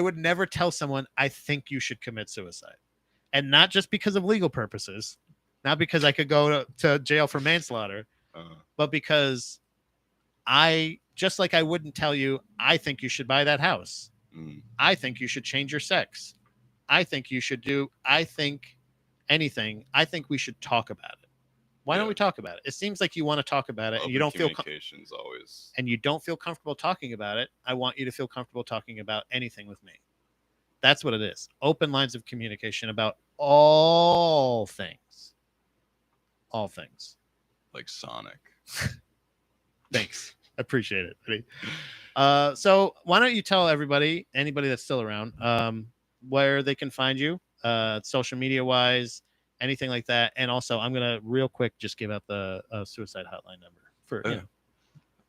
would never tell someone I think you should commit suicide. And not just because of legal purposes, not because I could go to jail for manslaughter, but because just like I wouldn't tell you, I think you should buy that house. I think you should change your sex. I think you should anything. I think we should talk about it. Why don't we talk about it? It seems like you want to talk about it, and you don't feel always, and you don't feel comfortable talking about it. I want you to feel comfortable talking about anything with me. That's what it is. Open lines of communication about all things. All things. Like Sonic. Thanks. I appreciate it, buddy. So why don't you tell anybody that's still around, where they can find you, social media wise, anything like that. And also, I'm going to real quick just give out the suicide hotline number for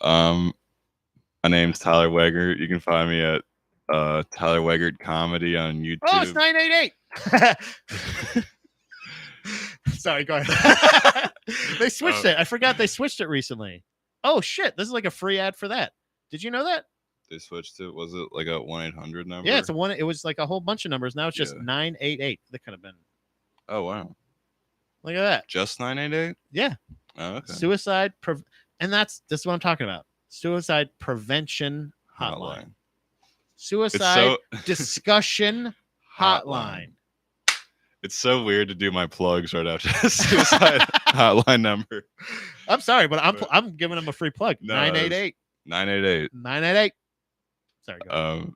my name's Tyler Wegert. You can find me at Tyler Wegert Comedy on YouTube. Oh, it's 988. Sorry, go ahead. They switched it. I forgot they switched it recently. Oh shit, this is like a free ad for that. Did you know that? They switched it. Was it like a 1-800 number? Yeah, it was like a whole bunch of numbers. Now it's just 988. That could have been. Oh wow. Look at that. Just 988? Yeah. Oh, okay. Suicide and this is what I'm talking about. Suicide prevention hotline. Suicide discussion hotline. It's so weird to do my plugs right after the suicide hotline number. I'm sorry, but I'm giving them a free plug. 988. 988. Sorry. Go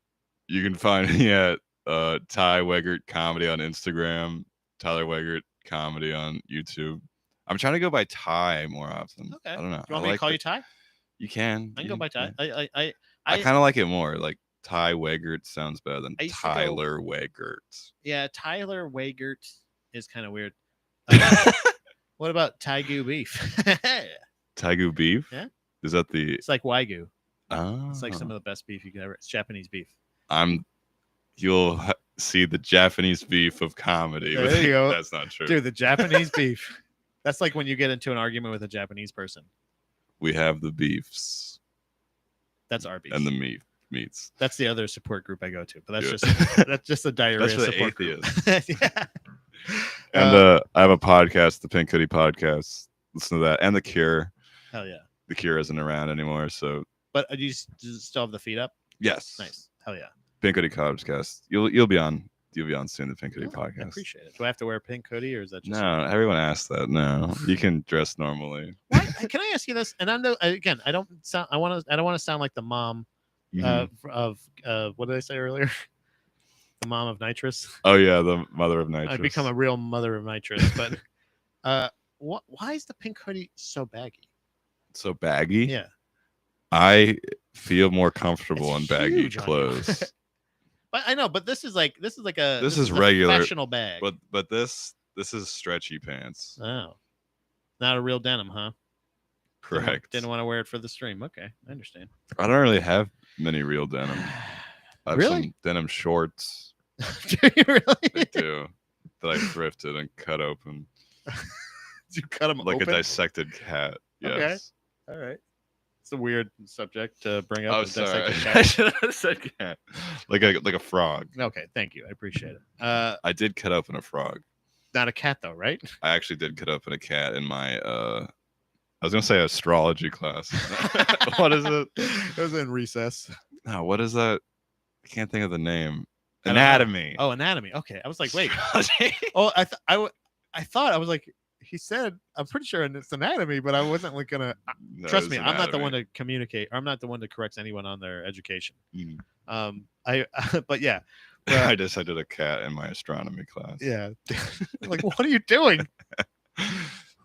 you can find me at Ty Wegert Comedy on Instagram, Tyler Wegert Comedy on YouTube. I'm trying to go by Ty more often. Okay. I don't know. You want me to call you Ty? You can. I can go by Ty. I kind of like it more. Like Ty Wegert sounds better than Tyler Wegert. Yeah, Tyler Wegert is kind of weird. What about Taigu beef? Taigu beef? Yeah. Is that It's like Wagyu. Oh. It's like some of the best beef you could ever. It's Japanese beef. You'll see the Japanese beef of comedy. There you go. That's not true. Dude, the Japanese beef. That's like when you get into an argument with a Japanese person. We have the beefs. That's our beef. And the meat. meats. That's the other support group I go to, but that's just a diarrhea that's for support atheists. Group. Yeah. And I have a podcast, the Pink Hoodie Podcast. Listen to that, and The Cure. Hell yeah. The Cure isn't around anymore, so. But do you still have the feed up? Yes. Nice. Hell yeah. Pink Hoodie Podcast. You'll be on. You'll be on soon. The Pink Hoodie Podcast. I appreciate it. Do I have to wear a pink hoodie, or is that just no? Everyone asks that. No, you can dress normally. Why? Can I ask you this? And I don't want to. I don't want to sound like the mom of what did I say earlier? The mom of nitrous. Oh yeah, the mother of nitrous. I've become a real mother of nitrous. But why is the pink hoodie so baggy? So baggy? Yeah. I feel more comfortable in baggy clothes. But I know, but this is regular professional bag. But this is stretchy pants. Oh, not a real denim, huh? Correct. Didn't want to wear it for the stream. Okay, I understand. I don't really have many real denim. I have really? some denim shorts. Do you really? I do. That I thrifted and cut open. You cut them like open? A dissected cat. Yes. Okay. All right. It's a weird subject to bring up. Oh, sorry. I should have said cat. Like a frog. Okay, thank you. I appreciate it. I did cut open a frog. Not a cat though, right? I actually did cut open a cat in my I was gonna say astrology class. What is it? It was in recess. No, what is that? I can't think of the name. Anatomy. Oh, anatomy. Okay, I was like, wait. Oh, I thought I was like, he said, I'm pretty sure it's anatomy, but I wasn't like gonna. Trust me, I'm not the one to communicate. I'm not the one that corrects anyone on their education. But yeah. I decided a cat in my astronomy class. Yeah. Like, what are you doing?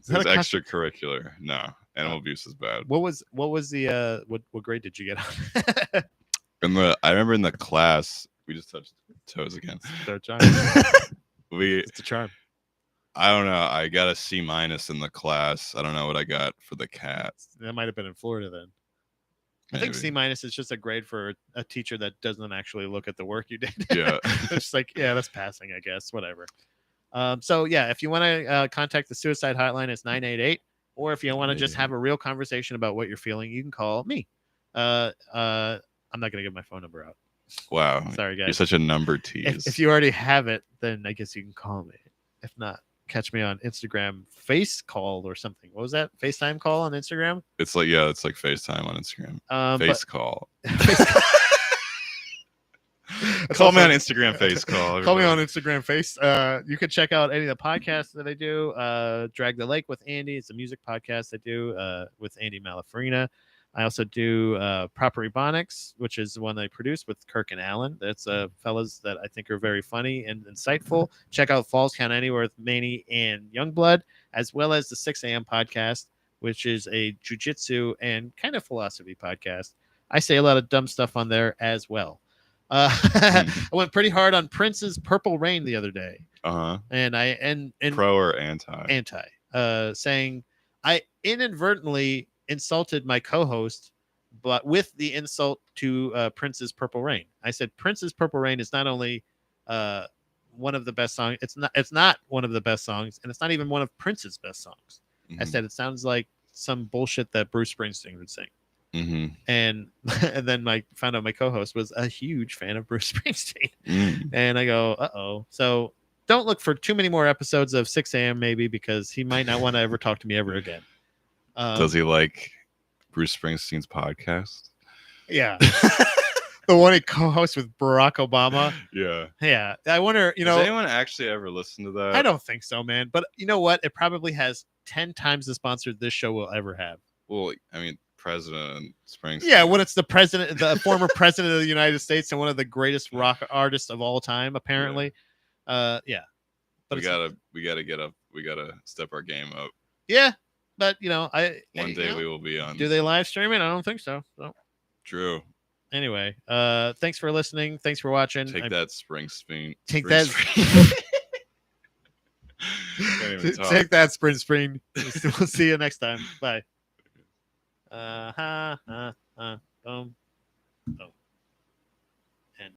It's extracurricular. No, animal abuse is bad. What was the what grade did you get on? I remember in the class we just touched toes again. It's a charm. I don't know. I got a C- in the class. I don't know what I got for the cat. That might have been in Florida then. Maybe. I think C- is just a grade for a teacher that doesn't actually look at the work you did. Yeah. It's like, yeah, that's passing, I guess. Whatever. So yeah, if you want to contact the suicide hotline, it's 988. Or if you want to just have a real conversation about what you're feeling, you can call me. I'm not gonna give my phone number out. Wow. Sorry, guys. You're such a number tease. If you already have it, then I guess you can call me. If not, catch me on Instagram face call or something. What was that? FaceTime call on Instagram? It's like FaceTime on Instagram. Face call. Call me on Instagram face call. Call me on Instagram face. You can check out any of the podcasts that I do. Drag the Lake with Andy. It's a music podcast I do with Andy Malafarina. I also do Proper Ebonics, which is the one I produce with Kirk and Alan. That's fellas that I think are very funny and insightful. Check out Falls Count Anywhere with Manny and Youngblood, as well as the 6 a.m. podcast, which is a jiu-jitsu and kind of philosophy podcast. I say a lot of dumb stuff on there as well. I went pretty hard on Prince's Purple Rain the other day. And pro or anti, saying I inadvertently insulted my co-host, but with the insult to Prince's Purple Rain. I said Prince's Purple Rain is not only one of the best songs. It's not one of the best songs, and it's not even one of Prince's best songs. I said it sounds like some bullshit that Bruce Springsteen would sing. And then found out my co-host was a huge fan of Bruce Springsteen. And I go, uh-oh. So don't look for too many more episodes of 6 a.m. maybe, because he might not want to ever talk to me ever again. Does he like Bruce Springsteen's podcast? Yeah. The one he co-hosts with Barack Obama. Yeah. I wonder, does anyone actually ever listen to that? I don't think so, man. But you know what? It probably has 10 times the sponsor this show will ever have. Well, I mean, President Springsteen. Yeah, when it's the former president of the United States and one of the greatest rock artists of all time, apparently. Yeah. But we gotta step our game up. Yeah. But one day we will be on. Do they live stream it? I don't think so. True. Anyway, thanks for listening. Thanks for watching. Take that, Springsteen. Take that. Take that, Springsteen. We'll see you next time. Bye.